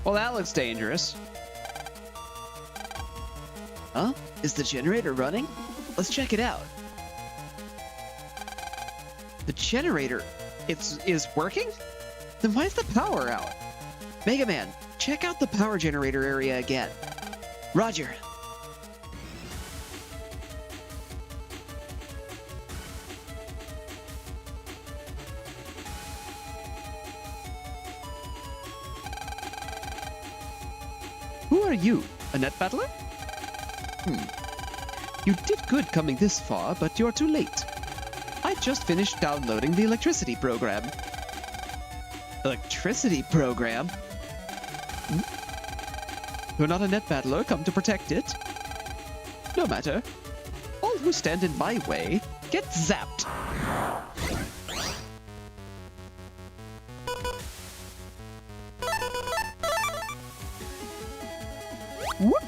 Well, that looks dangerous. Huh? Is the generator running? Let's check it out. The generator, is working? Then why is the power out? Mega Man, check out the power generator area again. Roger. Who are you? A net battler? You did good coming this far, but you're too late. I just finished downloading the electricity program. Electricity program? You're not a net battler come to protect it? No matter. All who stand in my way get zapped. Whoop.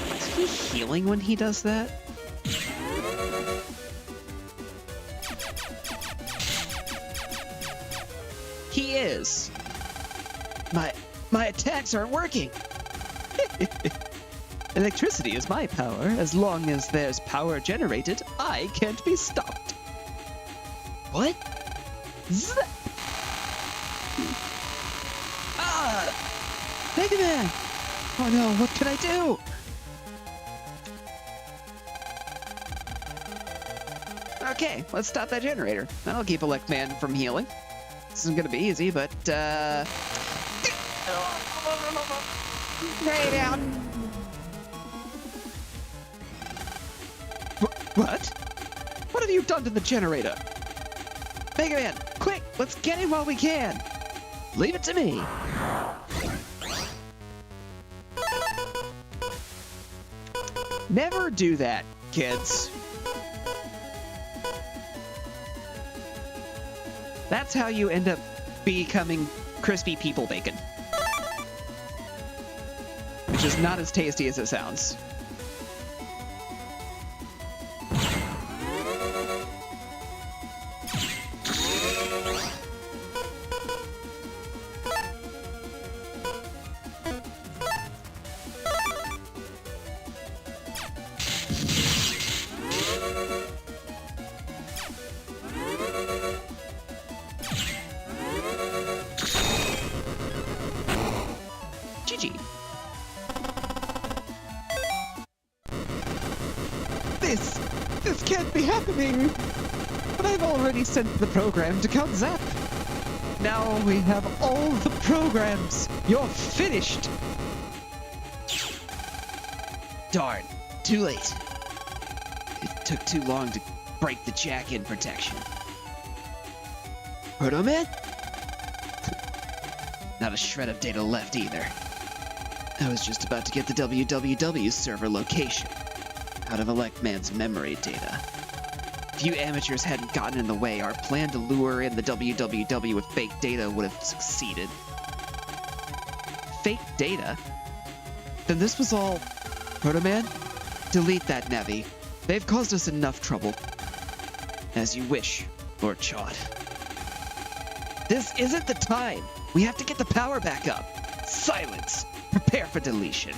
Is he healing when he does that? He is. My attacks aren't working. Electricity is my power. As long as there's power generated, I can't be stopped. What? Zap! Ah! Mega Man! Oh no, what can I do? Okay, let's stop that generator. That'll keep Elect Man from healing. This isn't gonna be easy, but Lay down. What? What have you done to the generator? Mega Man, quick, let's get him while we can. Leave it to me. Never do that, kids. That's how you end up becoming crispy people bacon. Which is not as tasty as it sounds. GG. This can't be happening. But I've already sent the program to Count Zap. Now we have all the programs. You're finished. Darn, too late. It took too long to break the jack-in protection. Proto Man? Not a shred of data left either. I was just about to get the www server location out of Elect Man's memory data. If you amateurs hadn't gotten in the way, our plan to lure in the www with fake data would have succeeded. Fake data? Then this was all... Proto Man? Delete that, Navi. They've caused us enough trouble. As you wish, Lord Chod. This isn't the time! We have to get the power back up! Silence! Prepare for deletion.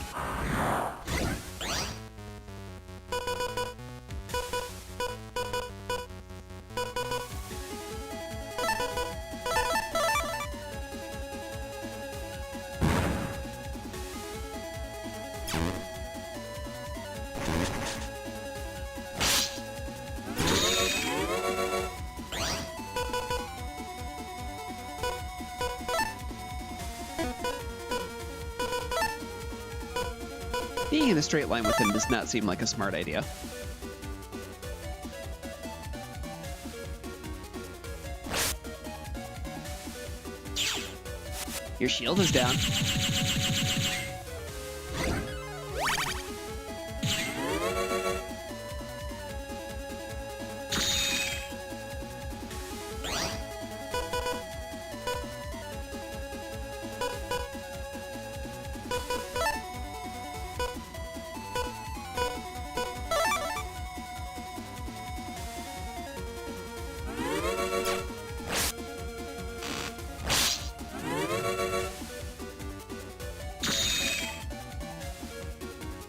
Being in a straight line with him does not seem like a smart idea. Your shield is down.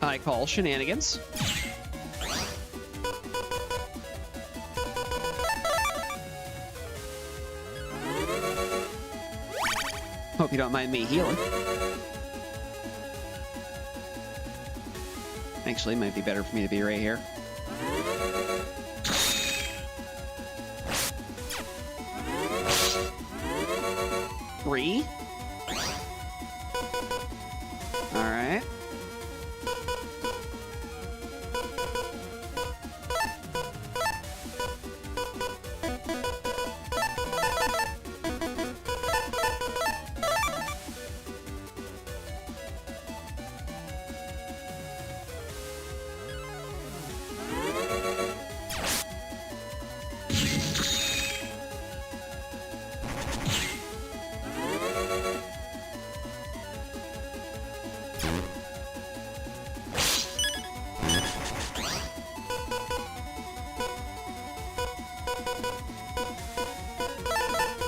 I call shenanigans. Hope you don't mind me healing. Actually, it might be better for me to be right here. Three. All right.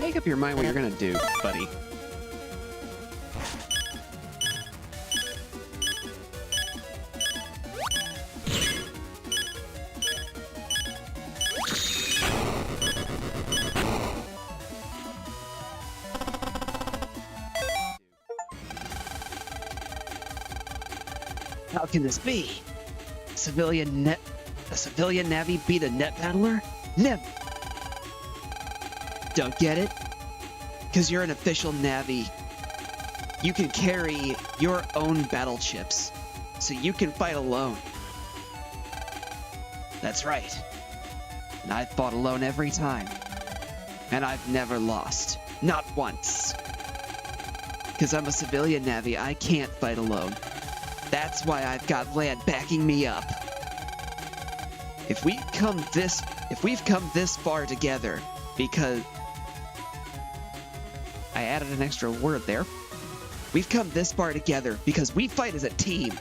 Make up your mind what you're gonna do, buddy. How can this be? A civilian Navi beat a net battler? Never. Don't get it? Because you're an official Navi. You can carry your own battle chips, so you can fight alone. That's right. And I've fought alone every time. And I've never lost. Not once. Because I'm a civilian Navi, I can't fight alone. That's why I've got Land backing me up. If we've come this far together, because I added an extra word there. We've come this far together because we fight as a team.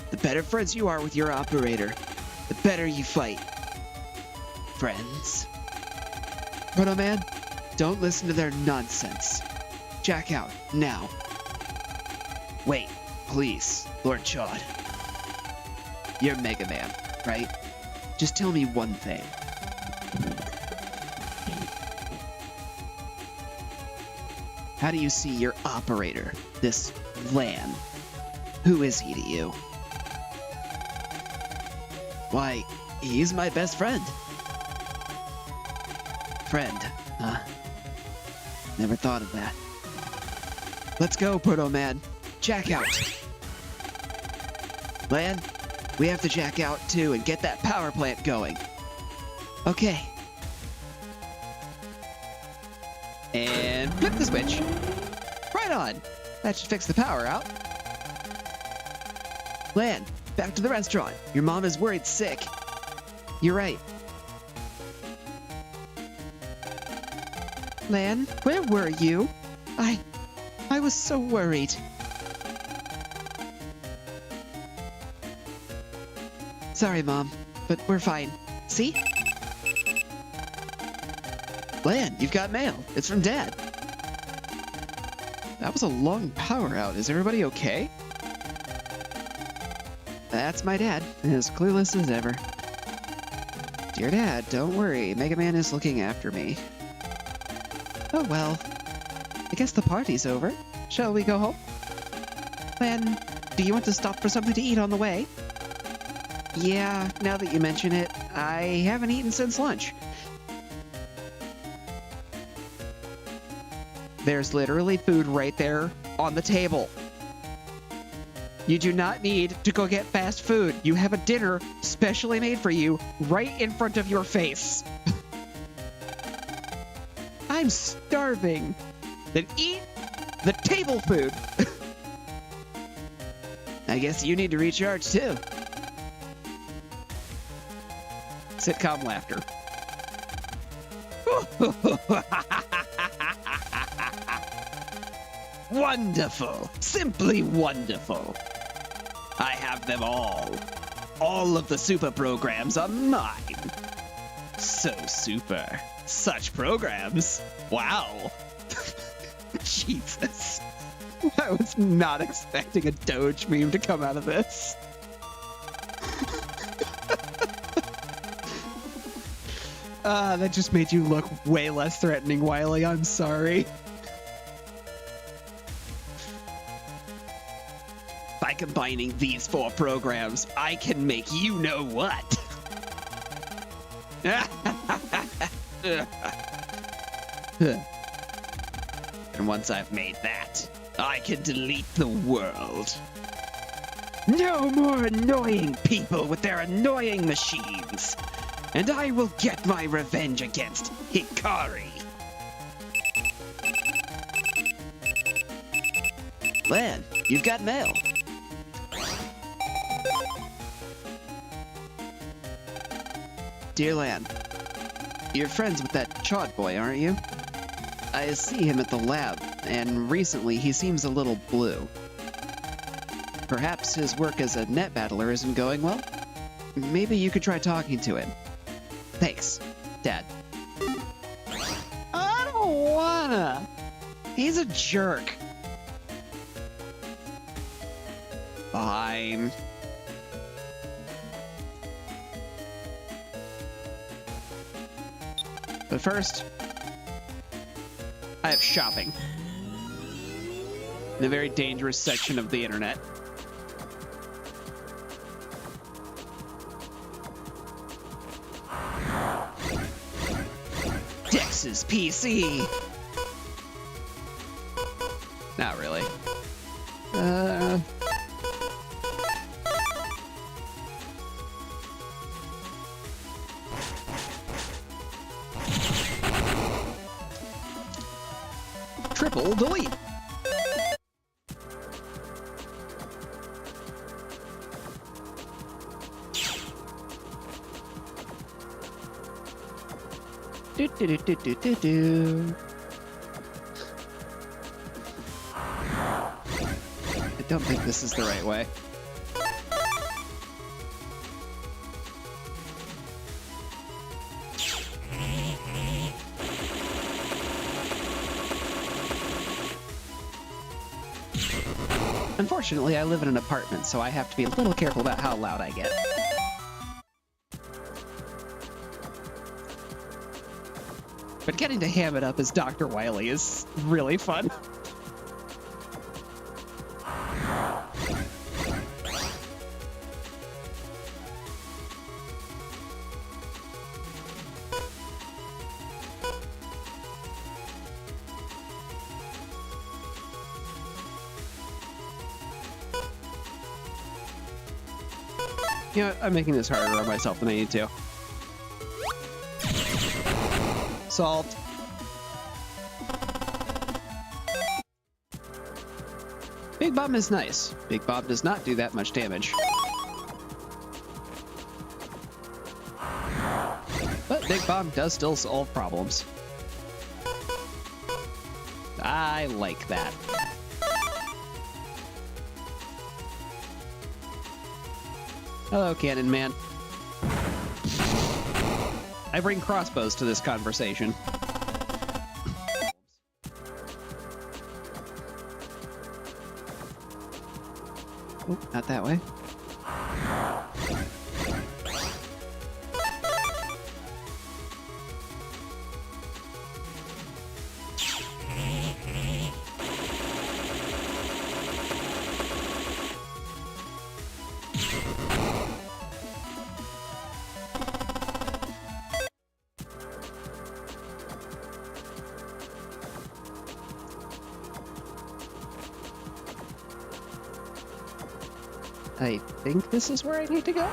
The better friends you are with your operator, the better you fight. Friends. Proto Man, don't listen to their nonsense. Jack out, now. Wait, please, Lord Chod. You're Mega Man, right? Just tell me one thing. How do you see your operator, this Lan? Who is he to you? Why, he's my best friend. Friend, huh? Never thought of that. Let's go, Proto Man. Jack out. Lan, we have to jack out too and get that power plant going. Okay. And flip the switch. Right on. That should fix the power out. Lan, back to the restaurant. Your mom is worried sick. You're right. Lan, where were you? I was so worried. Sorry, Mom, but we're fine. See? Lan, you've got mail. It's from Dad. That was a long power out. Is everybody okay? That's my dad, as clueless as ever. Dear Dad, don't worry. Mega Man is looking after me. Oh well. I guess the party's over. Shall we go home? Lan, do you want to stop for something to eat on the way? Yeah, now that you mention it, I haven't eaten since lunch. There's literally food right there on the table. You do not need to go get fast food. You have a dinner specially made for you right in front of your face. I'm starving. Then eat the table food. I guess you need to recharge too. Sitcom laughter. Wonderful. Simply wonderful. I have them all. All of the super programs are mine. So super. Such programs. Wow. Jesus. I was not expecting a Doge meme to come out of this. That just made you look way less threatening, Wiley. I'm sorry. By combining these 4 programs, I can make you know what. And once I've made that, I can delete the world. No more annoying people with their annoying machines. And I will get my revenge against Hikari. Lan, you've got mail. Dear Lan, you're friends with that Chod boy, aren't you? I see him at the lab, and recently he seems a little blue. Perhaps his work as a net battler isn't going well? Maybe you could try talking to him. Thanks, Dad. I don't wanna. He's a jerk. Fine. But first, I have shopping. In a very dangerous section of the internet. Dex's PC. Not really. Triple delete. Do, do, do, do, do, do, do. I don't think this is the right way. Unfortunately, I live in an apartment, so I have to be a little careful about how loud I get. But getting to ham it up as Dr. Wily is really fun. You know what? I'm making this harder on myself than I need to. Solved. Big Bomb is nice. Big Bomb does not do that much damage. But Big Bomb does still solve problems. I like that. Hello, Cannon Man. I bring crossbows to this conversation. Oh, not that way. I think this is where I need to go.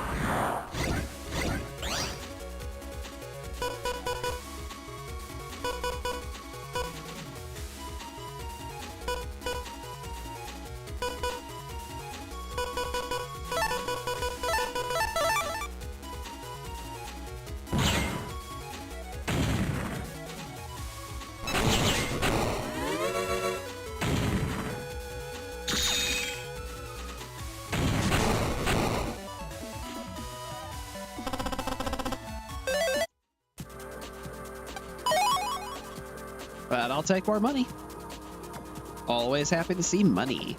But I'll take more money. Always happy to see money.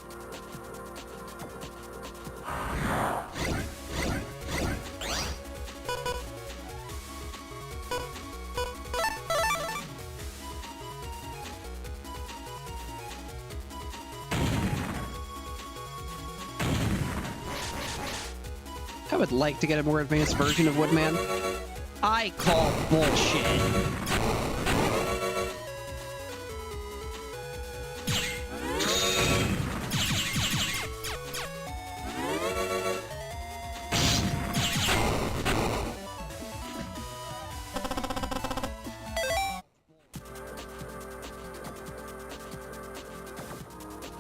I would like to get a more advanced version of Woodman. I call bullshit.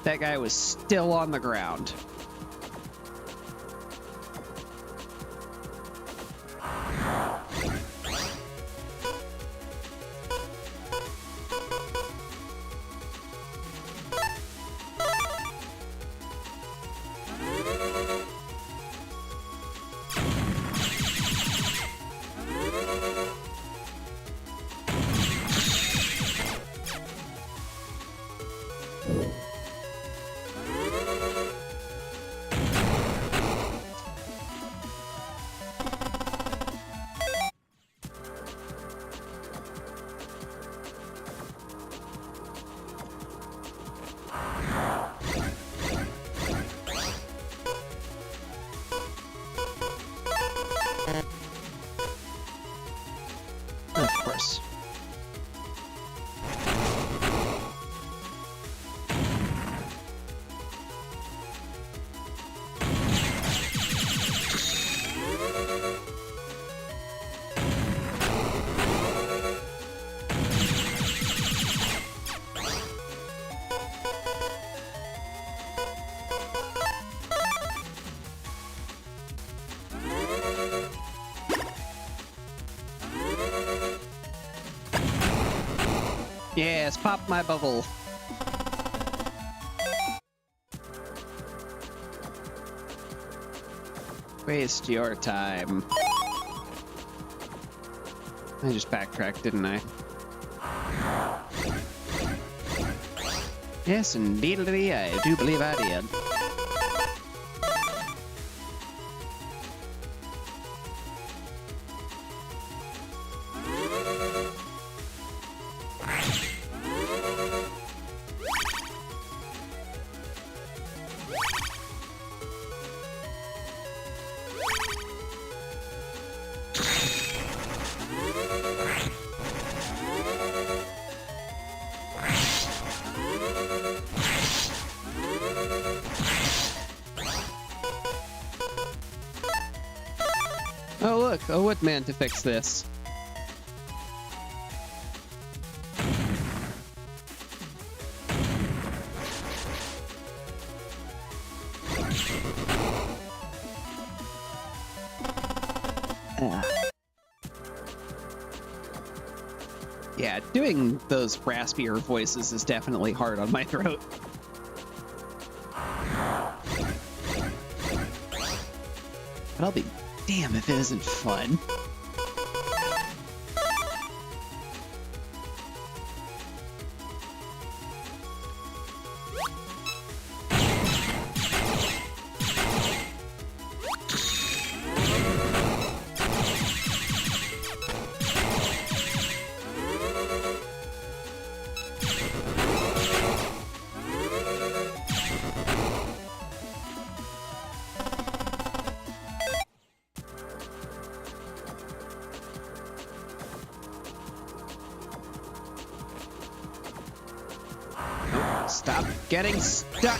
That guy was still on the ground. Of course. Yes, pop my bubble. Waste your time. I just backtracked, didn't I? Yes, indeed, I do believe I did. Oh look, a Woodman to fix this. Yeah, doing those raspier voices is definitely hard on my throat. But I'll be damn if it isn't fun. Stop getting stuck.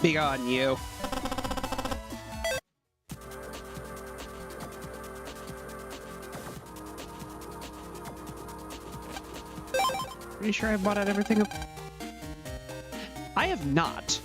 Be gone, you. Pretty sure I bought out everything. I have not.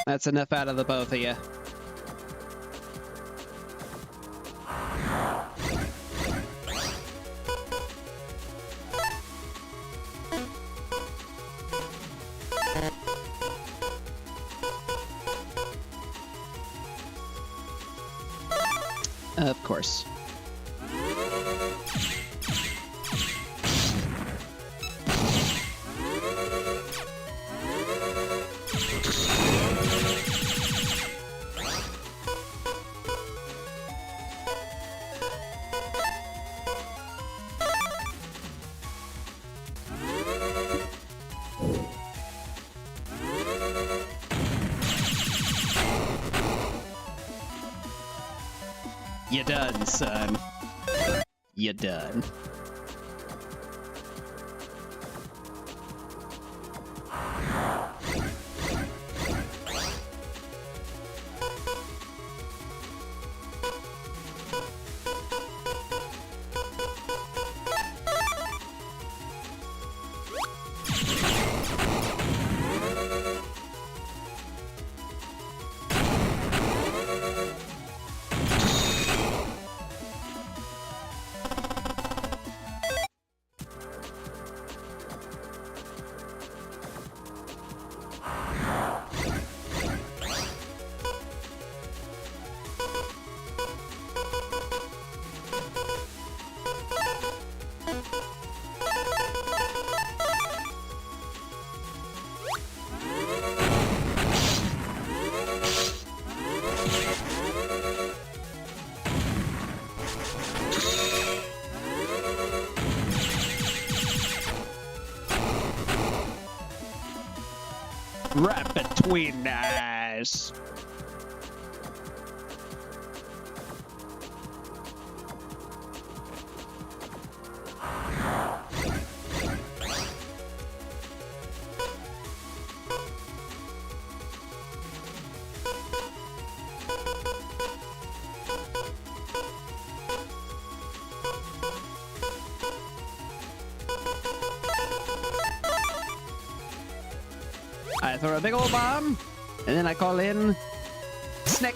That's enough out of the both of you. Of course. You done, son. You done. Right between the eyes. I throw a big old bomb, and then I call in Snake.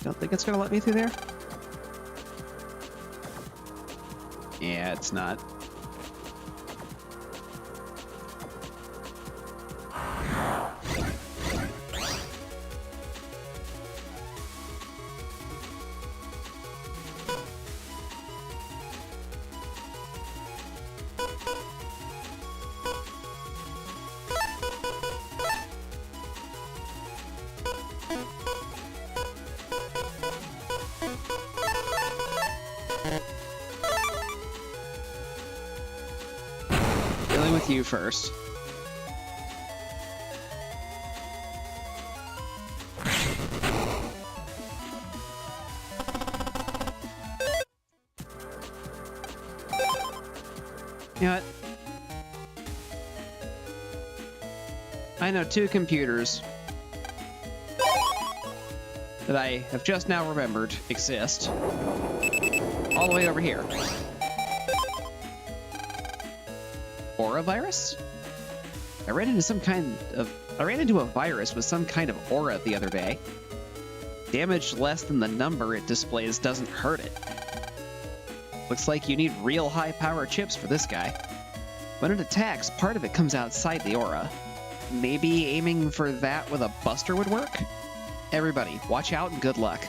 Don't think it's gonna let me through there. Yeah, it's not. you first. You know what? I know 2 computers that I have just now remembered exist. All the way over here. Aura virus? I ran into a virus with some kind of aura the other day. Damage less than the number it displays doesn't hurt it. Looks like you need real high power chips for this guy. When it attacks, part of it comes outside the aura. Maybe aiming for that with a buster would work? Everybody, watch out and good luck.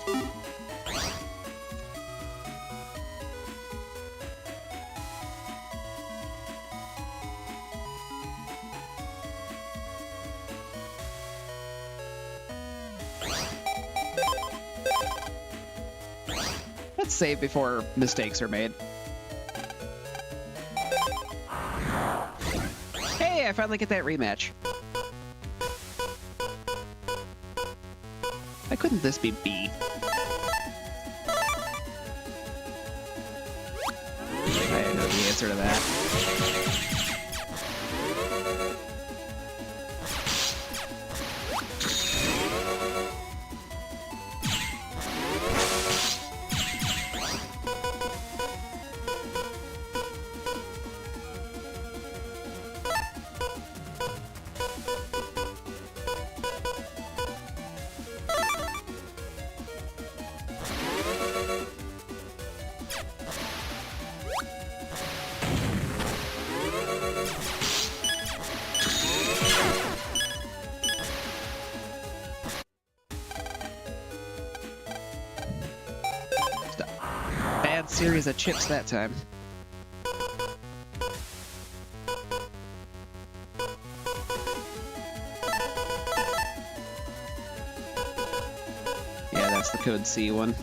Let's save before mistakes are made. Hey, I finally get that rematch. Why couldn't this be B? I know the answer to that. Series of chips that time. Yeah, that's the code C one.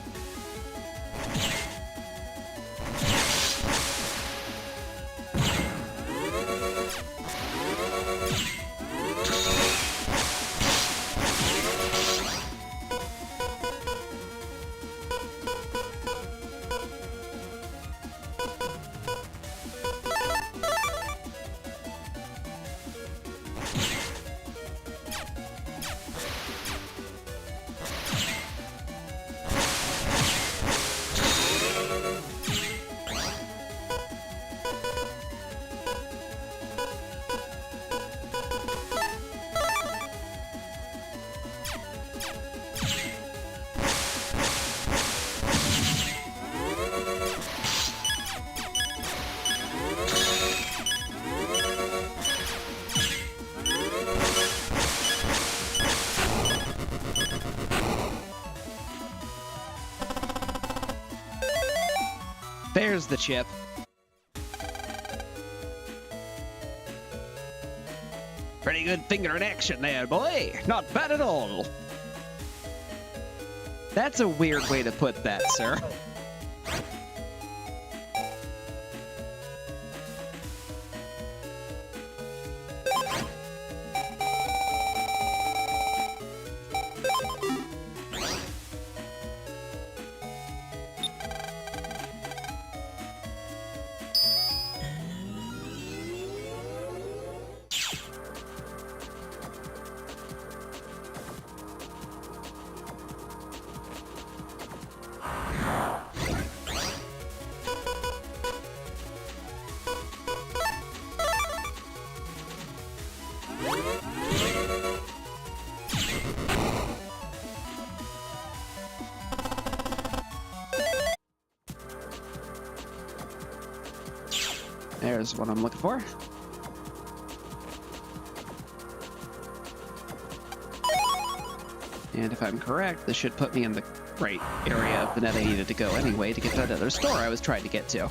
There's the chip. Pretty good finger in action there, boy. Not bad at all. That's a weird way to put that, sir. There's what I'm looking for. And if I'm correct, this should put me in the right area of the net I needed to go anyway to get that other store I was trying to get to.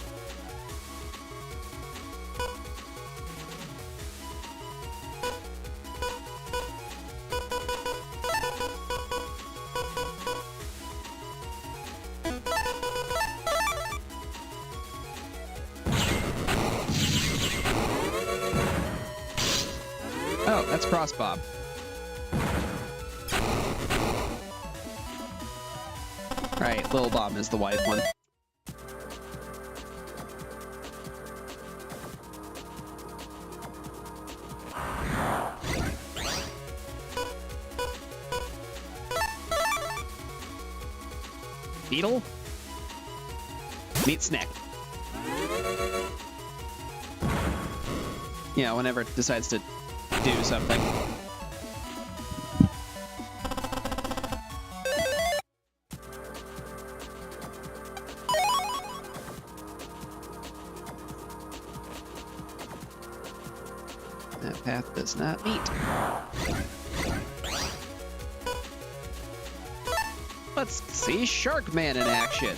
That's Crossbob. Right, Lil Bomb is the white one. Beetle? Meat snack. Yeah, whenever it decides to do something. That path does not meet. Let's see Sharkman in action.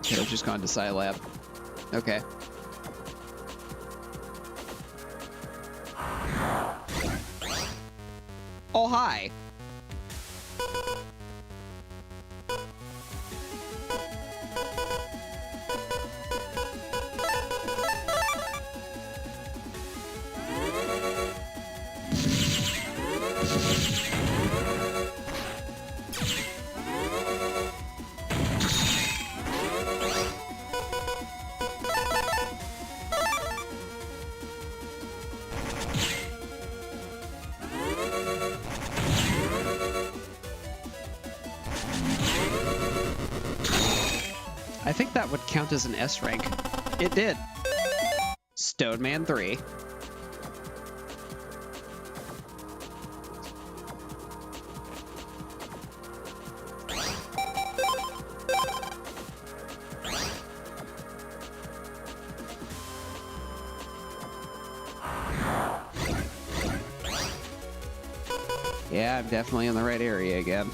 Could have just gone to Scilab. Okay. Oh, hi. I think that would count as an S rank. It did. Stoneman 3. Yeah, I'm definitely in the right area again.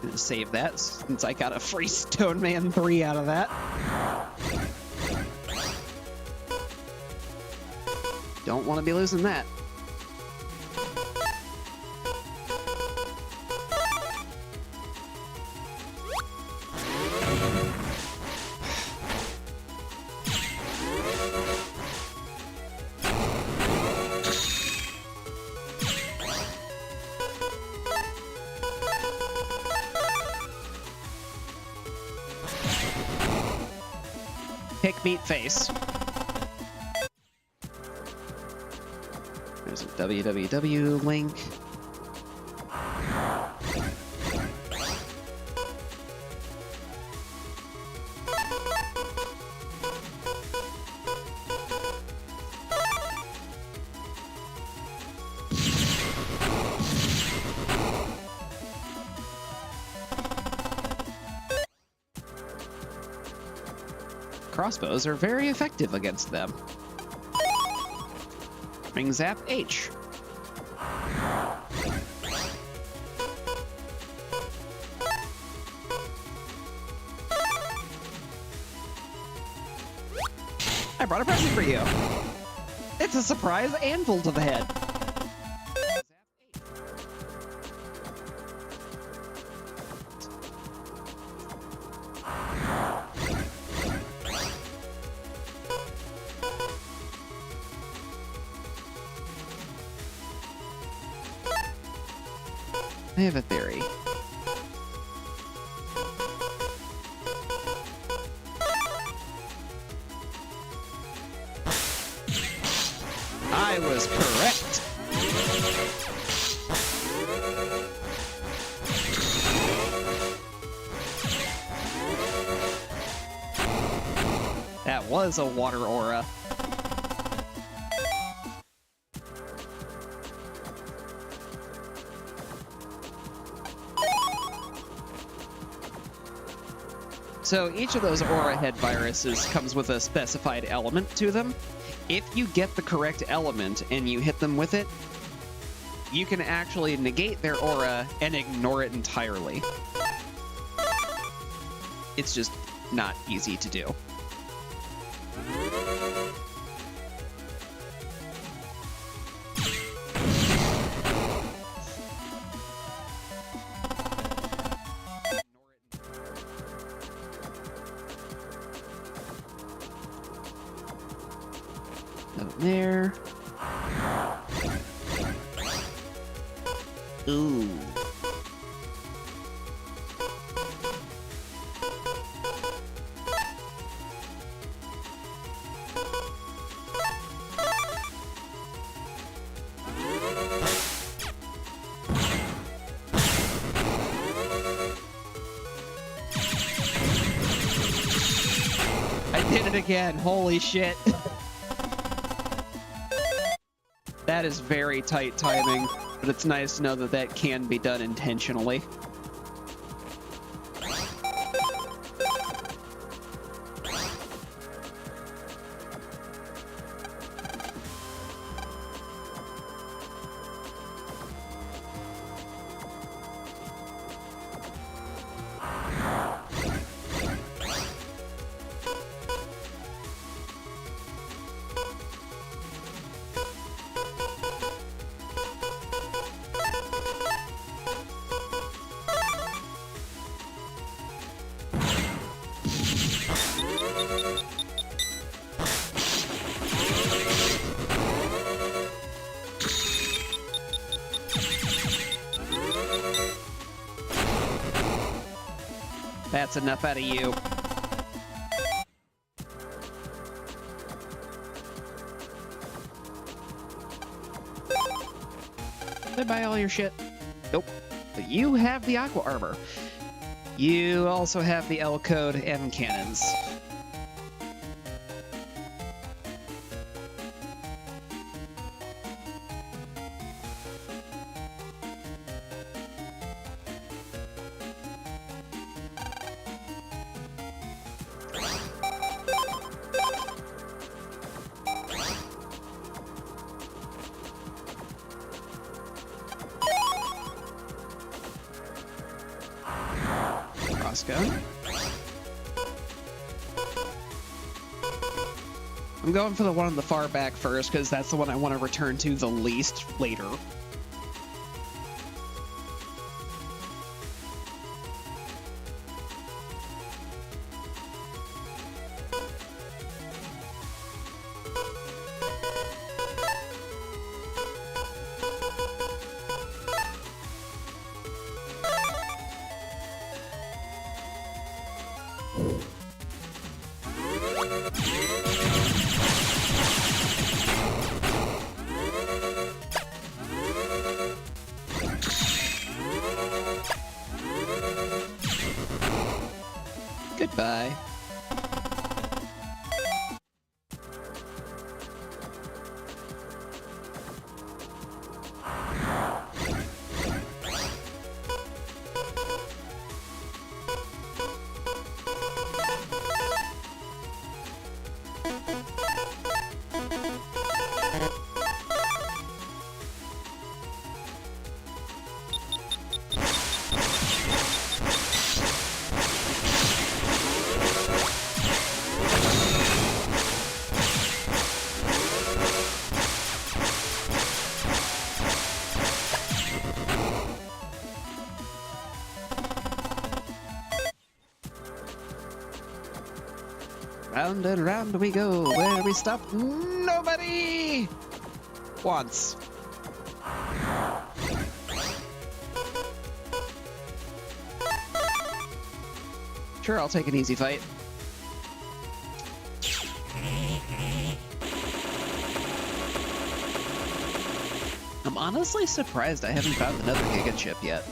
Gonna save that since I got a free Stoneman 3 out of that. Don't want to be losing that. Pick meat face. There's a www link. Crossbows are very effective against them. Ring Zap H. I brought a present for you. It's a surprise anvil to the head. I have a theory. I was correct. That was a water aura. So each of those aura head viruses comes with a specified element to them. If you get the correct element and you hit them with it, you can actually negate their aura and ignore it entirely. It's just not easy to do. There. Ooh. I did it again. Holy shit. That is very tight timing, but it's nice to know that that can be done intentionally. That's enough out of you. Did I buy all your shit? Nope. But you have the aqua armor. You also have the L code and cannons. Crossgun. I'm going for the one on the far back first, because that's the one I want to return to the least later. Goodbye. Round and round we go. Where do we stop? Nobody wants. Sure, I'll take an easy fight. I'm honestly surprised I haven't found another Giga Chip yet.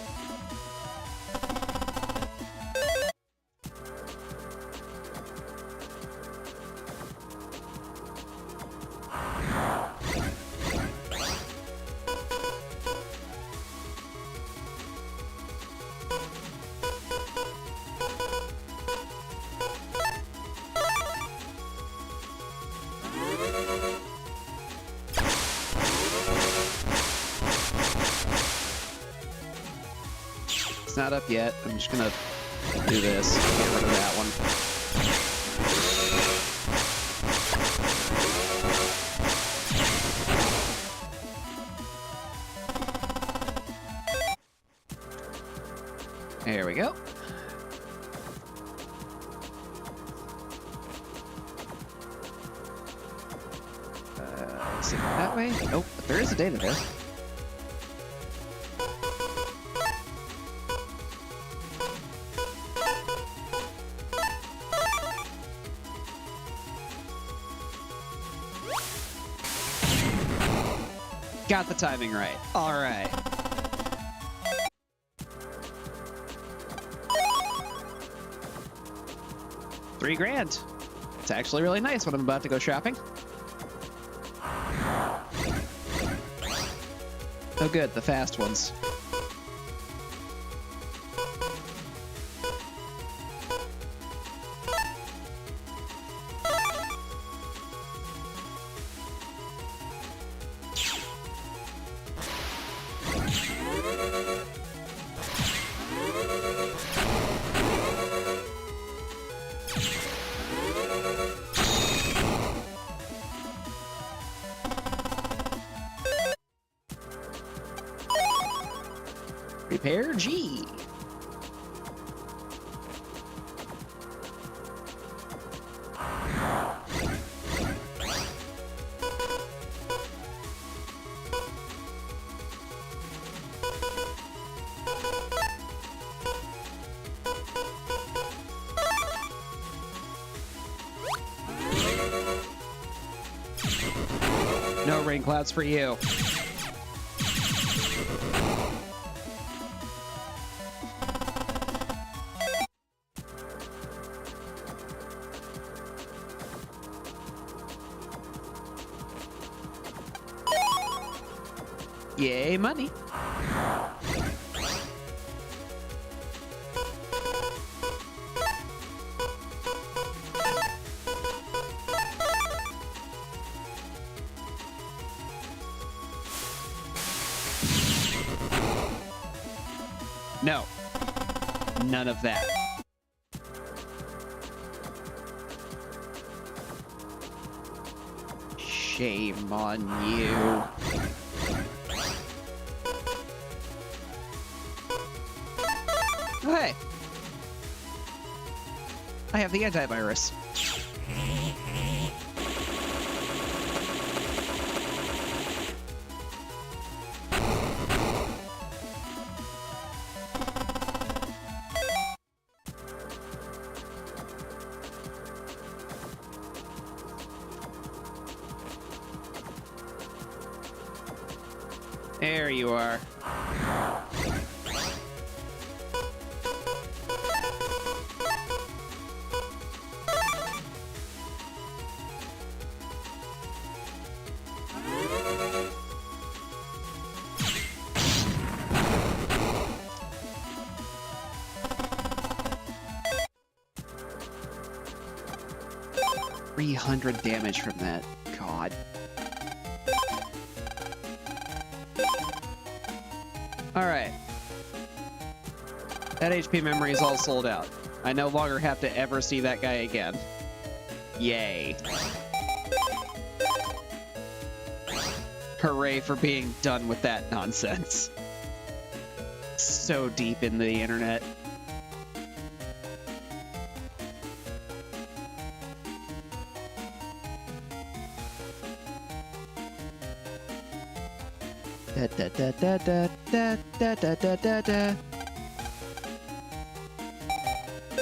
not up yet. I'm just gonna do this. Get rid of that one. There we go. Let's see, that way? Nope, but there is a data there. Got the timing right. All right. $3,000. It's actually really nice when I'm about to go shopping. Oh good, the fast ones. Repair G. No rain clouds for you. Yay, money. No. None of that. Shame on you. Oh, hey. I have the antivirus. There you are. $300 damage from that. God. Alright. That HP memory is all sold out. I no longer have to ever see that guy again. Yay. Hooray for being done with that nonsense. So deep in the internet. Da, da, da, da, da, da, da, da, da, da, da.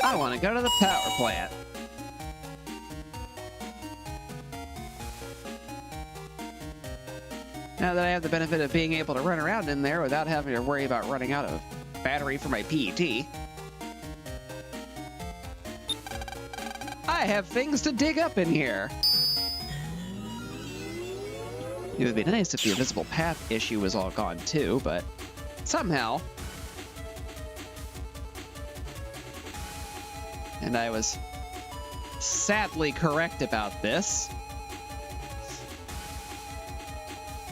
I want to go to the power plant. Now that I have the benefit of being able to run around in there without having to worry about running out of battery for my PET, I have things to dig up in here. It would be nice if the invisible path issue was all gone too, but somehow. And I was sadly correct about this.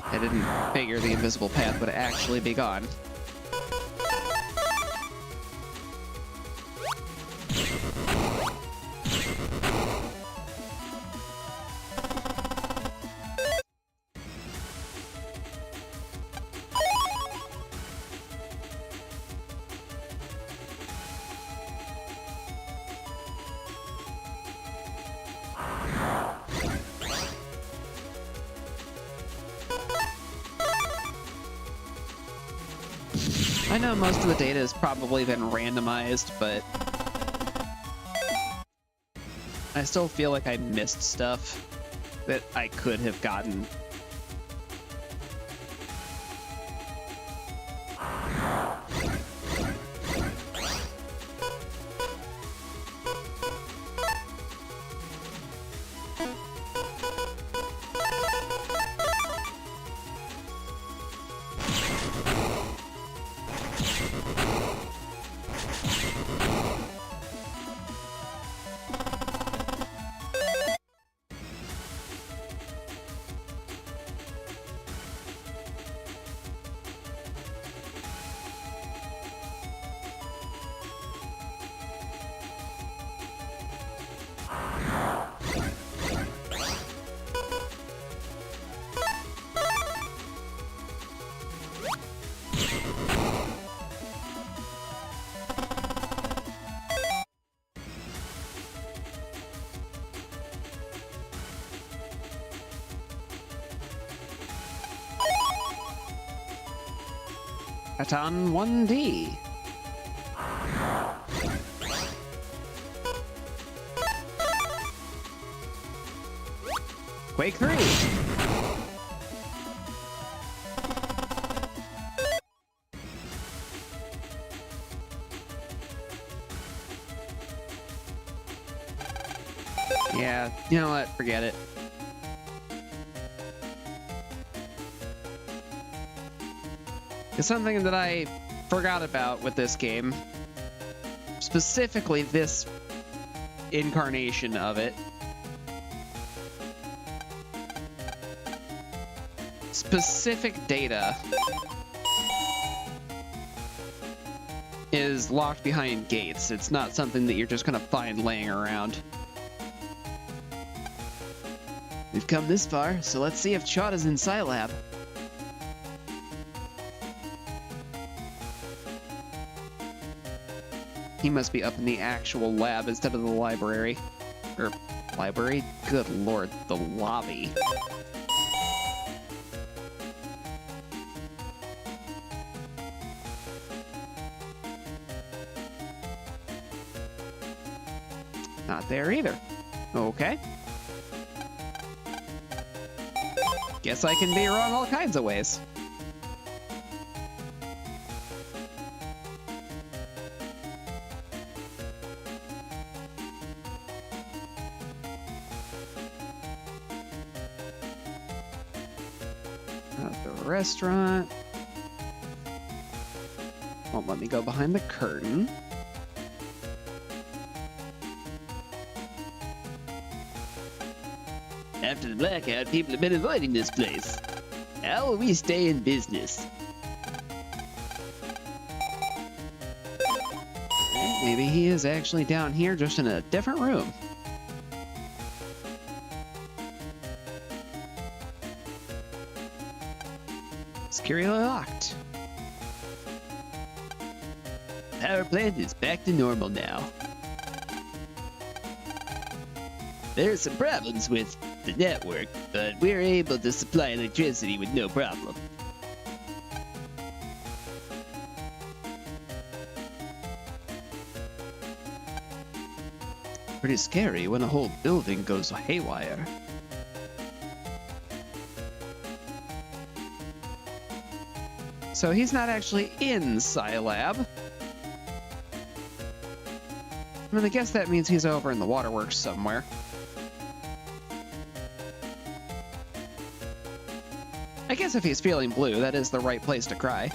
I didn't figure the invisible path would actually be gone. know most of the data has probably been randomized, but I still feel like I missed stuff that I could have gotten. Aton 1D. Quake 3. Yeah, you know what? Forget it. It's something that I forgot about with this game. Specifically this incarnation of it. Specific data is locked behind gates. It's not something that you're just gonna find laying around. We've come this far, so let's see if Chod is in Scilab. He must be up in the actual lab instead of the library. Or, library? Good lord, the lobby. Not there either. Okay. Guess I can be wrong all kinds of ways. The restaurant. Won't let me go behind the curtain. After the blackout, people have been avoiding this place. How will we stay in business? Maybe he is actually down here, just in a different room. Securely locked. Power plant is back to normal now. There are some problems with the network, but we're able to supply electricity with no problem. Pretty scary when a whole building goes haywire. So he's not actually in Scilab. I mean, I guess that means he's over in the waterworks somewhere. I guess if he's feeling blue, that is the right place to cry.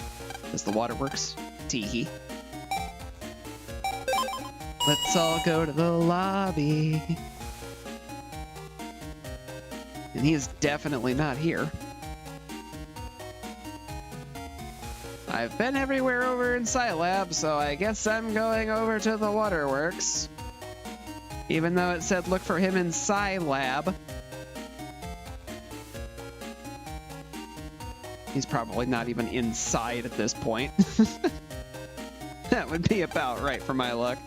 Is the waterworks. Teehee. Let's all go to the lobby. And he is definitely not here. I've been everywhere over in Scilab, so I guess I'm going over to the waterworks. Even though it said look for him in Scilab. He's probably not even inside at this point. That would be about right for my luck.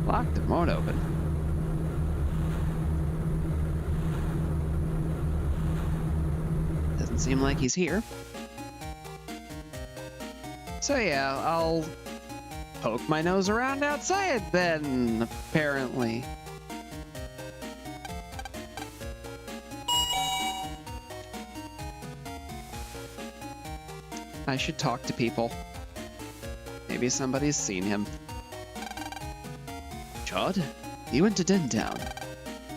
Locked, it won't open. Doesn't seem like he's here. So yeah, I'll poke my nose around outside then, apparently. I should talk to people. Maybe somebody's seen him. Chod, he went to Dentown.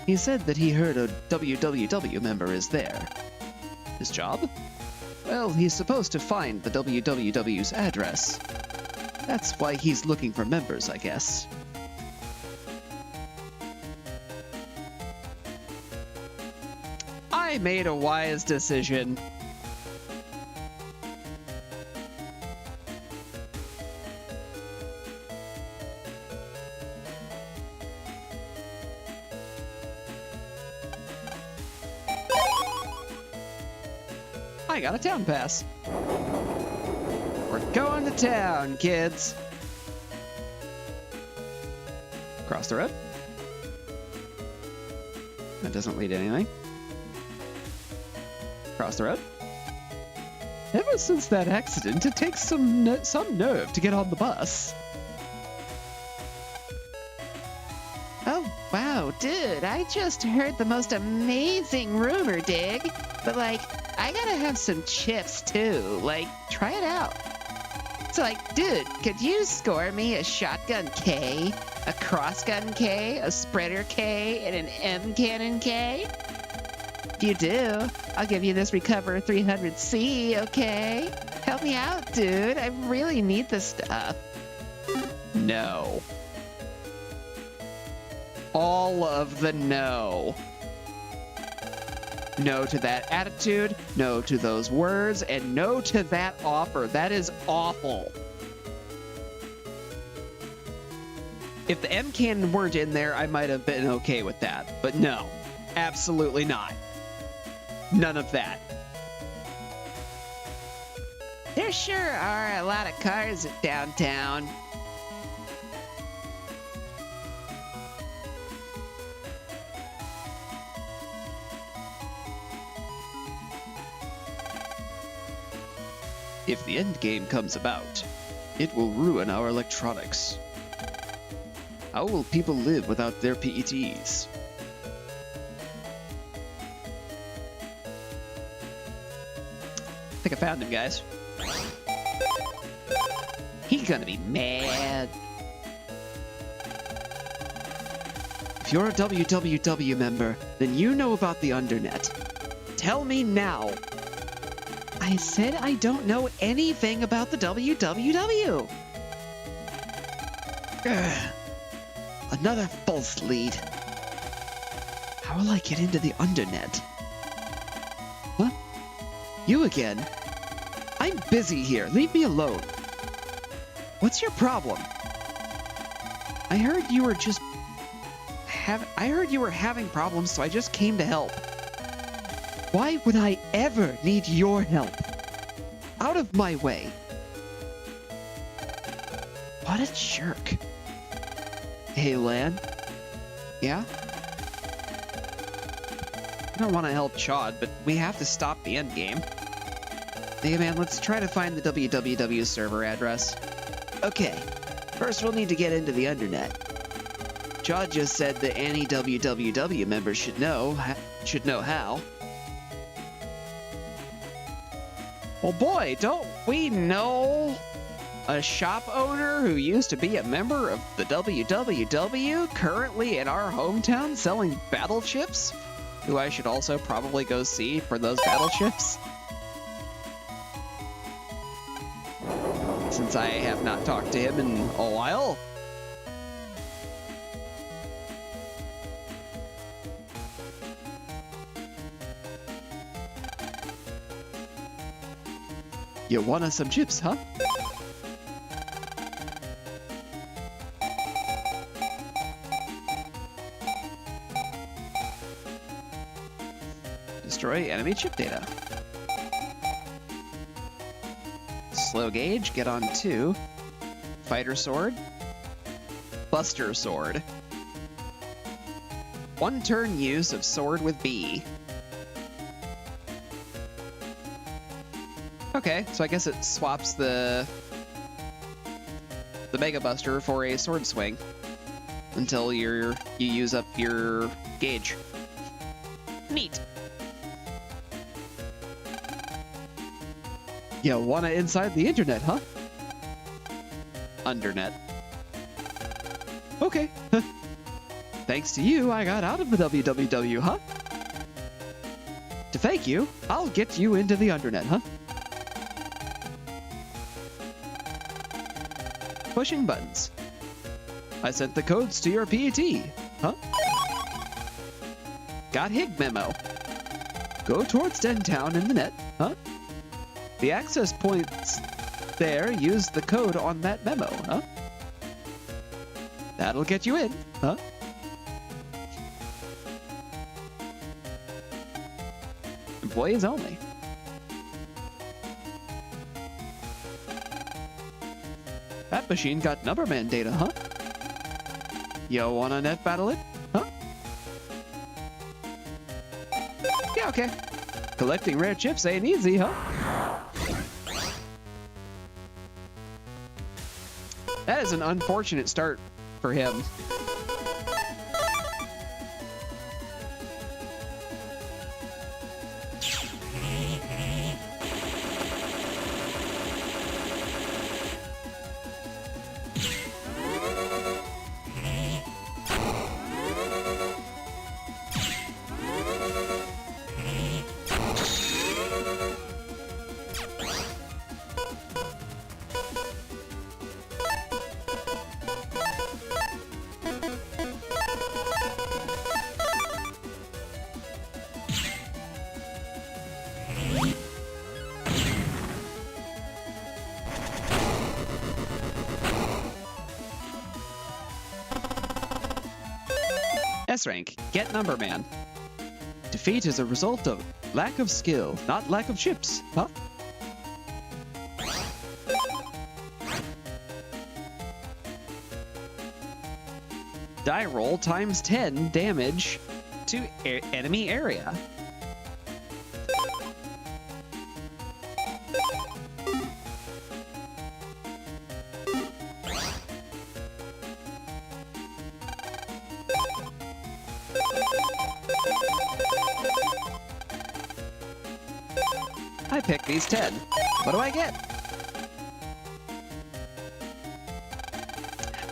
He said that he heard a WWW member is there. His job? Well, he's supposed to find the WWW's address. That's why he's looking for members, I guess. I made a wise decision. I got a town pass. We're going to town, kids. Cross the road. That doesn't lead to anything. Cross the road. Ever since that accident, it takes some nerve to get on the bus. Oh, wow, dude, I just heard the most amazing rumor, dig. But, like, I gotta have some chips, too. Like, try it out. So, like, dude, could you score me a shotgun K, a crossgun K, a spreader K, and an M cannon K? If you do, I'll give you this Recover 300C, okay? Help me out, dude. I really need this stuff. No. All of the no. No to that attitude, no to those words, and no to that offer. That is awful. If the M cannon weren't in there, I might have been okay with that. But no, absolutely not. None of that. There sure are a lot of cars downtown. If the end game comes about, it will ruin our electronics. How will people live without their PETs? I think I found him, guys. He's gonna be mad. If you're a WWW member, then you know about the Undernet. Tell me now. I said I don't know anything about the WWW. Ugh. Another false lead. How will I get into the Undernet? What? You again? I'm busy here. Leave me alone. What's your problem? I heard you were having problems, so I just came to help. Why would I ever need your help? Out of my way. What a jerk. Hey, Lan. Yeah? I don't want to help Chod, but we have to stop the endgame. Hey, man, let's try to find the WWW server address. Okay. First, we'll need to get into the Undernet. Chod just said that any WWW member should know how. Well, boy, don't we know a shop owner who used to be a member of the WWW, currently in our hometown selling battleships, who I should also probably go see for those battleships? Since I have not talked to him in a while. You want us some chips, huh? Destroy enemy chip data. Slow gauge, get on 2. Fighter sword. Buster Sword. 1 turn use of sword with B. Okay, so I guess it swaps the Mega Buster for a sword swing until you use up your gauge. Neat. You wanna inside the internet, huh? Undernet. Okay. Thanks to you, I got out of the WWW, huh? To thank you, I'll get you into the Undernet, huh? Pushing buttons. I sent the codes to your PET, huh? Got Hig memo. Go towards Dentown in the net, huh? The access points there use the code on that memo, huh? That'll get you in, huh? Employees only. That machine got Numberman data, huh? You wanna net battle it, huh? Yeah, okay. Collecting rare chips ain't easy, huh? That is an unfortunate start for him. S rank, get Numberman. Defeat is a result of lack of skill, not lack of chips, huh? Die roll times 10 damage to enemy area. I picked these 10. What do I get?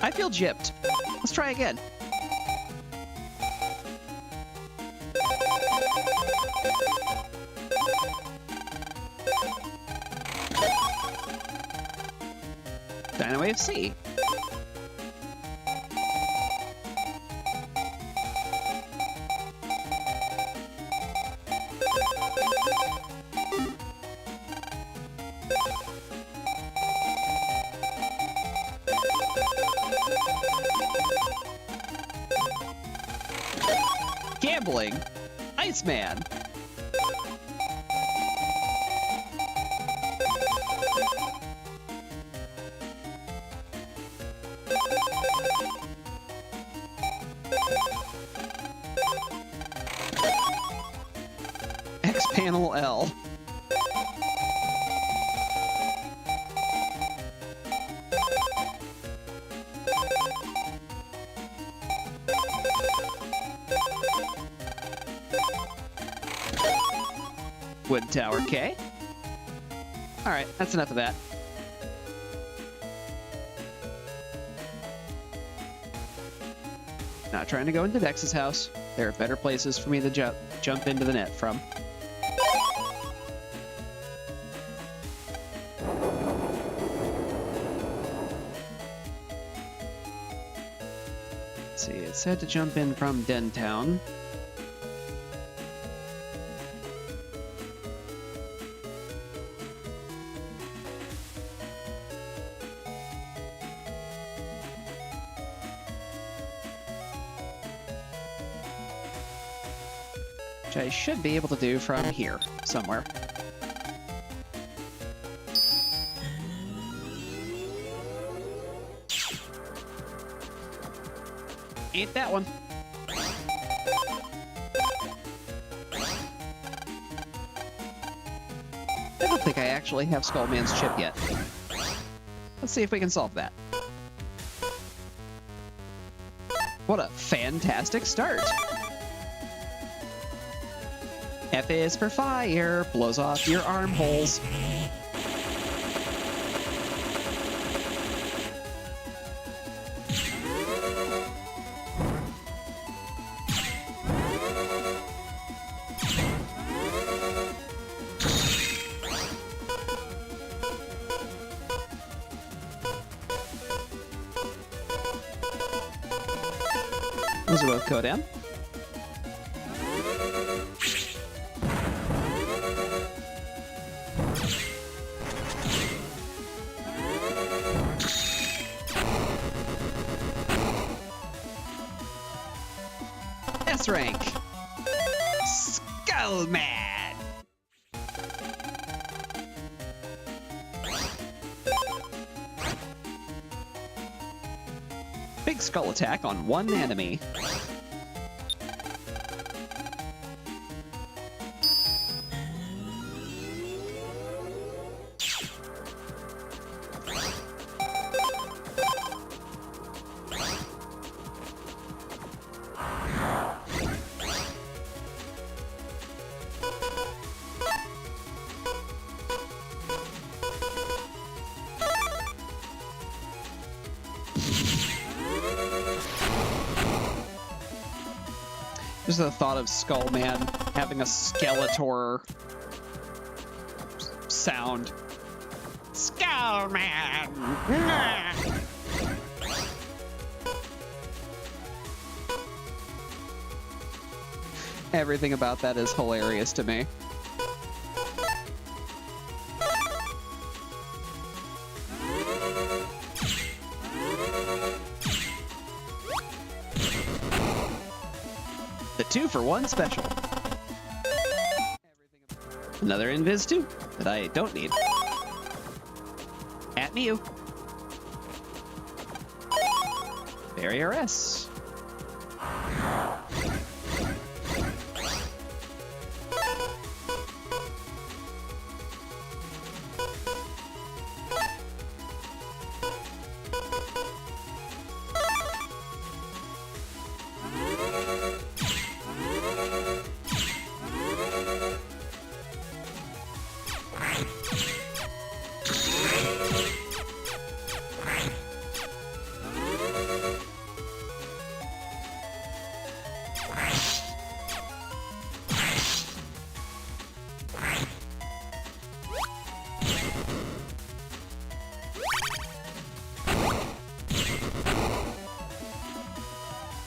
I feel gypped. Let's try again. Dynawave C. Gambling. Iceman. X panel L. Wood Tower K. Alright, that's enough of that. Not trying to go into Dex's house. There are better places for me to jump into the net from. Let's see, it said to jump in from Dentown. Which I should be able to do from here, somewhere. Ain't that one. I don't think I actually have Skullman's chip yet. Let's see if we can solve that. What a fantastic start! F is for fire, blows off your armholes. Those are both code M. S rank. Skullman. Big skull attack on one enemy. Just the thought of Skullman having a Skeletor sound. Skullman! Everything about that is hilarious to me. The 2-for-1 special. Another Invis 2 that I don't need. At Mew. Barrier S.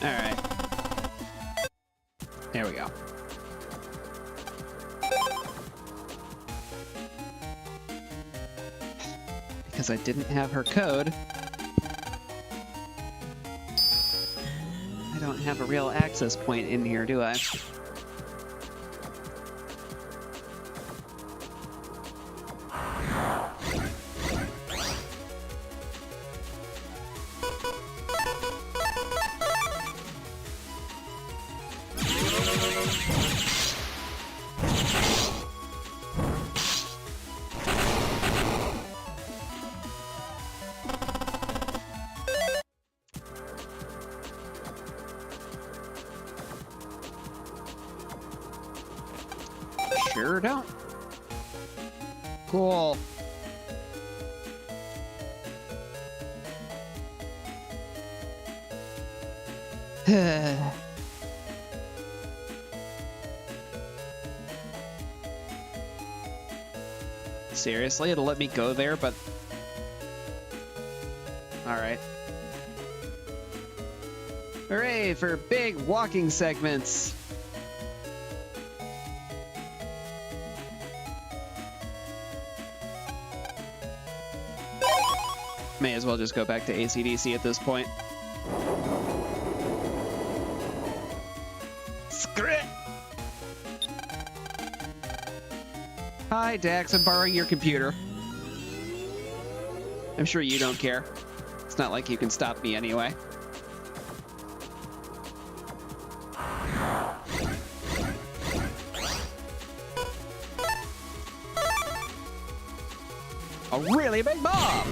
Alright. There we go. Because I didn't have her code, I don't have a real access point in here, do I? Sure don't. Cool. Seriously, it'll let me go there, but... Alright. Hooray for big walking segments! May as well just go back to AC/DC at this point. Screw it! Hi, Dax, I'm borrowing your computer. I'm sure you don't care. It's not like you can stop me anyway. really big bomb.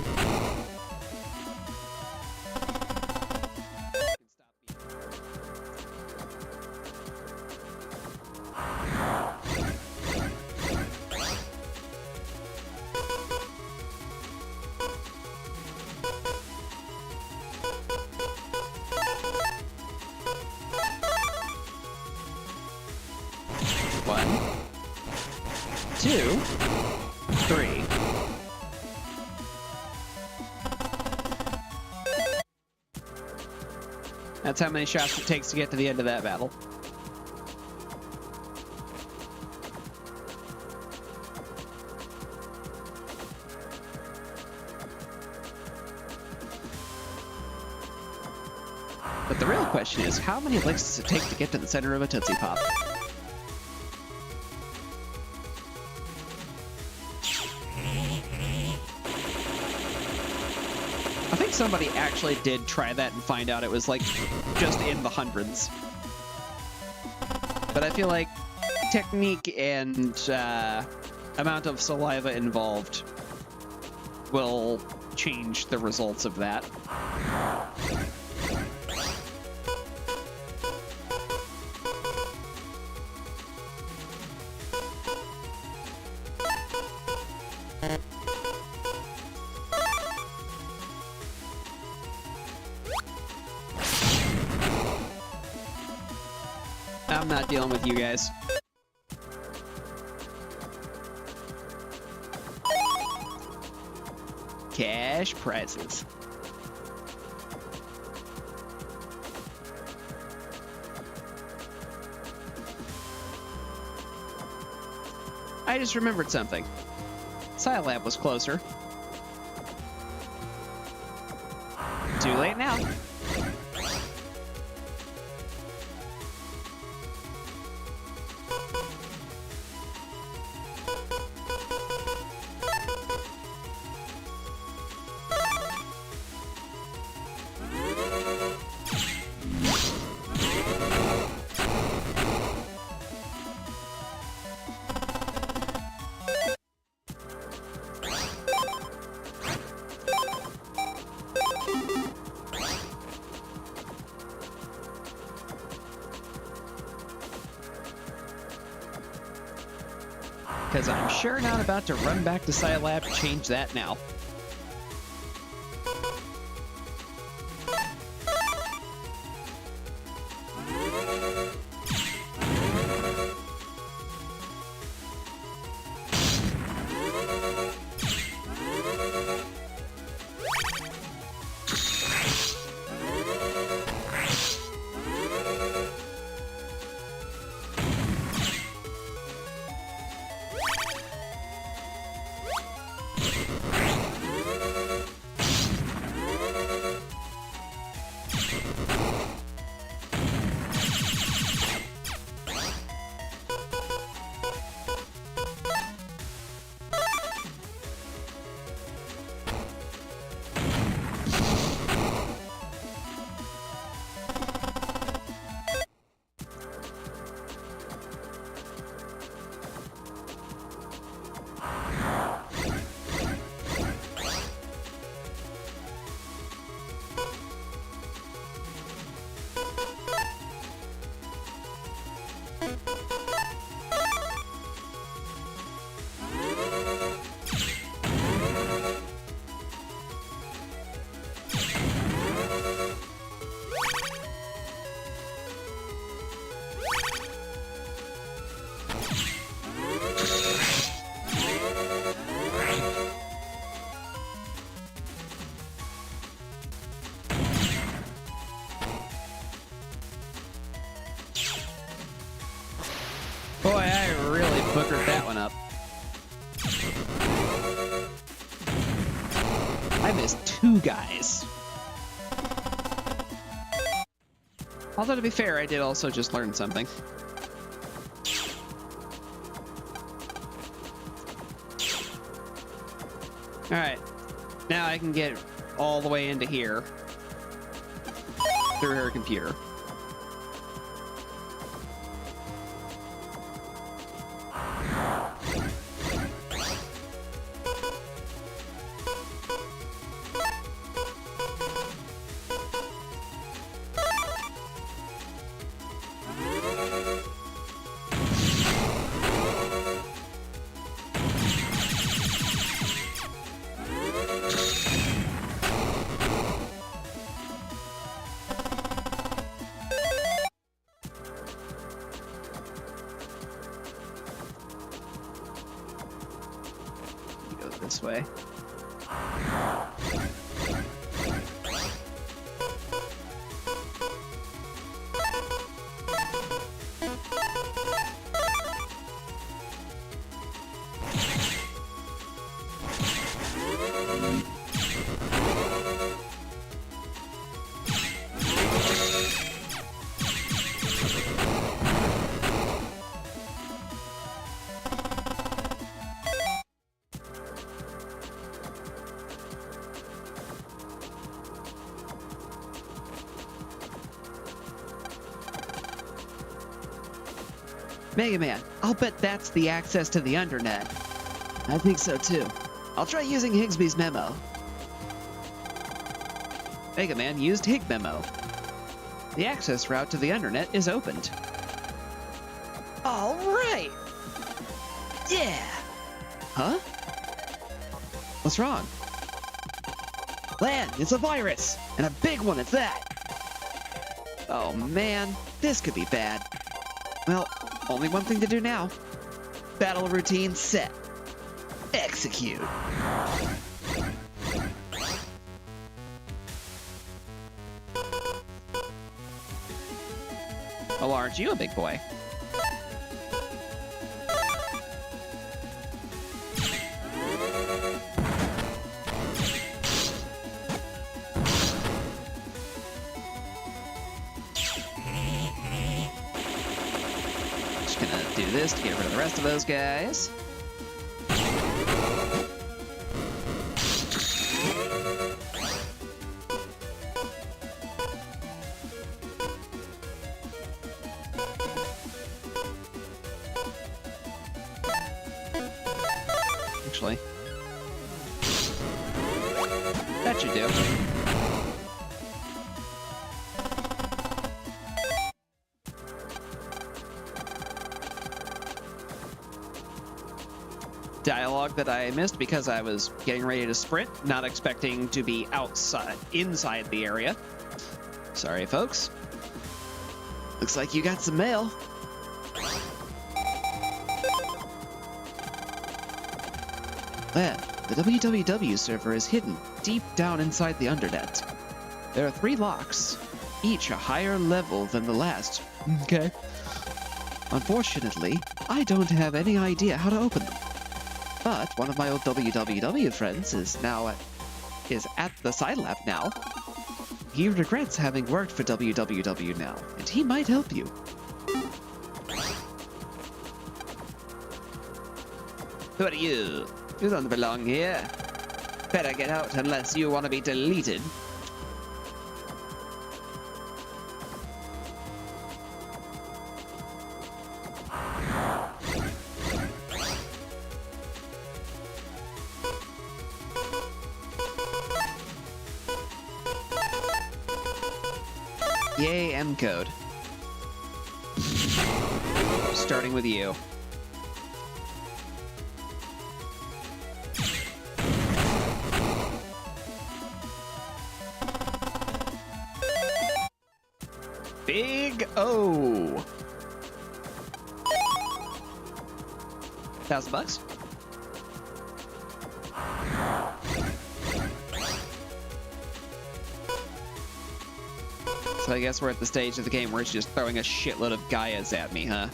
One, two, three. That's how many shots it takes to get to the end of that battle. But the real question is, how many licks does it take to get to the center of a Tootsie Pop? I think somebody actually did try that and find out it was like just in the hundreds. But I feel like technique and amount of saliva involved will change the results of that. I'm not dealing with you guys. Cash prizes. I just remembered something. Scilab was closer. Too late now. Because I'm sure not about to run back to Scilab to change that now. Boy, I really boogered that one up. I missed two guys. Although, to be fair, I did also just learn something. Alright. Now I can get all the way into here through her computer. this way. Mega Man, I'll bet that's the access to the Undernet. I think so too. I'll try using Higsby's memo. Mega Man used Hig memo. The access route to the Undernet is opened. All right! Yeah! Huh? What's wrong? Lan, it's a virus! And a big one at that! Oh man, this could be bad. Well, only one thing to do now. Battle routine set. Execute. Oh, aren't you a big boy? Just gonna do this to get rid of the rest of those guys. Actually, that should do. Dialogue that I missed because I was getting ready to sprint, not expecting to be inside the area. Sorry, folks. Looks like you got some mail. Lan, the www server is hidden deep down inside the Undernet. There are 3 locks, each a higher level than the last. Okay. Unfortunately, I don't have any idea how to open them. But one of my old www friends is at the side lab now. He regrets having worked for www now, and he might help you. Who are you? You don't belong here. Better get out unless you want to be deleted. Yay, M-code. Starting with you. Big O. $1,000? So I guess we're at the stage of the game where it's just throwing a shitload of Gaias at me, huh?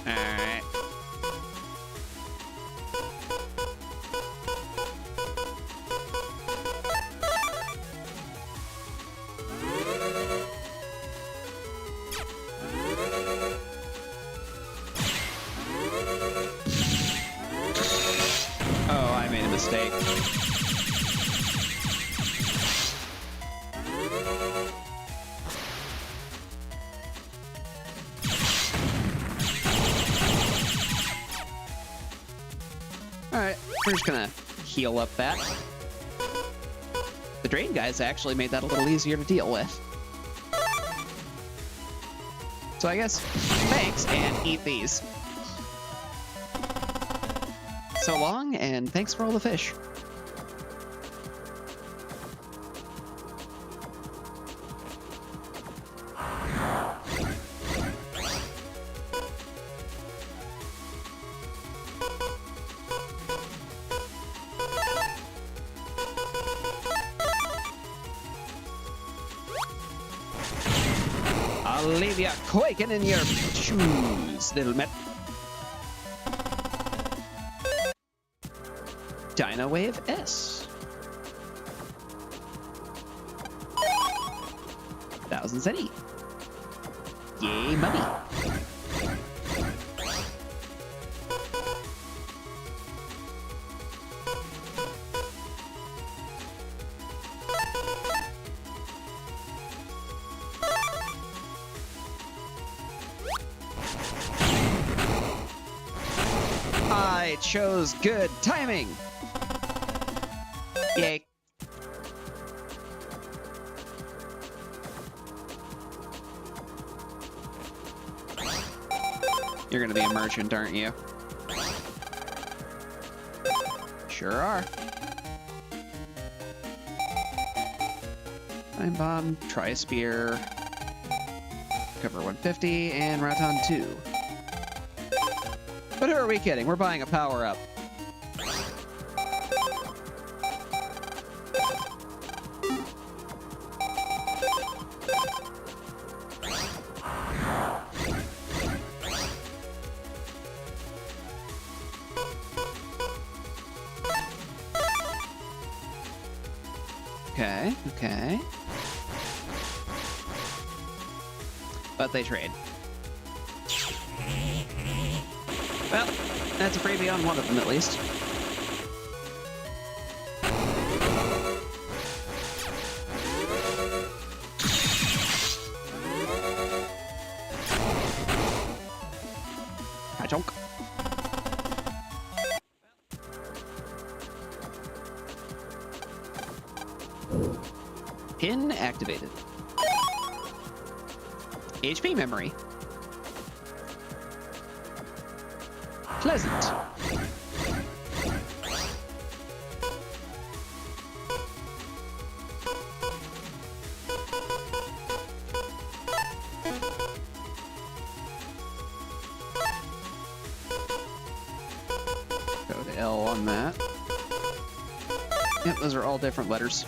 Alright. Oh, I made a mistake. Alright, we're just gonna heal up that. The drain guys actually made that a little easier to deal with. So I guess, thanks, and eat these. So long, and thanks for all the fish. I'll leave you quaking in your shoes, little met. Dino Wave S. 1000 Zenny. Yay, money. I chose good timing. Yay. You're gonna be a merchant, aren't you? Sure are. Time Bomb, Try Spear, Cover 150, and Raton 2. But who are we kidding? We're buying a power-up. Okay, okay. But they trade. Well, that's a freebie on one of them at least. Hi, chunk. Pin activated. HP memory. Pleasant. Go to L on that. Yep, those are all different letters.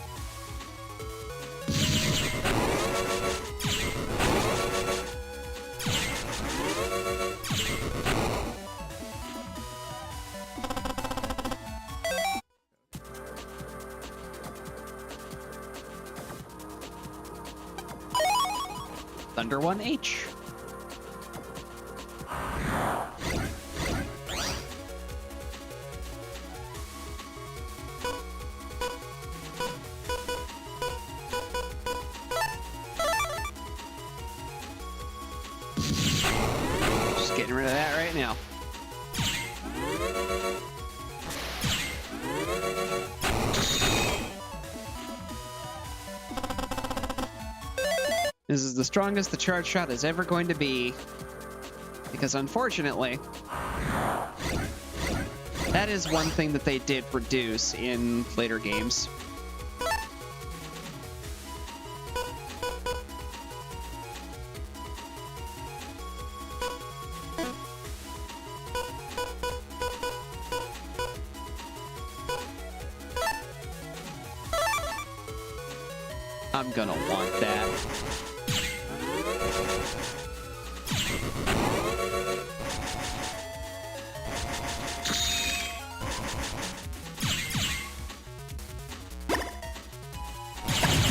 Thunder 1H. Just getting rid of that right now. This is the strongest the charge shot is ever going to be, because unfortunately, that is one thing that they did reduce in later games. I'm gonna want that.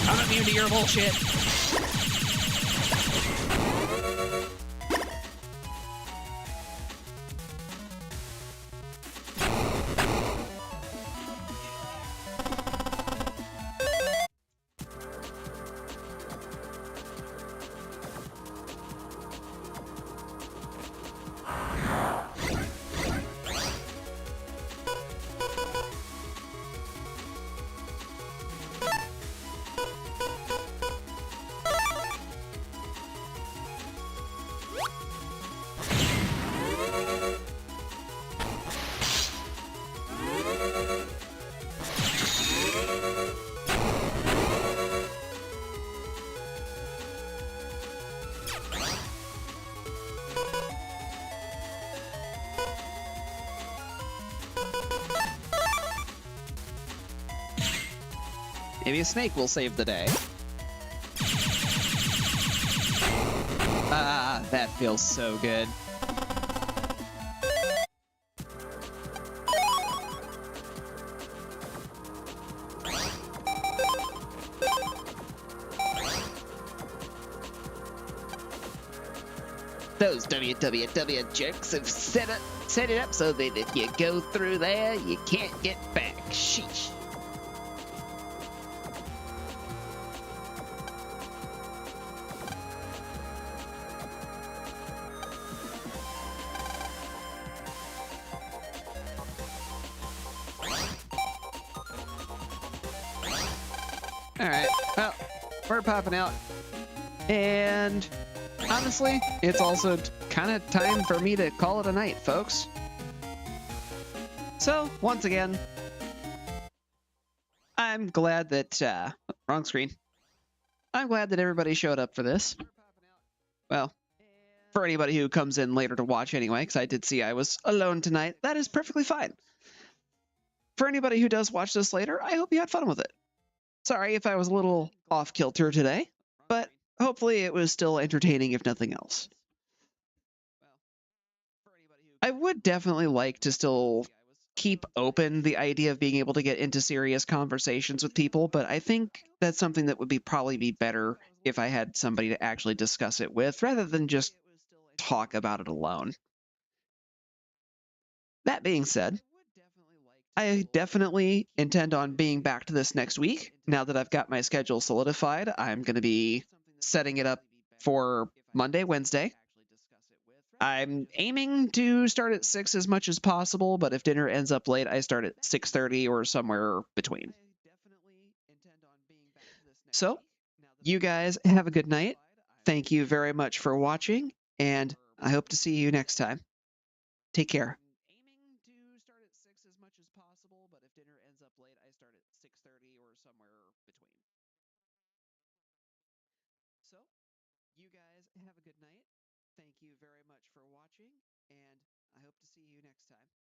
I'm immune to your bullshit. Maybe a snake will save the day. Ah, that feels so good. Those www jerks have set it up so that if you go through there, you can't get back. Sheesh. All right, well, we're popping out. And honestly, it's also kind of time for me to call it a night, folks. So, once again, I'm glad that, wrong screen. I'm glad that everybody showed up for this. Well, for anybody who comes in later to watch anyway, because I did see I was alone tonight, that is perfectly fine. For anybody who does watch this later, I hope you had fun with it. Sorry if I was a little off kilter today, but hopefully it was still entertaining if nothing else. I would definitely like to still keep open the idea of being able to get into serious conversations with people, but I think that's something that would probably be better if I had somebody to actually discuss it with rather than just talk about it alone. That being said, I definitely intend on being back to this next week. Now that I've got my schedule solidified, I'm going to be setting it up for Monday, Wednesday. I'm aiming to start at 6 as much as possible, but if dinner ends up late, I start at 6:30 or somewhere between. So, you guys have a good night. Thank you very much for watching, and I hope to see you next time. Take care. So, you guys have a good night. Thank you very much for watching, and I hope to see you next time.